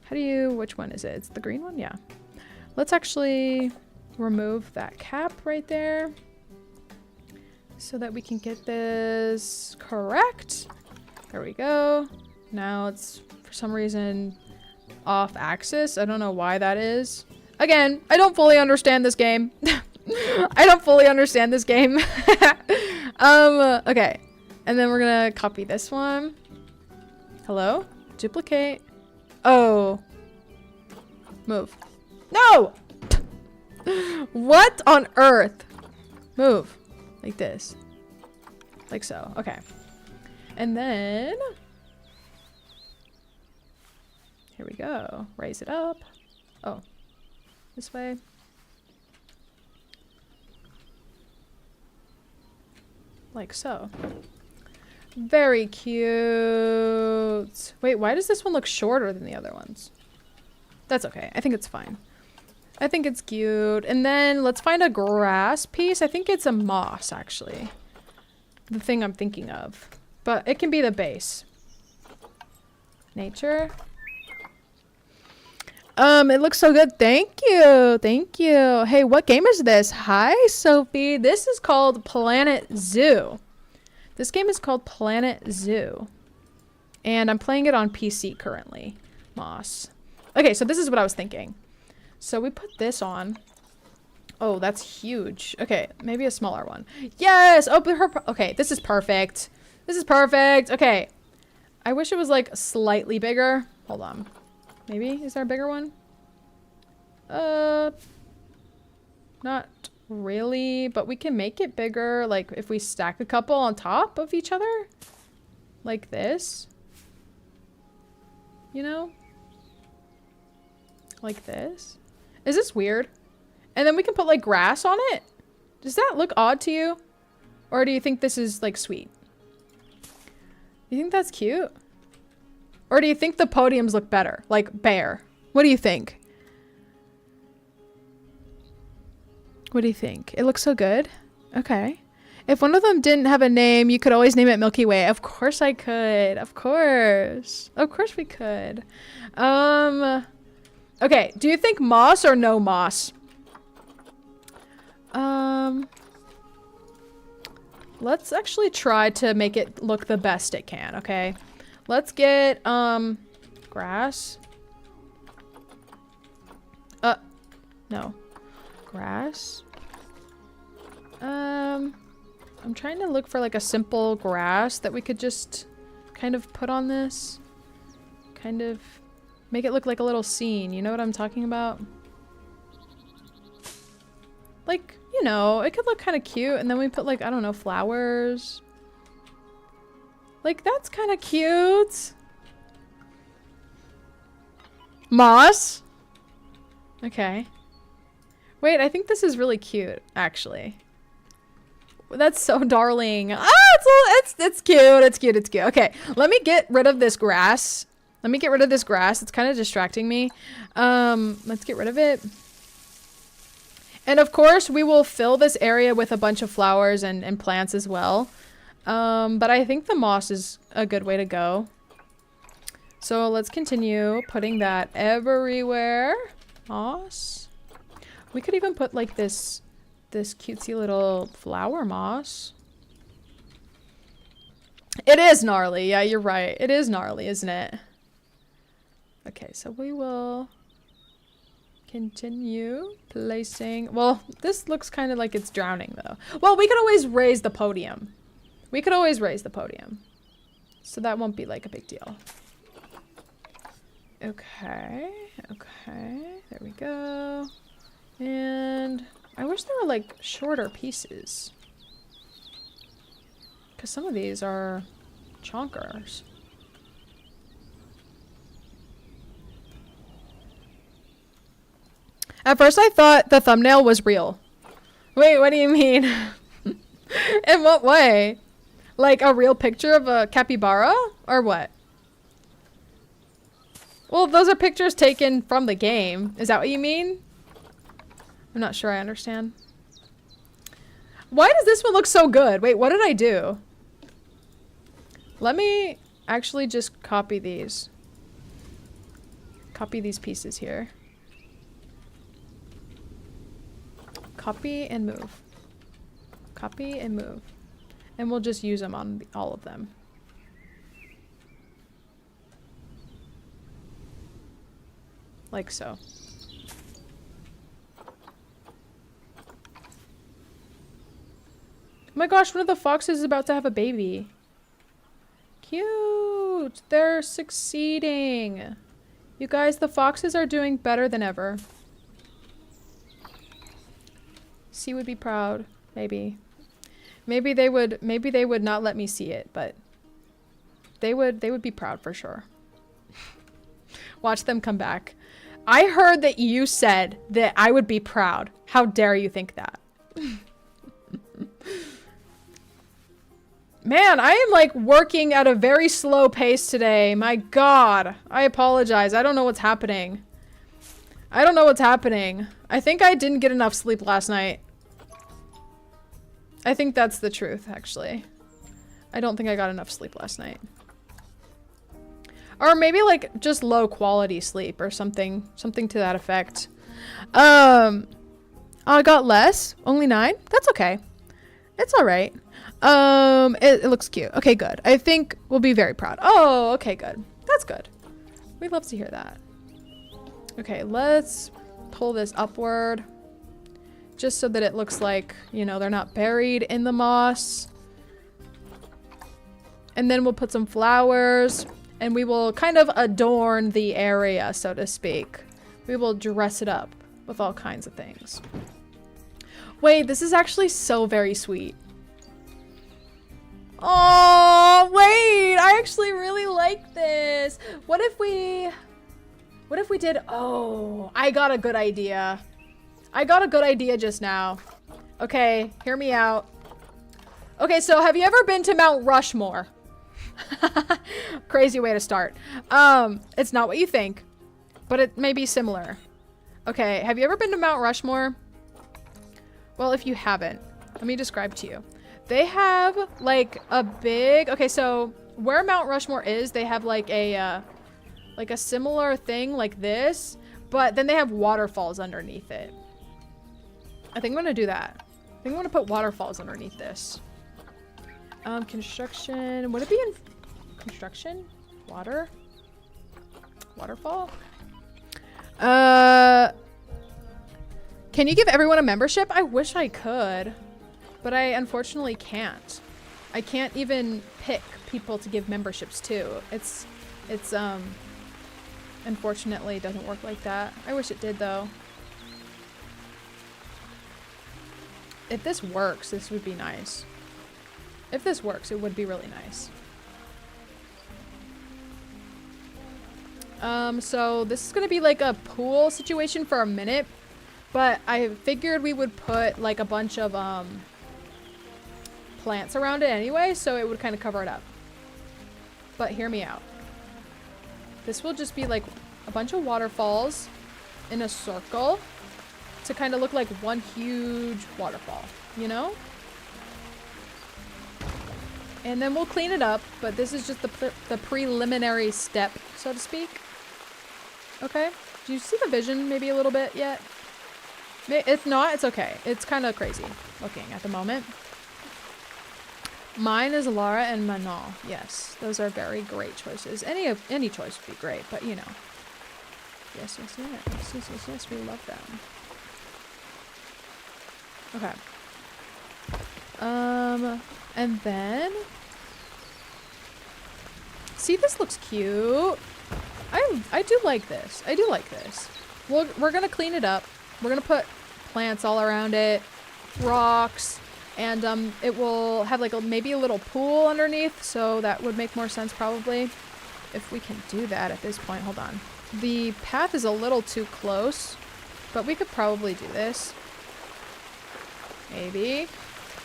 How do you, which one is it? It's the green one? Yeah. Let's actually remove that cap right there so that we can get this correct. There we go. Now it's for some reason off axis. I don't know why that is. Again, I don't fully understand this game. I don't fully understand this game. Okay. And then we're gonna copy this one. Hello? Duplicate. Oh. Move. No! What on earth? Move. Like this. Like so. Okay. And then... here we go. Raise it up. Oh. This way. like so. Very cute. Wait, why does this one look shorter than the other ones? That's okay. I think it's fine. I think it's cute. And then let's find a grass piece. I think it's a moss, actually. The thing I'm thinking of. But it can be the base. Nature. It looks so good. Thank you. Thank you. Hey, what game is this? Hi, Sophie. This is called Planet Zoo. This game is called Planet Zoo. And I'm playing it on PC currently. Moss. Okay, so this is what I was thinking. So we put this on. Oh, that's huge. Okay, maybe a smaller one. Yes! Open her. Okay, this is perfect. This is perfect. Okay. I wish it was like slightly bigger. Hold on. Maybe? Is there a bigger one? Not really, but we can make it bigger. Like if we stack a couple on top of each other. Like this. You know? Like this. Is this weird? And then we can put like grass on it. Does that look odd to you? Or do you think this is like sweet? You think that's cute? Or do you think the podiums look better? Like bare? What do you think? What do you think? It looks so good. Okay. If one of them didn't have a name, you could always name it Milky Way. Of course I could. Of course. Of course we could. Okay. Do you think moss or no moss? Let's actually try to make it look the best it can, okay? Let's get, grass. No. Grass. I'm trying to look for like a simple grass that we could just kind of put on this. Kind of make it look like a little scene. You know what I'm talking about? Like, you know, it could look kind of cute. And then we put like, I don't know, flowers. Like, that's kind of cute. Moss? Okay. Wait, I think this is really cute, actually. That's so darling. Ah, it's cute. It's cute. It's cute. Okay, let me get rid of this grass. Let me get rid of this grass. It's kind of distracting me. Let's get rid of it. And of course, we will fill this area with a bunch of flowers and plants as well. But I think the moss is a good way to go. So let's continue putting that everywhere. Moss. We could even put like this cutesy little flower moss. It is gnarly. Yeah, you're right. It is gnarly, isn't it? Okay, so we will continue placing. Well, this looks kind of like it's drowning though. Well, we could always raise the podium. We could always raise the podium. So that won't be like a big deal. Okay. Okay. There we go. And I wish there were like shorter pieces. Because some of these are chonkers. At first I thought the thumbnail was real. Wait, what do you mean? In what way? Like a real picture of a capybara? Or what? Well, those are pictures taken from the game. Is that what you mean? I'm not sure I understand. Why does this one look so good? Wait, what did I do? Let me actually just copy these. Copy these pieces here. Copy and move. Copy and move. And we'll just use them on all of them. Like so. Oh my gosh, one of the foxes is about to have a baby. Cute. They're succeeding. You guys, the foxes are doing better than ever. C would be proud. Maybe. Maybe they would not let me see it, but they would be proud for sure. Watch them come back. I heard that you said that I would be proud. How dare you think that? Man, I am like working at a very slow pace today. My God. I apologize. I don't know what's happening. I don't know what's happening. I think I didn't get enough sleep last night. I think that's the truth, actually. I don't think I got enough sleep last night. Or maybe like just low quality sleep or something to that effect. I got less, only 9. That's okay. It's all right. It looks cute. Okay, good. I think we'll be very proud. Oh, okay, good. That's good. We'd love to hear that. Okay, let's pull this upward just so that it looks like, you know, they're not buried in the moss. And then we'll put some flowers and we will kind of adorn the area, so to speak. We will dress it up with all kinds of things. Wait, this is actually so very sweet. Oh, wait, I actually really like this. What if we did, oh, I got a good idea. I got a good idea just now. Okay, hear me out. Okay, so have you ever been to Mount Rushmore? Crazy way to start. It's not what you think, but it may be similar. Okay, have you ever been to Mount Rushmore? Well, if you haven't, let me describe to you. They have like a big, okay, so where Mount Rushmore is, they have like a similar thing like this, but then they have waterfalls underneath it. I think I'm gonna do that. I think I'm gonna put waterfalls underneath this. Construction, would it be in construction? Water? Waterfall? Can you give everyone a membership? I wish I could, but I unfortunately can't. I can't even pick people to give memberships to. It's unfortunately doesn't work like that. I wish it did though. If this works, this would be nice. If this works, it would be really nice. So this is gonna be like a pool situation for a minute, but I figured we would put like a bunch of plants around it anyway, so it would kind of cover it up. But hear me out. This will just be like a bunch of waterfalls in a circle to kind of look like one huge waterfall, you know? And then we'll clean it up, but this is just the preliminary step, so to speak. Okay? Do you see the vision maybe a little bit yet? If not, it's okay. It's kind of crazy looking at the moment. Mine is Lara and Manon. Yes, those are very great choices. Any choice would be great, but you know. Yes, yes, yes, yes, yes, yes, yes, we love them. Okay. And then... See, this looks cute. I do like this. I do like this. We're gonna clean it up. We're gonna put plants all around it, rocks, and it will have like maybe a little pool underneath, so that would make more sense probably. If we can do that at this point. Hold on. The path is a little too close, but we could probably do this. Maybe.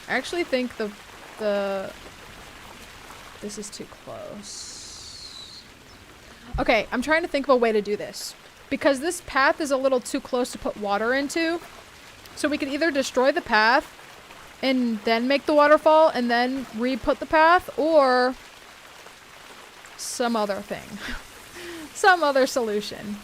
I actually think this is too close. Okay, I'm trying to think of a way to do this. Because this path is a little too close to put water into. So we could either destroy the path and then make the waterfall and then re-put the path, or some other thing. Some other solution.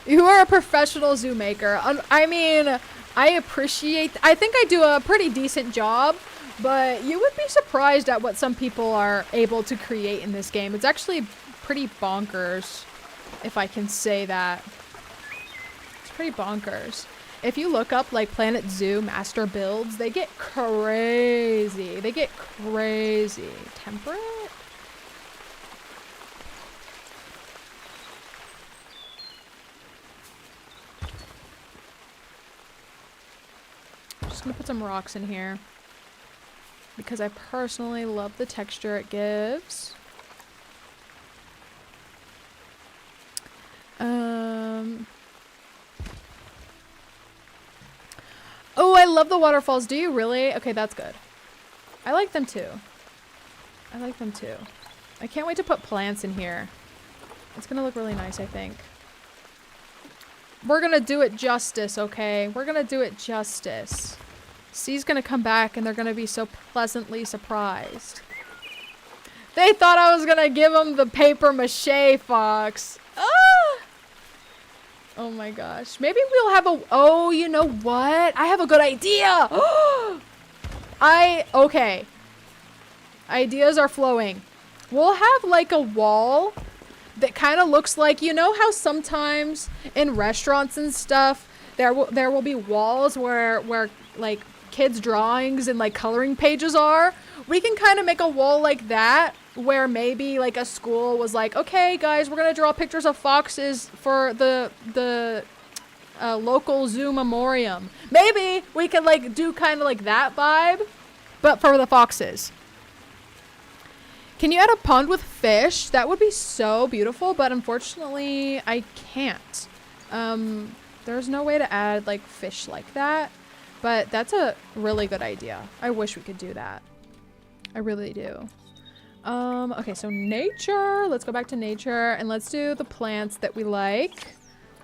You are a professional zoo maker. I mean, I think I do a pretty decent job, but you would be surprised at what some people are able to create in this game. It's actually pretty bonkers, if I can say that. It's pretty bonkers. If you look up like Planet Zoo master builds, they get crazy. They get crazy. Temperate? Just gonna put some rocks in here because I personally love the texture it gives. love the waterfalls. Do you really? Okay, that's good. I like them too. I like them too. I can't wait to put plants in here. It's gonna look really nice, I think. We're gonna do it justice, okay? We're gonna do it justice. C's gonna come back and they're gonna be so pleasantly surprised. They thought I was gonna give them the paper mache fox. Ah! Oh my gosh. Maybe we'll have a... Oh, you know what? I have a good idea. Okay. Ideas are flowing. We'll have like a wall that kind of looks like, you know how sometimes in restaurants and stuff, there will be walls where like kids' drawings and like coloring pages are. We can kind of make a wall like that where maybe like a school was like, okay guys, we're gonna draw pictures of foxes for the local zoo memoriam. Maybe we could like do kind of like that vibe, but for the foxes. Can you add a pond with fish? That would be so beautiful, but unfortunately I can't. There's no way to add like fish like that, but that's a really good idea. I wish we could do that. I really do. Okay, so nature. Let's go back to nature and let's do the plants that we like.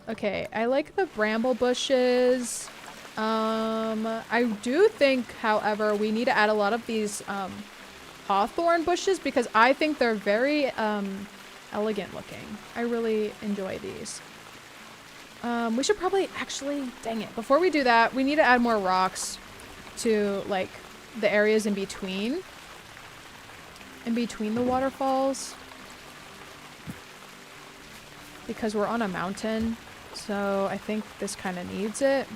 Okay, I like the bramble bushes. I do think, however, we need to add a lot of these hawthorn bushes because I think they're very elegant looking. I really enjoy these. We should probably actually, dang it, before we do that, we need to add more rocks to like the areas in between the waterfalls because we're on a mountain, so I think this kind of needs it.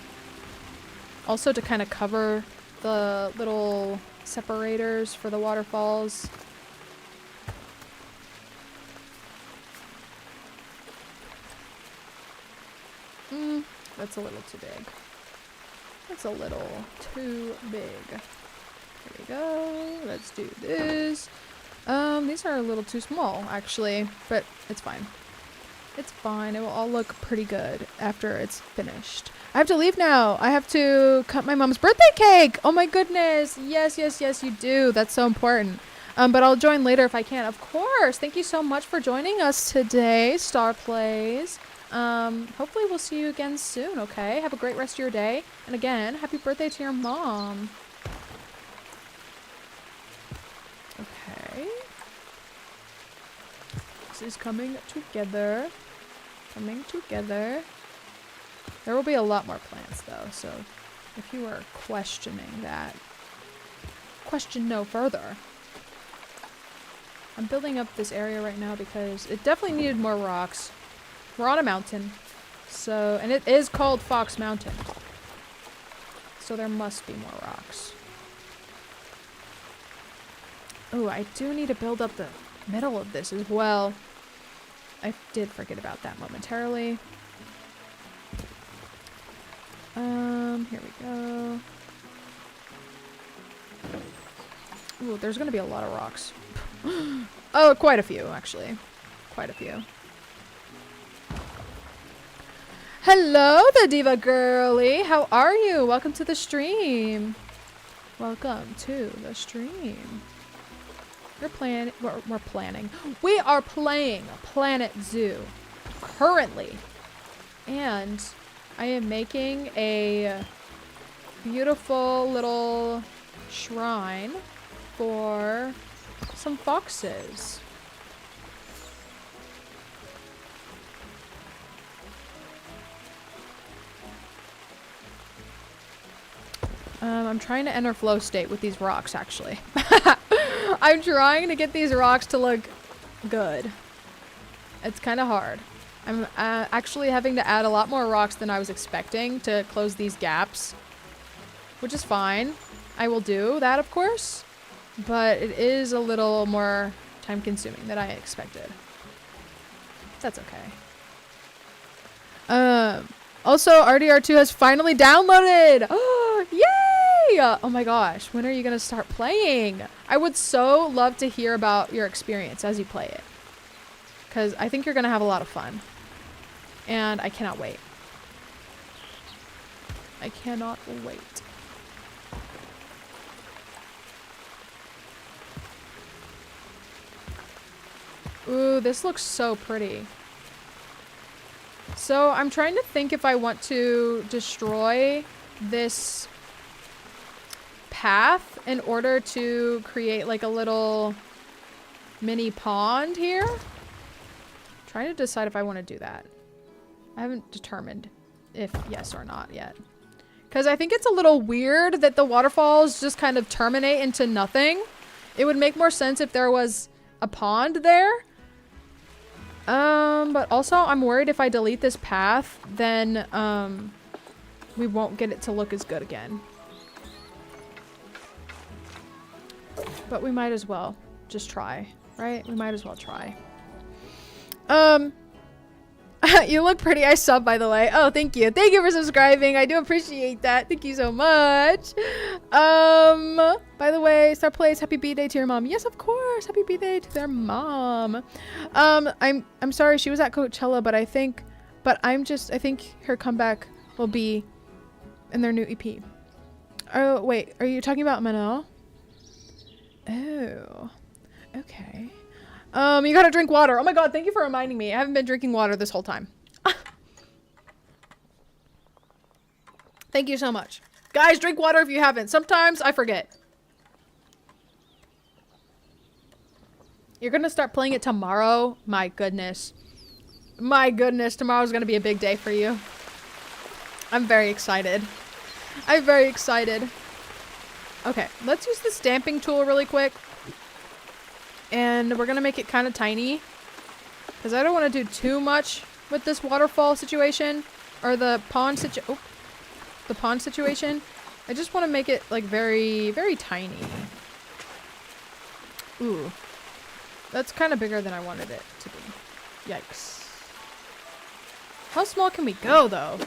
Also to kind of cover the little separators for the waterfalls. That's a little too big. That's a little too big. There we go. Let's do this. These are a little too small, actually, but it's fine. It's fine. It will all look pretty good after it's finished. I have to leave now. I have to cut my mom's birthday cake. Oh my goodness. Yes, yes, yes, you do. That's so important. But I'll join later if I can. Of course. Thank you so much for joining us today, Star Plays. Hopefully we'll see you again soon, okay? Have a great rest of your day. And again, happy birthday to your mom. Okay. This is coming together. Coming together. There will be a lot more plants though, so if you are questioning that, question no further. I'm building up this area right now because it definitely needed more rocks. We're on a mountain, so, and it is called Fox Mountain, so there must be more rocks. Oh, I do need to build up the middle of this as well. I did forget about that momentarily. Here we go. Ooh, there's gonna be a lot of rocks. Oh, quite a few, actually. Quite a few. Hello, the Diva Girly. How are you? Welcome to the stream. Welcome to the stream. We're planning. We are playing Planet Zoo currently. And I am making a beautiful little shrine for some foxes. I'm trying to enter flow state with these rocks, actually. I'm trying to get these rocks to look good. It's kind of hard. I'm actually having to add a lot more rocks than I was expecting to close these gaps, which is fine. I will do that, of course, but it is a little more time consuming than I expected. That's okay. Also, RDR2 has finally downloaded. Oh, yay! Oh my gosh, when are you gonna start playing? I would so love to hear about your experience as you play it, because I think you're gonna have a lot of fun. And I cannot wait. I cannot wait. Ooh, this looks so pretty. So I'm trying to think if I want to destroy this path in order to create like a little mini pond here. Trying to decide if I want to do that. I haven't determined if yes or not yet. Because I think it's a little weird that the waterfalls just kind of terminate into nothing. It would make more sense if there was a pond there. But also I'm worried if I delete this path, then we won't get it to look as good again. But we might as well just try, right? We might as well try. You look pretty. I sub, by the way. Oh, thank you. Thank you for subscribing. I do appreciate that. Thank you so much. By the way, Star Plays, happy B-Day to your mom. Yes, of course. Happy B-Day to their mom. I'm sorry she was at Coachella, but I think her comeback will be in their new EP. Oh, wait. Are you talking about Manal? Oh, okay. You gotta drink water. Oh my god, thank you for reminding me. I haven't been drinking water this whole time. Thank you so much. Guys, drink water if you haven't. Sometimes I forget. You're gonna start playing it tomorrow? My goodness. My goodness, tomorrow's gonna be a big day for you. I'm very excited. I'm very excited. Okay, let's use the stamping tool really quick. And we're gonna make it kind of tiny. Because I don't want to do too much with this waterfall situation. Or the pond situation. I just want to make it like very, very tiny. Ooh. That's kind of bigger than I wanted it to be. Yikes. How small can we go though?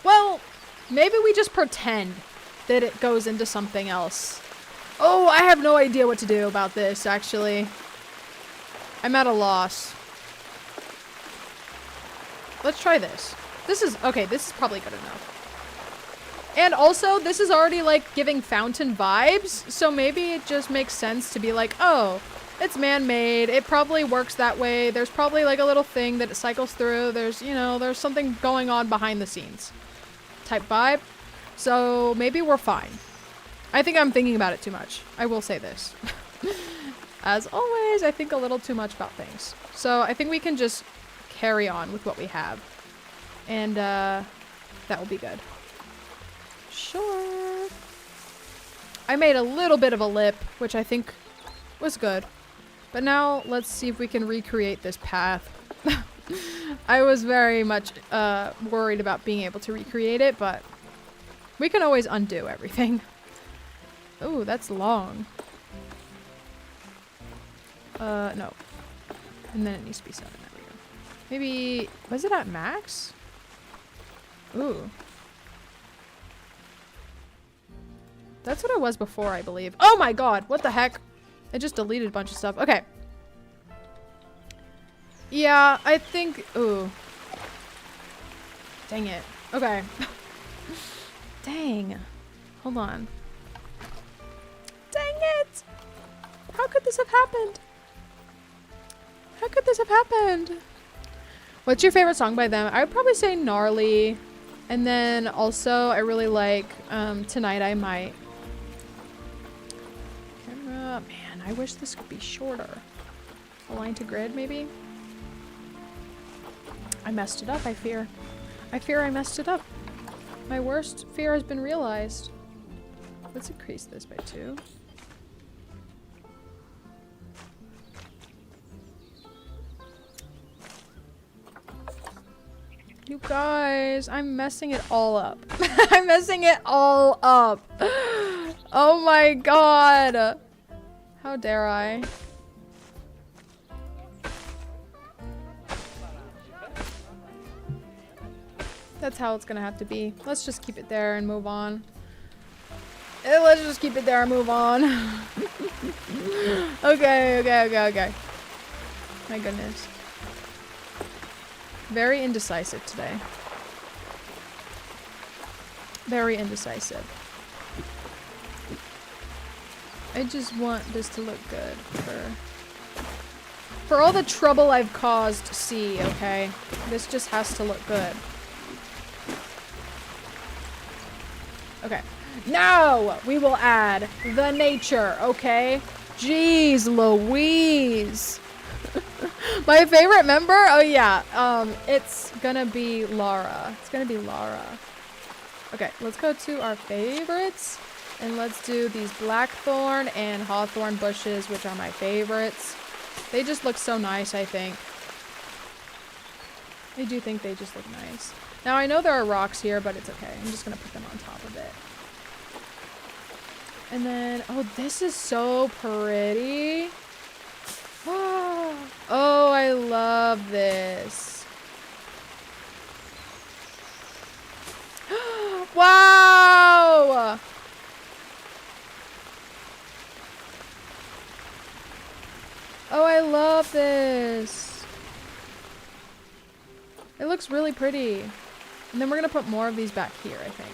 Well, maybe we just pretend that it goes into something else. Oh, I have no idea what to do about this, actually. I'm at a loss. Let's try this. This is probably good enough. And also, this is already, like, giving fountain vibes, so maybe it just makes sense to be like, oh, it's man-made, it probably works that way, there's probably, like, a little thing that it cycles through, there's, you know, there's something going on behind the scenes type vibe. So maybe we're fine. I think I'm thinking about it too much. I will say this. As always, I think a little too much about things. So I think we can just carry on with what we have. And that will be good. Sure. I made a little bit of a lip, which I think was good. But now let's see if we can recreate this path. I was very much worried about being able to recreate it, but we can always undo everything. Oh, that's long. No. And then it needs to be 7. There we go. Maybe, was it at max? Ooh. That's what it was before, I believe. Oh my god, what the heck? I just deleted a bunch of stuff. Okay. Yeah, I think, ooh. Dang it. Okay. Dang. Hold on. Dang it! How could this have happened? How could this have happened? What's your favorite song by them? I would probably say Gnarly. And then also, I really like Tonight I Might. Camera. Man, I wish this could be shorter. Align to grid, maybe? I messed it up, I fear. I fear I messed it up. My worst fear has been realized. Let's increase this by 2. You guys, I'm messing it all up. I'm messing it all up. Oh my god. How dare I? That's how it's gonna have to be. Let's just keep it there and move on. Let's just keep it there and move on. Okay. My goodness. Very indecisive today. Very indecisive. I just want this to look good for all the trouble I've caused C, okay? This just has to look good. Okay. Now we will add the nature, okay? Jeez Louise. My favorite member? Oh yeah. It's gonna be Lara. It's gonna be Lara. Okay, let's go to our favorites. And let's do these blackthorn and hawthorn bushes, which are my favorites. They just look so nice, I think. I do think they just look nice. Now, I know there are rocks here, but it's okay. I'm just going to put them on top of it. And then, oh, this is so pretty. Oh, I love this. Wow! Oh, I love this. It looks really pretty. And then we're gonna put more of these back here, I think.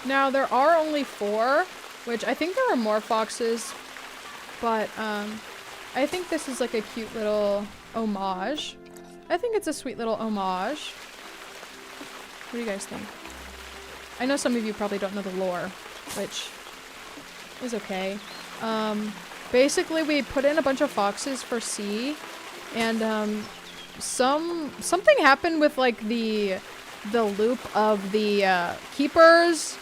Now, there are only 4, which I think there are more foxes, but I think this is like a cute little homage. I think it's a sweet little homage. What do you guys think? I know some of you probably don't know the lore, which is okay. Basically, we put in a bunch of foxes for C, and something happened with like the loop of the keepers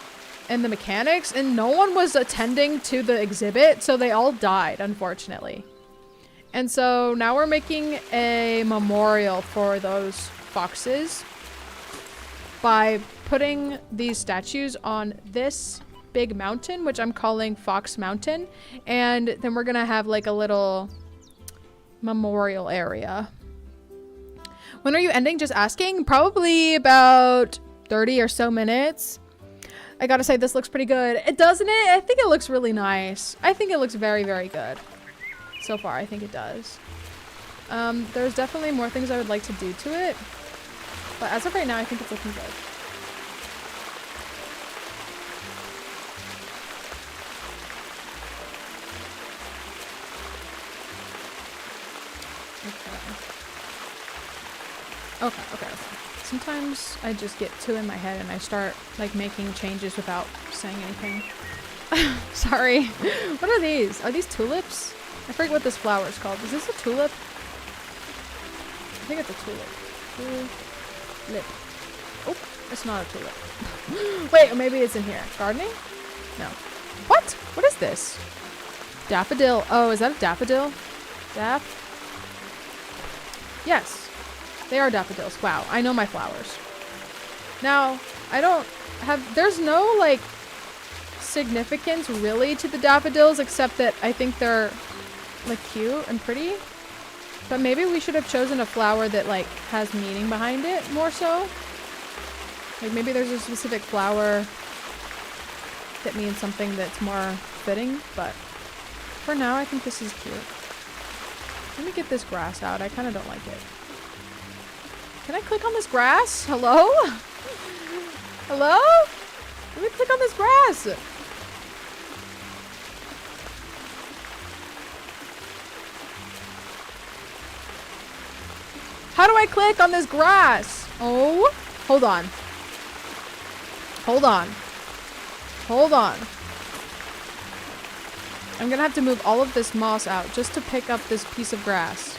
and the mechanics, and no one was attending to the exhibit, so they all died, unfortunately. And so now we're making a memorial for those foxes by putting these statues on this big mountain, which I'm calling Fox Mountain. And then we're gonna have like a little memorial area. When are you ending? Just asking. Probably about 30 or so minutes. I gotta say, this looks pretty good. It doesn't it? I think it looks really nice. I think it looks very, very good. So far, I think it does. There's definitely more things I would like to do to it. But as of right now, I think it's looking good. Okay. Sometimes I just get too in my head and I start like making changes without saying anything. Sorry. What are these? Are these tulips? I forget what this flower is called. Is this a tulip? I think it's a tulip. Tulip. Oh, it's not a tulip. Wait, maybe it's in here. Gardening? No. What? What is this? Daffodil. Oh, is that a daffodil? Yes. They are daffodils. Wow, I know my flowers. Now, I don't have... There's no, like, significance really to the daffodils, except that I think they're, like, cute and pretty. But maybe we should have chosen a flower that, like, has meaning behind it more so. Like, maybe there's a specific flower that means something that's more fitting, but for now, I think this is cute. Let me get this grass out. I kind of don't like it. Can I click on this grass? Hello? Hello? Let me click on this grass. How do I click on this grass? Oh, hold on. Hold on. Hold on. I'm gonna have to move all of this moss out just to pick up this piece of grass.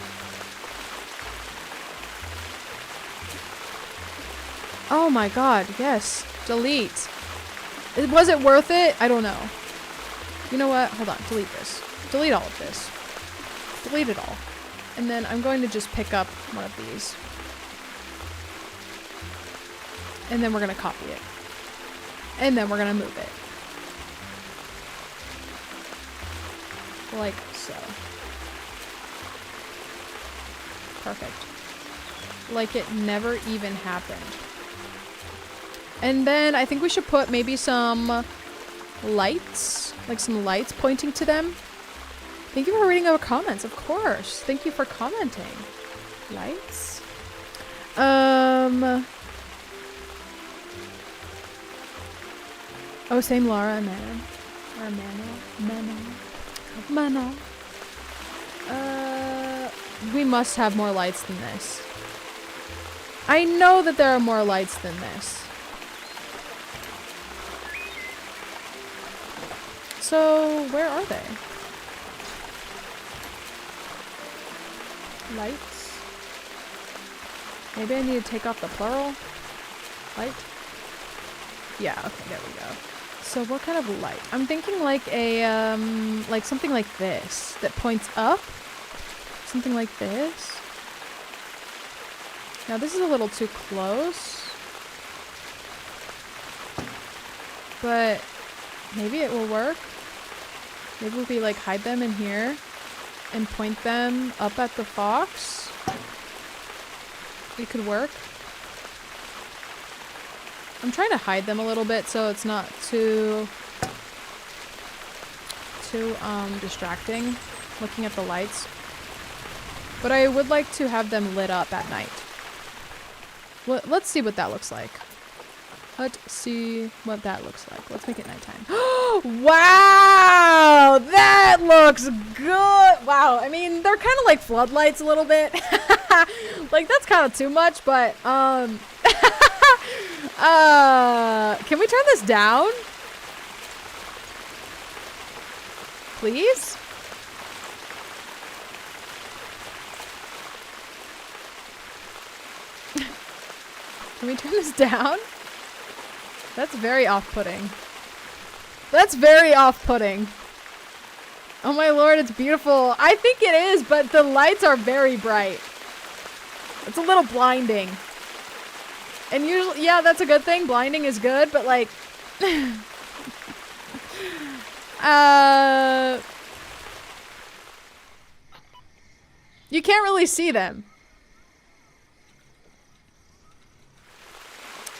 Oh my god, yes. Delete. Was it worth it? I don't know. You know what? Hold on. Delete this. Delete all of this. Delete it all. And then I'm going to just pick up one of these. And then we're going to copy it. And then we're going to move it. Like so. Perfect. Like it never even happened. And then I think we should put maybe some lights. Like some lights pointing to them. Thank you for reading our comments, of course. Thank you for commenting. Lights? Oh, same Laura and Manon. Or Manon. We must have more lights than this. I know that there are more lights than this. So, where are they? Lights? Maybe I need to take off the plural? Light? Yeah, okay, there we go. So what kind of light? I'm thinking like a, like something like this that points up. Something like this. Now this is a little too close. But maybe it will work. Maybe we like hide them in here and point them up at the fox. It could work. I'm trying to hide them a little bit so it's not too distracting looking at the lights. But I would like to have them lit up at night. Let's see what that looks like. Let's see what that looks like. Let's make it nighttime. Wow! That looks good! Wow, I mean, they're kind of like floodlights a little bit. Like, that's kind of too much, but, can we turn this down? Please? Can we turn this down? That's very off-putting. That's very off-putting. Oh my lord, it's beautiful. I think it is, but the lights are very bright. It's a little blinding. And usually, yeah, that's a good thing. Blinding is good, but like... you can't really see them.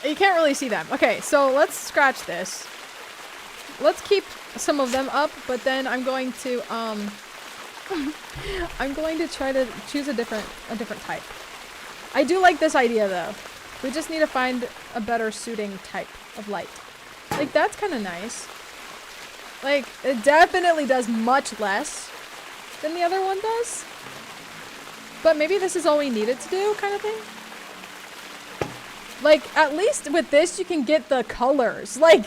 You can't really see them. Okay, so let's scratch this. Let's keep some of them up, but then I'm going to I'm going to try to choose a different type. I do like this idea though. We just need to find a better suiting type of light. Like that's kind of nice. Like it definitely does much less than the other one does. But maybe this is all we needed to do, kind of thing. Like, at least with this, you can get the colors. Like,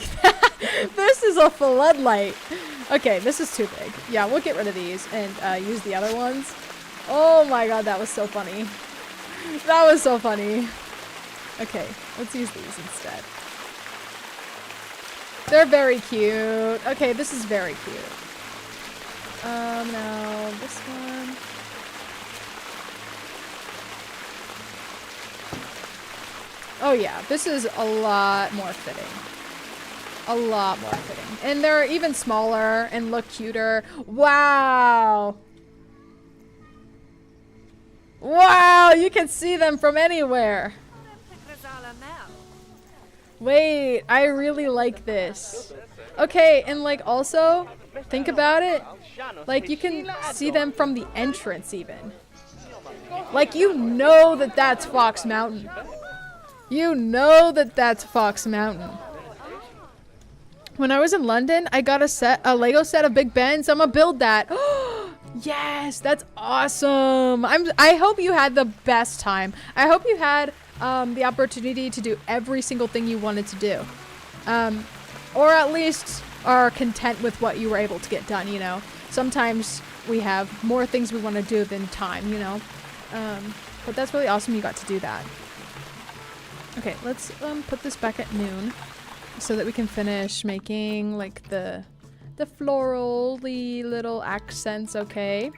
this is a floodlight. Okay, this is too big. Yeah, we'll get rid of these and use the other ones. Oh my god, that was so funny. That was so funny. Okay, let's use these instead. They're very cute. Okay, this is very cute. Now this one. Oh yeah, this is a lot more fitting. A lot more fitting. And they're even smaller and look cuter. Wow! Wow, you can see them from anywhere. Wait, I really like this. Okay, and like also, think about it. Like you can see them from the entrance even. Like you know that that's Fox Mountain. You know that that's Fox Mountain. When I was in London, I got a Lego set of Big Bens. I'm gonna build that. Yes, that's awesome. I hope you had the best time. I hope you had the opportunity to do every single thing you wanted to do. Or at least are content with what you were able to get done, you know. Sometimes we have more things we want to do than time, you know. But that's really awesome you got to do that. Okay, let's put this back at noon so that we can finish making like the floral-y little accents, okay?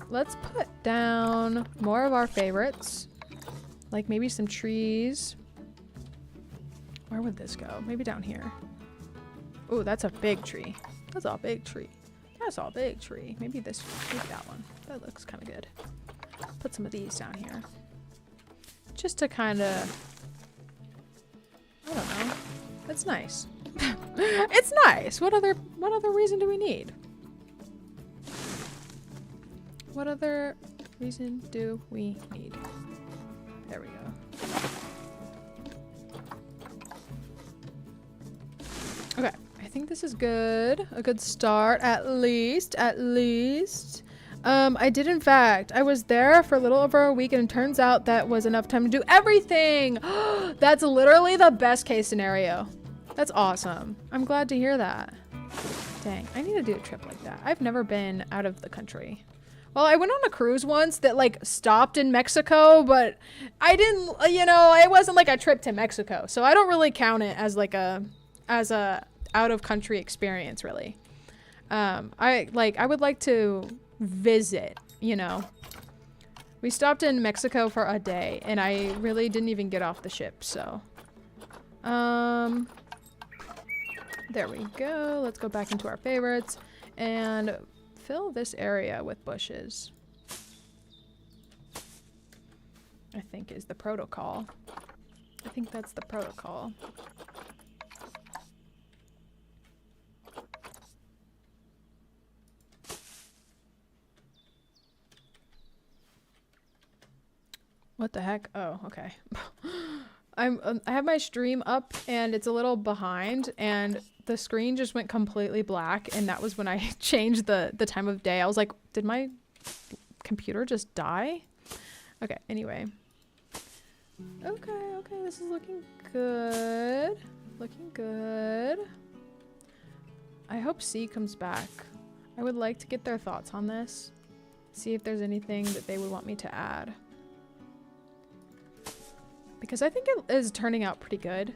Let's put down more of our favorites. Like maybe some trees. Where would this go? Maybe down here. Oh, that's a big tree. That's a big tree. That's a big tree. Maybe this, maybe that one. That looks kind of good. Put some of these down here. Just to kind of, I don't know. It's nice. It's nice. What other reason do we need? What other reason do we need? There we go. Okay, I think this is good. A good start, at least. I did, in fact. I was there for a little over a week, and it turns out that was enough time to do everything. That's literally the best case scenario. That's awesome. I'm glad to hear that. Dang, I need to do a trip like that. I've never been out of the country. Well, I went on a cruise once that like stopped in Mexico, but I didn't, you know, it wasn't like a trip to Mexico. So I don't really count it as like a out of country experience, really. I would like to visit, you know. We stopped in Mexico for a day and I really didn't even get off the ship, so. There we go. Let's go back into our favorites and fill this area with bushes. I think is the protocol. I think that's the protocol. What the heck? Oh, okay. I have my stream up and it's a little behind and the screen just went completely black, and that was when I changed the time of day. I was like, did my computer just die? Okay, anyway. Okay, this is looking good. Looking good. I hope C comes back. I would like to get their thoughts on this. See if there's anything that they would want me to add. Because I think it is turning out pretty good.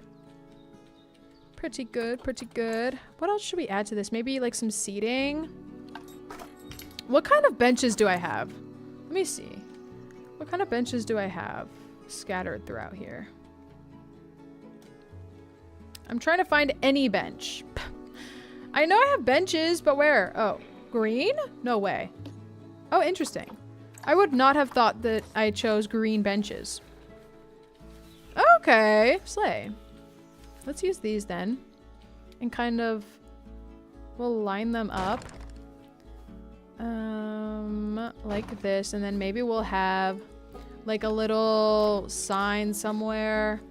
Pretty good. What else should we add to this? Maybe like some seating? What kind of benches do I have? Let me see. What kind of benches do I have scattered throughout here? I'm trying to find any bench. I know I have benches, but where? Oh, green? No way. Oh, interesting. I would not have thought that I chose green benches. Okay, slay. Let's use these then. And kind of, we'll line them up. Like this. And then maybe we'll have like a little sign somewhere.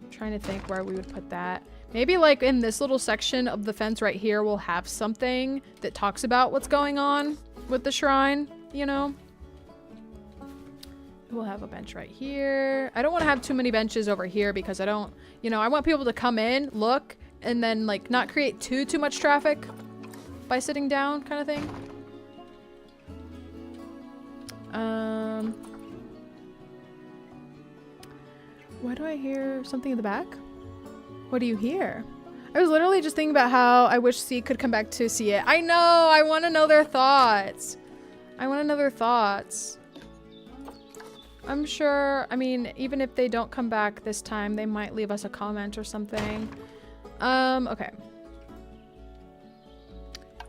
I'm trying to think where we would put that. Maybe like in this little section of the fence right here, we'll have something that talks about what's going on with the shrine, you know? We'll have a bench right here. I don't want to have too many benches over here because I don't, you know, I want people to come in, look, and then like not create too much traffic by sitting down kind of thing. Why do I hear something in the back? What do you hear? I was literally just thinking about how I wish C could come back to see it. I know, I want to know their thoughts. I'm sure, I mean, even if they don't come back this time, they might leave us a comment or something. Okay.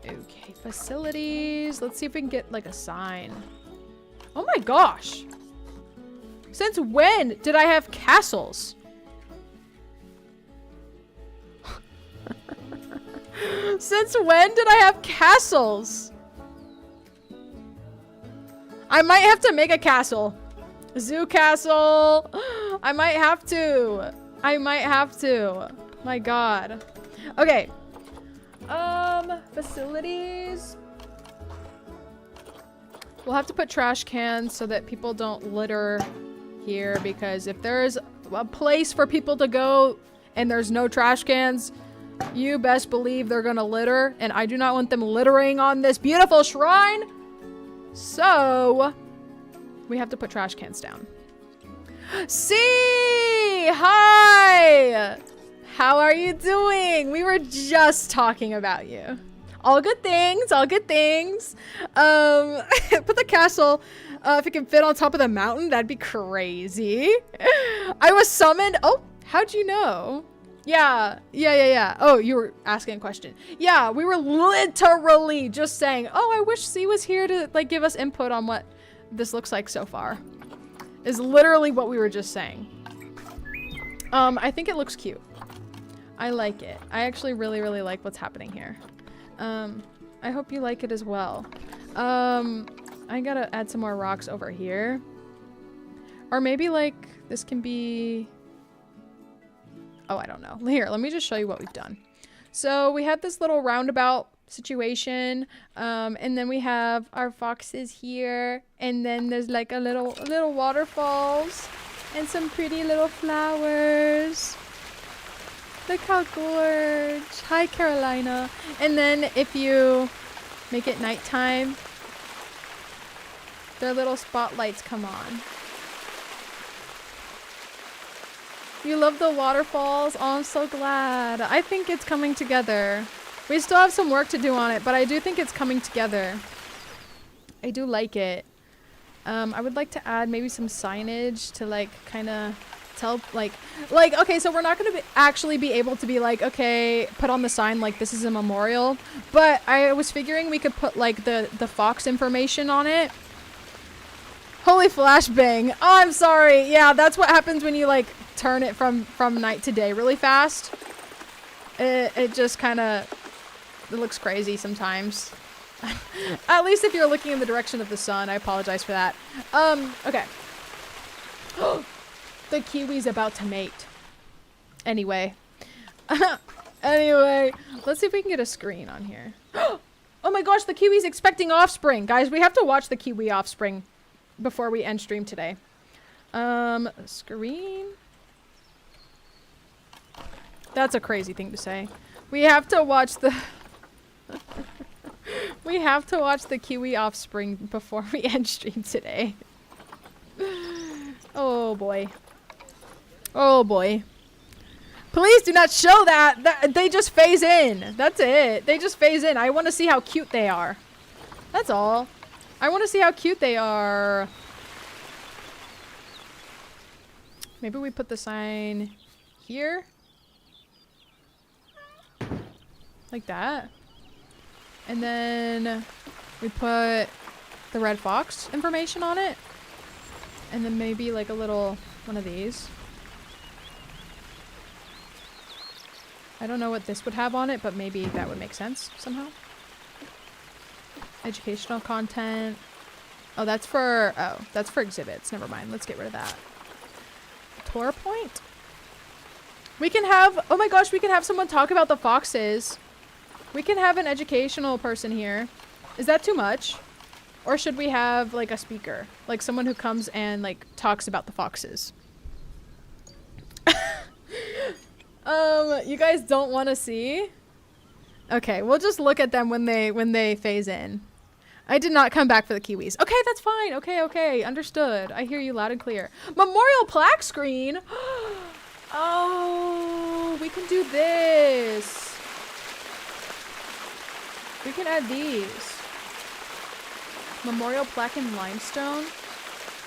Okay, facilities. Let's see if we can get like a sign. Oh my gosh. Since when did I have castles? Since when did I have castles? I might have to make a castle. Zoo castle. I might have to. My god. Okay. Facilities. We'll have to put trash cans so that people don't litter here, because if there's a place for people to go and there's no trash cans, you best believe they're gonna litter, and I do not want them littering on this beautiful shrine. So we have to put trash cans down. C! Hi! How are you doing? We were just talking about you. All good things, all good things. Put the castle, if it can fit on top of the mountain, that'd be crazy. I was summoned. Oh, how'd you know? Yeah. Oh, you were asking a question. Yeah, we were literally just saying, oh, I wish C was here to like give us input on what this looks like so far. Is literally what we were just saying. I think it looks cute. I like it. I actually really like what's happening here. I hope you like it as well. I gotta add some more rocks over here. Or maybe like this can be... Oh, I don't know. Here, let me just show you what we've done. So we have this little roundabout situation, and then we have our foxes here, and then there's like a little waterfalls and some pretty little flowers. Look how gorgeous. Hi, Carolina. And then if you make it nighttime, their little spotlights come on. You love the waterfalls? Oh, I'm so glad. I think it's coming together. We still have some work to do on it, but I do think it's coming together. I do like it. I would like to add maybe some signage to like kind of tell like okay, so we're not going to actually be able to be like, okay, put on the sign like this is a memorial, but I was figuring we could put like the fox information on it. Holy flashbang. Oh, I'm sorry. Yeah, that's what happens when you like turn it from night to day really fast. It just kind of, it looks crazy sometimes. At least if you're looking in the direction of the sun. I apologize for that. Okay. The Kiwi's about to mate. Anyway. Anyway, let's see if we can get a screen on here. Oh my gosh, the Kiwi's expecting offspring. Guys, we have to watch the Kiwi offspring before we end stream today. Screen. That's a crazy thing to say. We have to watch the we have to watch the Kiwi offspring before we end stream today. Oh boy. Oh boy. Please do not show that. They just phase in. That's it. They just phase in. I want to see how cute they are. That's all. I want to see how cute they are. Maybe we put the sign here. Like that. And then we put the red fox information on it. And then maybe like a little one of these. I don't know what this would have on it, but maybe that would make sense somehow. Educational content. Oh, that's for exhibits. Never mind. Let's get rid of that. Tour point. We can have, oh my gosh, we can have someone talk about the foxes. We can have an educational person here. Is that too much? Or should we have like a speaker? Like someone who comes and like talks about the foxes. You guys don't want to see? Okay, we'll just look at them when they phase in. I did not come back for the Kiwis. Okay, that's fine. Okay. Understood. I hear you loud and clear. Memorial plaque screen. Oh, we can do this. We can add these. Memorial plaque in limestone.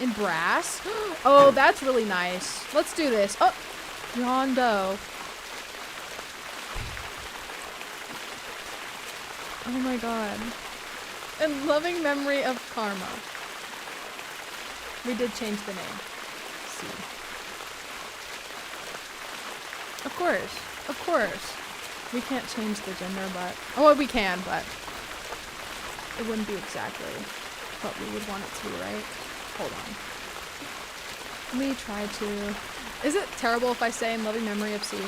In brass. Oh, that's really nice. Let's do this. Oh, Yondo. Oh my god. In loving memory of Karma. We did change the name. See. Of course. We can't change the gender, but... Oh, well, we can, but... It wouldn't be exactly what we would want it to be, right? Hold on. Let me try to... Is it terrible if I say in loving memory of C?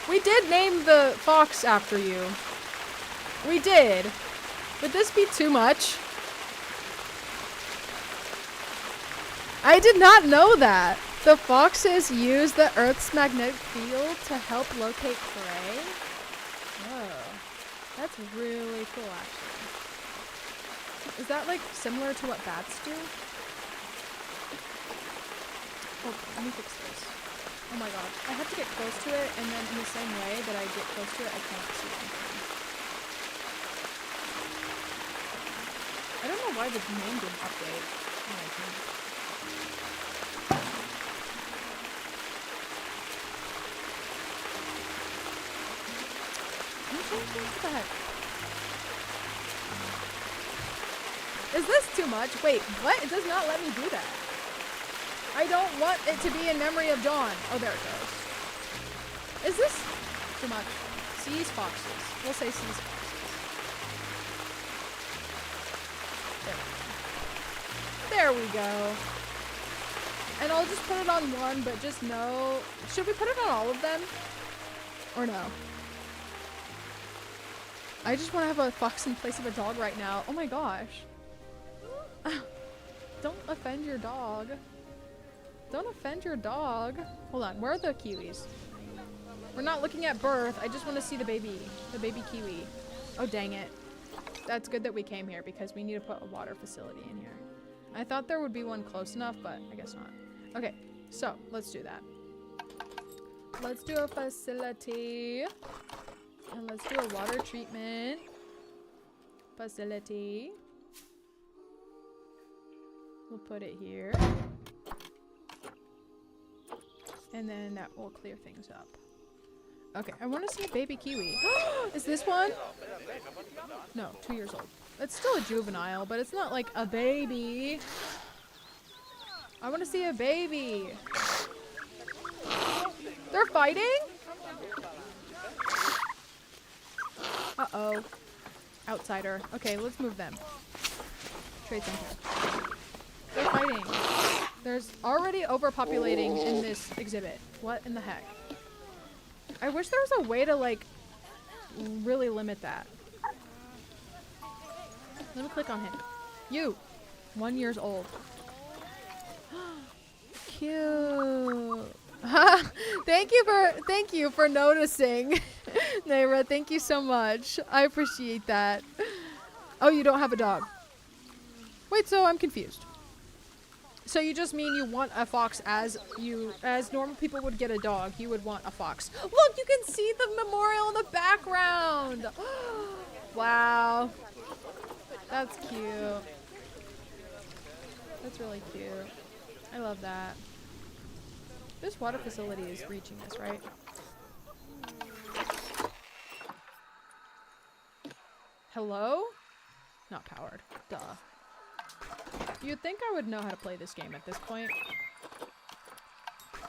We did name the fox after you. We did. Would this be too much? I did not know that. The foxes use the Earth's magnetic field to help locate prey. Whoa. That's really cool, actually. Is that, like, similar to what bats do? Oh, let me fix this. Oh my god. I have to get close to it, and then in the same way that I get close to it, I cannot see anything. I don't know why the name didn't update. Oh, I think. What the heck? Is this too much? Wait, what? It does not let me do that. I don't want it to be in memory of Dawn. Oh, there it goes. Is this too much? C's foxes. We'll say C's foxes. There we go. There we go. And I'll just put it on one, but just know. Should we put it on all of them? Or no? I just want to have a fox in place of a dog right now. Oh my gosh. Don't offend your dog. Don't offend your dog. Hold on, where are the kiwis? We're not looking at birth. I just want to see the baby kiwi. Oh, dang it. That's good that we came here because we need to put a water facility in here. I thought there would be one close enough, but I guess not. Okay, so let's do that. Let's do a facility. And let's do a water treatment facility. We'll put it here. And then that will clear things up. Okay, I want to see a baby kiwi. Is this one? No, 2 years old. It's still a juvenile, but it's not like a baby. I want to see a baby. They're fighting? Uh-oh. Outsider. Okay, let's move them. Trade center. They're fighting. There's already overpopulating in this exhibit. What in the heck? I wish there was a way to, like, really limit that. Let me click on him. You! 1 year old. Cute. Thank you for noticing. Naira, thank you so much. I appreciate that. Oh, you don't have a dog. Wait, so I'm confused. So you just mean you want a fox as normal people would get a dog, you would want a fox. Look, you can see the memorial in the background. Wow. That's cute. That's really cute. I love that. This water facility is reaching us, right? Hello? Not powered. Duh. You'd think I would know how to play this game at this point.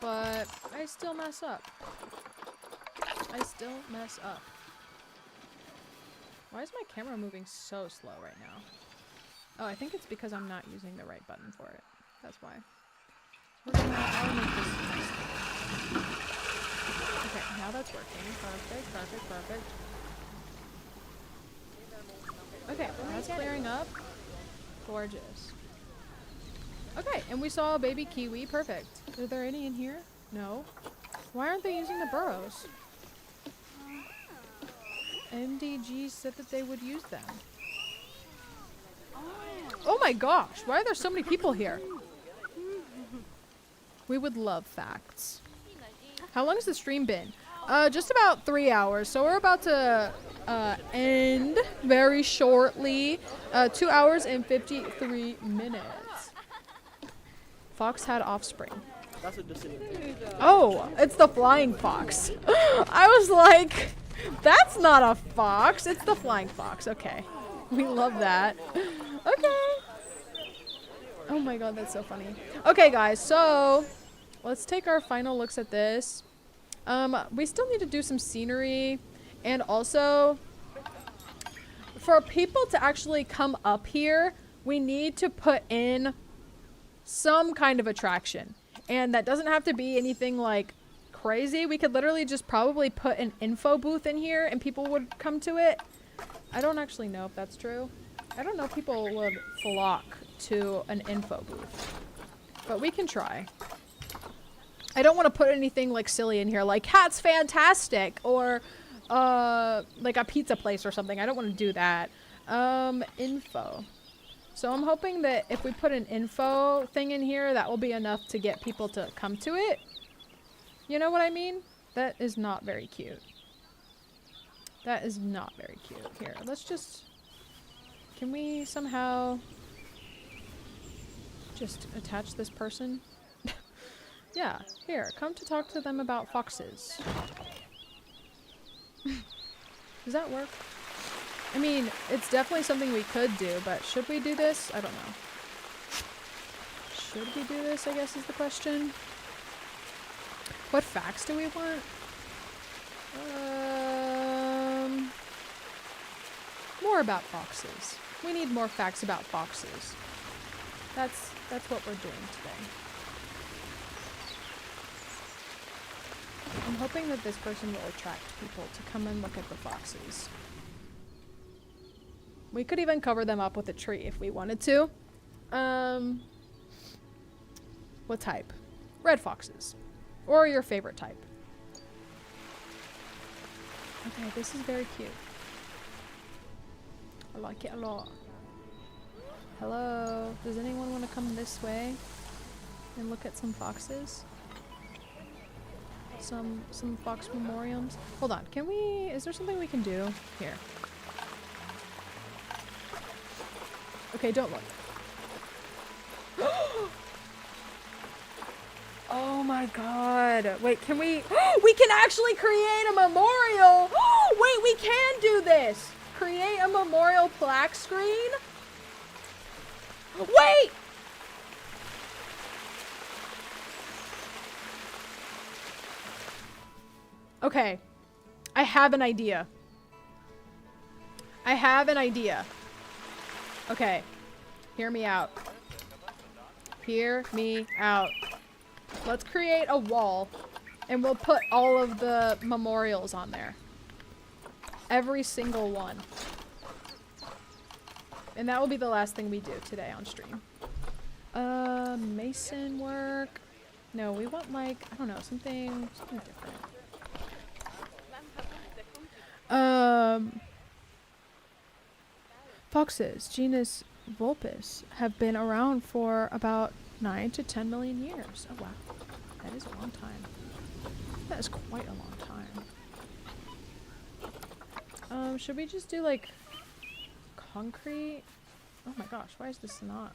But I still mess up. I still mess up. Why is my camera moving so slow right now? Oh, I think it's because I'm not using the right button for it. That's why. We're gonna automate this next. Okay, now that's working. Perfect, perfect, perfect. Okay, that's clearing up. Gorgeous. Okay, and we saw a baby kiwi. Perfect. Are there any in here? No. Why aren't they using the burrows? MDG said that they would use them. Oh my gosh, why are there so many people here? We would love facts. How long has the stream been? Just about 3 hours. So we're about to end very shortly. 2 hours and 53 minutes. Fox had offspring. That's what this is. Oh, it's the flying fox. I was like, that's not a fox. It's the flying fox. Okay. We love that. Okay. Oh my god, that's so funny. Okay, guys, so let's take our final looks at this. We still need to do some scenery, and also for people to actually come up here, we need to put in some kind of attraction. And that doesn't have to be anything like crazy. We could literally just probably put an info booth in here and people would come to it. I don't actually know if that's true. I don't know if people would flock to an info booth, but we can try. I don't want to put anything like silly in here, like Cat's Fantastic or like a pizza place or something. I don't want to do that. Info. So I'm hoping that if we put an info thing in here, that will be enough to get people to come to it. You know what I mean? That is not very cute. That is not very cute. Here, let's just... Can we somehow just attach this person? Yeah, here, come to talk to them about foxes. Does that work? I mean, it's definitely something we could do, but should we do this? I don't know. Should we do this, I guess is the question. What facts do we want? More about foxes. We need more facts about foxes. That's what we're doing today. I'm hoping that this person will attract people to come and look at the foxes. We could even cover them up with a tree if we wanted to. What type? Red foxes. Or your favorite type. Okay, this is very cute. I like it a lot. Hello? Does anyone want to come this way and look at some foxes? Some fox memoriams. Hold on, can we, is there something we can do? Here. Okay, don't look. Oh my god. Wait, can we, we can actually create a memorial. Wait, we can do this. Create a memorial plaque screen. Wait! Okay. I have an idea. I have an idea. Okay. Hear me out. Hear me out. Let's create a wall and we'll put all of the memorials on there. Every single one. And that will be the last thing we do today on stream. Mason work. No, we want like, I don't know, something different. Foxes, genus Vulpes, have been around for about 9 to 10 million years. Oh wow, that is a long time. That is quite a long time. Should we just do like concrete? Oh my gosh, why is this not?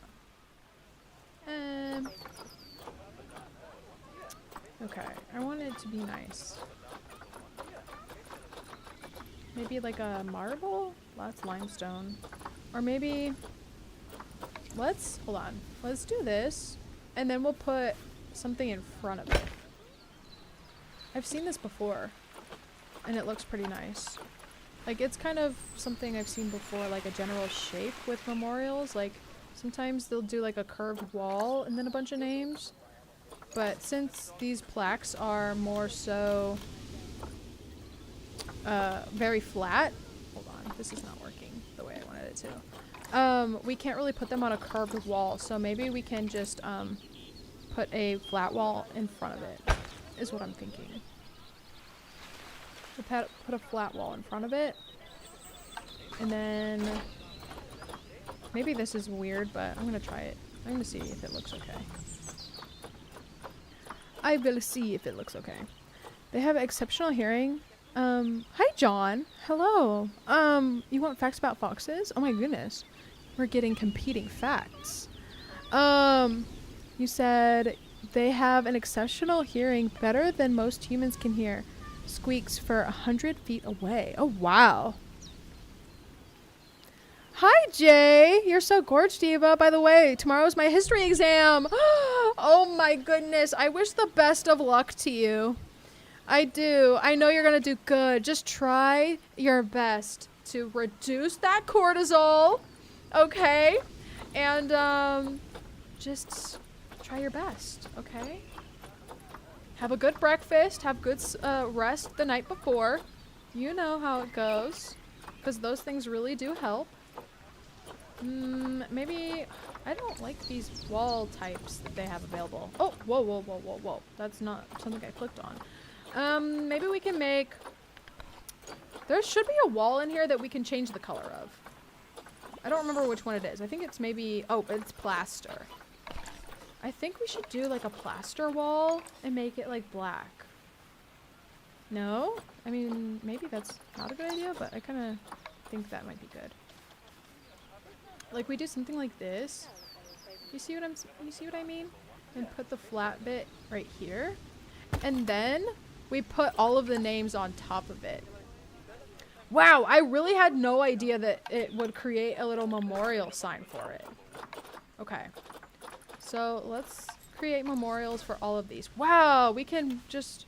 Okay, I want it to be nice. Maybe like a marble? That's limestone. Or maybe, hold on. Let's do this. And then we'll put something in front of it. I've seen this before. And it looks pretty nice. Like, it's kind of something I've seen before, like a general shape with memorials. Like, sometimes they'll do like a curved wall and then a bunch of names. But since these plaques are more so very flat, hold on, this is not working the way I wanted it to. We can't really put them on a curved wall, so maybe we can just put a flat wall in front of it, is what I'm thinking. We'll put a flat wall in front of it, and then maybe this is weird, but I'm gonna try it. I'm gonna see if it looks okay. I will see if it looks okay. They have exceptional hearing. Hi John. Hello. You want facts about foxes? Oh my goodness. We're getting competing facts. You said they have an exceptional hearing, better than most humans can hear. Squeaks for 100 feet away. Oh wow. Hi Jay. You're so gorgeous, Diva. By the way, tomorrow's my history exam. Oh my goodness. I wish the best of luck to you. I do. I know you're gonna do good. Just try your best to reduce that cortisol, okay? And just try your best, okay? Have a good breakfast. Have good rest the night before. You know how it goes, because those things really do help. Maybe I don't like these wall types that they have available. Oh, whoa, whoa, whoa, whoa, whoa. That's not something I clicked on. Maybe we can make... There should be a wall in here that we can change the color of. I don't remember which one it is. I think it's maybe... Oh, it's plaster. I think we should do like a plaster wall and make it like black. No? I mean, maybe that's not a good idea, but I kind of think that might be good. Like we do something like this. You see what I mean? And put the flat bit right here. And then we put all of the names on top of it. Wow, I really had no idea that it would create a little memorial sign for it. Okay. So let's create memorials for all of these. Wow, we can just...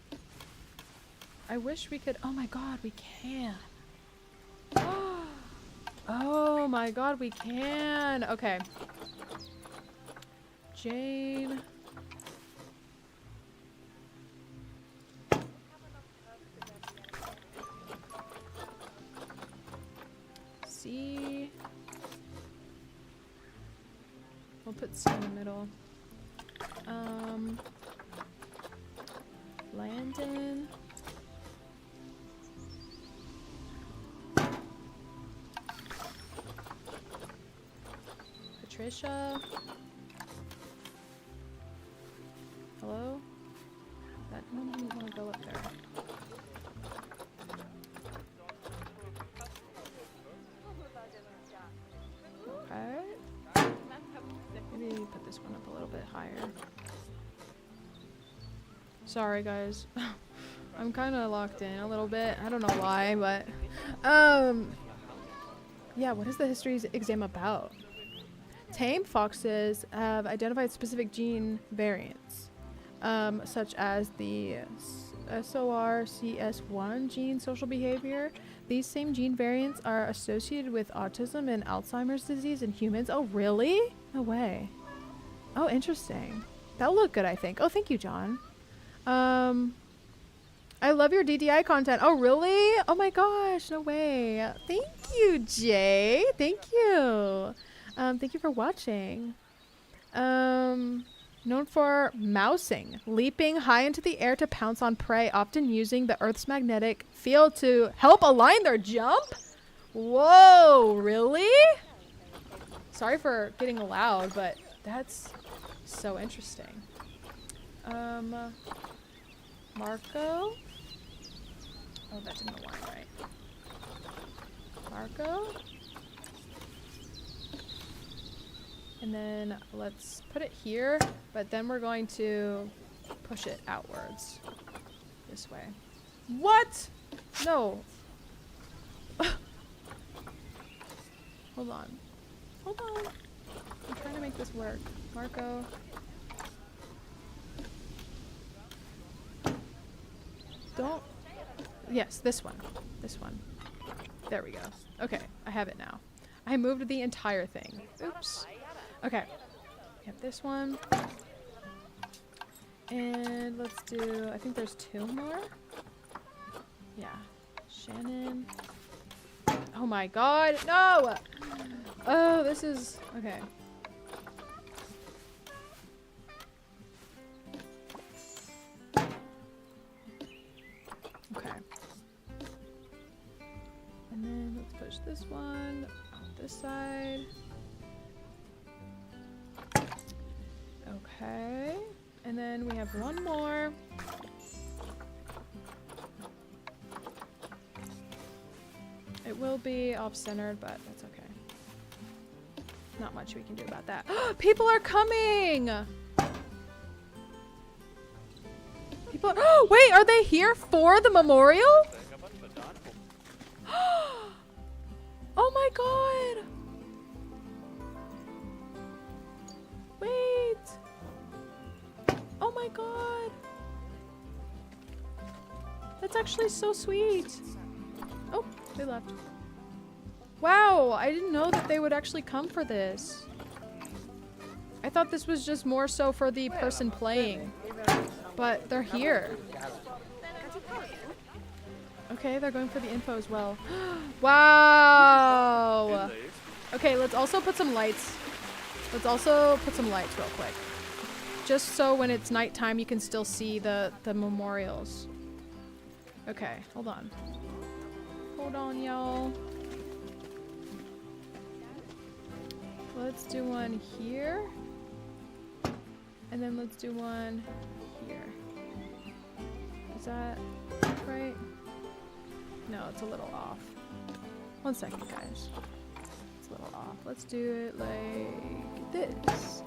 I wish we could... Oh my god, we can. Oh my god, we can. Okay. Jane. C. We'll put C in the middle. Landon. Patricia. Hello? That one didn't want to go up there. Okay. Maybe put this one up a little bit higher. Sorry guys. I'm kind of locked in a little bit. I don't know why, but yeah, what is the history exam about? Tame foxes have identified specific gene variants, such as the SORCS1 gene social behavior. These same gene variants are associated with autism and Alzheimer's disease in humans. Oh, really? No way. Oh, interesting. That'll look good, I think. Oh, thank you, John. I love your DDI content. Oh, really? Oh my gosh, no way. Thank you, Jay. Thank you. Thank you for watching. Known for mousing, leaping high into the air to pounce on prey, often using the Earth's magnetic field to help align their jump? Whoa, really? Sorry for getting loud, but that's so interesting. Marco? Oh, that didn't align right. Marco? And then let's put it here, but then we're going to push it outwards. This way. What? No. Hold on. Hold on. I'm trying to make this work. Marco. Don't. Yes, this one. This one. There we go. Okay, I have it now. I moved the entire thing. Oops. Okay. We have this one. And let's do, I think there's 2 more. Yeah. Shannon. Oh my god. No! Oh, this is, okay. Okay. And then let's push this one on this side. Okay. And then we have one more. It will be off-centered, but that's okay. Not much we can do about that. People are coming! People are, wait, are they here for the memorial? Oh my god! Wait! Oh my god! That's actually so sweet. Oh, they left. Wow, I didn't know that they would actually come for this. I thought this was just more so for the person playing. But they're here. Okay, they're going for the info as well. Wow! Okay, let's also put some lights. Let's also put some lights real quick. Just so when it's nighttime you can still see the memorials. Okay, hold on. Hold on, y'all. Let's do one here. And then let's do one here. Is that right? No, it's a little off. 1 second, guys. It's a little off. Let's do it like this.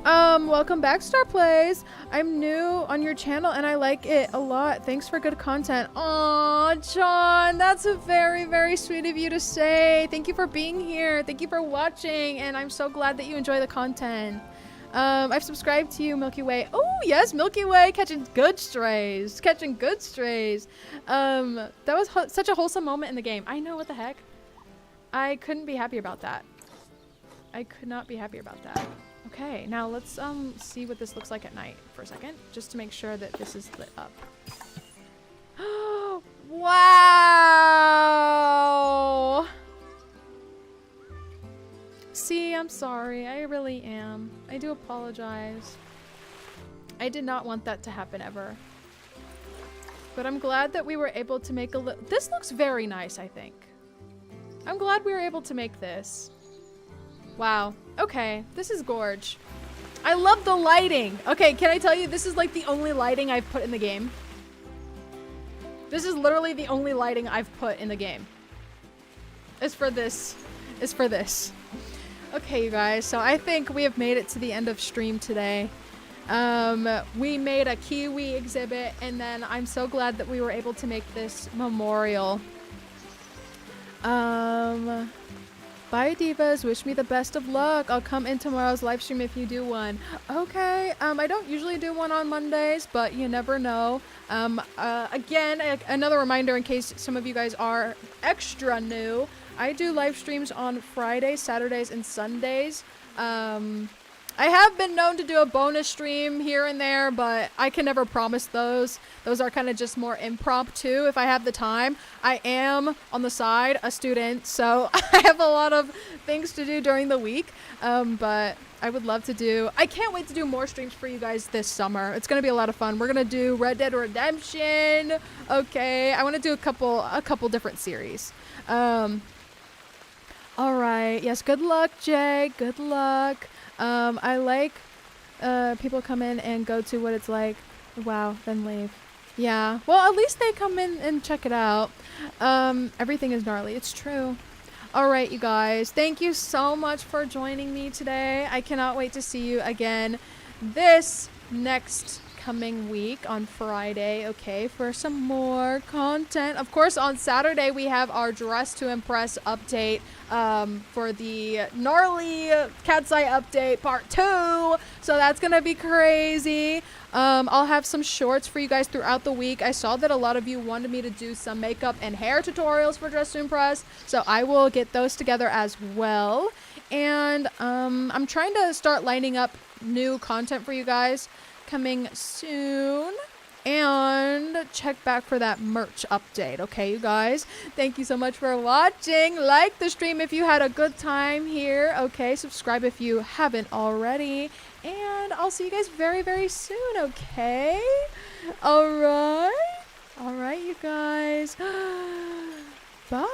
Welcome back, Star Plays. I'm new on your channel and I like it a lot. Thanks for good content. Aw, John, that's very, very sweet of you to say. Thank you for being here. Thank you for watching, and I'm so glad that you enjoy the content. I've subscribed to you, Milky Way. Oh, yes, Milky Way, catching good strays. Catching good strays. That was such a wholesome moment in the game. I know, what the heck? I couldn't be happy about that. I could not be happy about that. Okay, now let's see what this looks like at night for a second, just to make sure that this is lit up. Wow! See, I'm sorry. I really am. I do apologize. I did not want that to happen ever. But I'm glad that we were able to make a this looks very nice, I think. I'm glad we were able to make this. Wow. Okay, this is gorge. I love the lighting. Okay, can I tell you, this is like the only lighting I've put in the game. This is literally the only lighting I've put in the game. It's for this. It's for this. Okay, you guys, so I think we have made it to the end of stream today. We made a Kiwi exhibit, and then I'm so glad that we were able to make this memorial. Bye, divas. Wish me the best of luck. I'll come in tomorrow's live stream if you do one. Okay. I don't usually do one on Mondays, but you never know. Again, another reminder in case some of you guys are extra new. I do live streams on Fridays, Saturdays, and Sundays. I have been known to do a bonus stream here and there, but I can never promise those. Those are kind of just more impromptu if I have the time. I am, on the side, a student, so I have a lot of things to do during the week. But I would love to do... I can't wait to do more streams for you guys this summer. It's going to be a lot of fun. We're going to do Red Dead Redemption. Okay, I want to do a couple different series. All right. Yes, good luck, Jay. Good luck. I like people come in and go to what it's like. Wow, then leave. Yeah. Well, at least they come in and check it out. Everything is gnarly. It's true. All right, you guys. Thank you so much for joining me today. I cannot wait to see you again this next coming week on Friday, okay, for some more content. Of course, on Saturday, we have our Dress to Impress update for the gnarly Cat's Eye update part 2. So that's gonna be crazy. I'll have some shorts for you guys throughout the week. I saw that a lot of you wanted me to do some makeup and hair tutorials for Dress to Impress, so I will get those together as well. And I'm trying to start lining up new content for you guys coming soon, and check back for that merch update. Okay, you guys, thank you so much for watching. Like the stream if you had a good time here. Okay, subscribe if you haven't already, and I'll see you guys very, very soon. Okay, all right, you guys. Bye.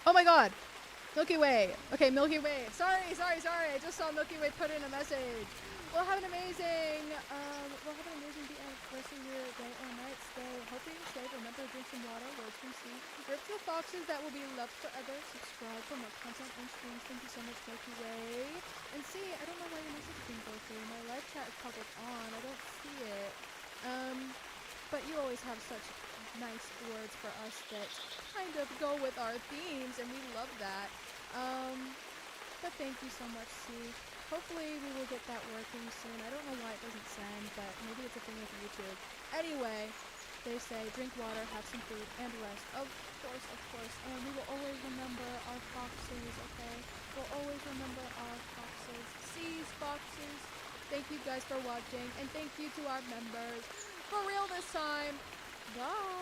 Oh my god! Milky Way! Okay, Milky Way. Sorry. I just saw Milky Way put in a message. We'll have an amazing day and rest of your day or night. Stay healthy, safe, remember to drink some water, words from sea. Rip the foxes that will be loved forever. Subscribe for more content and streams. Thank you so much, Milky Way. And see, I don't know why your message didn't go through. My live chat is toggled on. I don't see it. But you always have such nice words for us that kind of go with our themes, and we love that. But thank you so much, C. Hopefully we will get that working soon. I don't know why it doesn't send, but maybe it's a thing with YouTube. Anyway, they say drink water, have some food, and rest. Of course. And we will always remember our foxes, okay? We'll always remember our foxes. C's foxes. Thank you guys for watching, and thank you to our members. For real this time. Bye.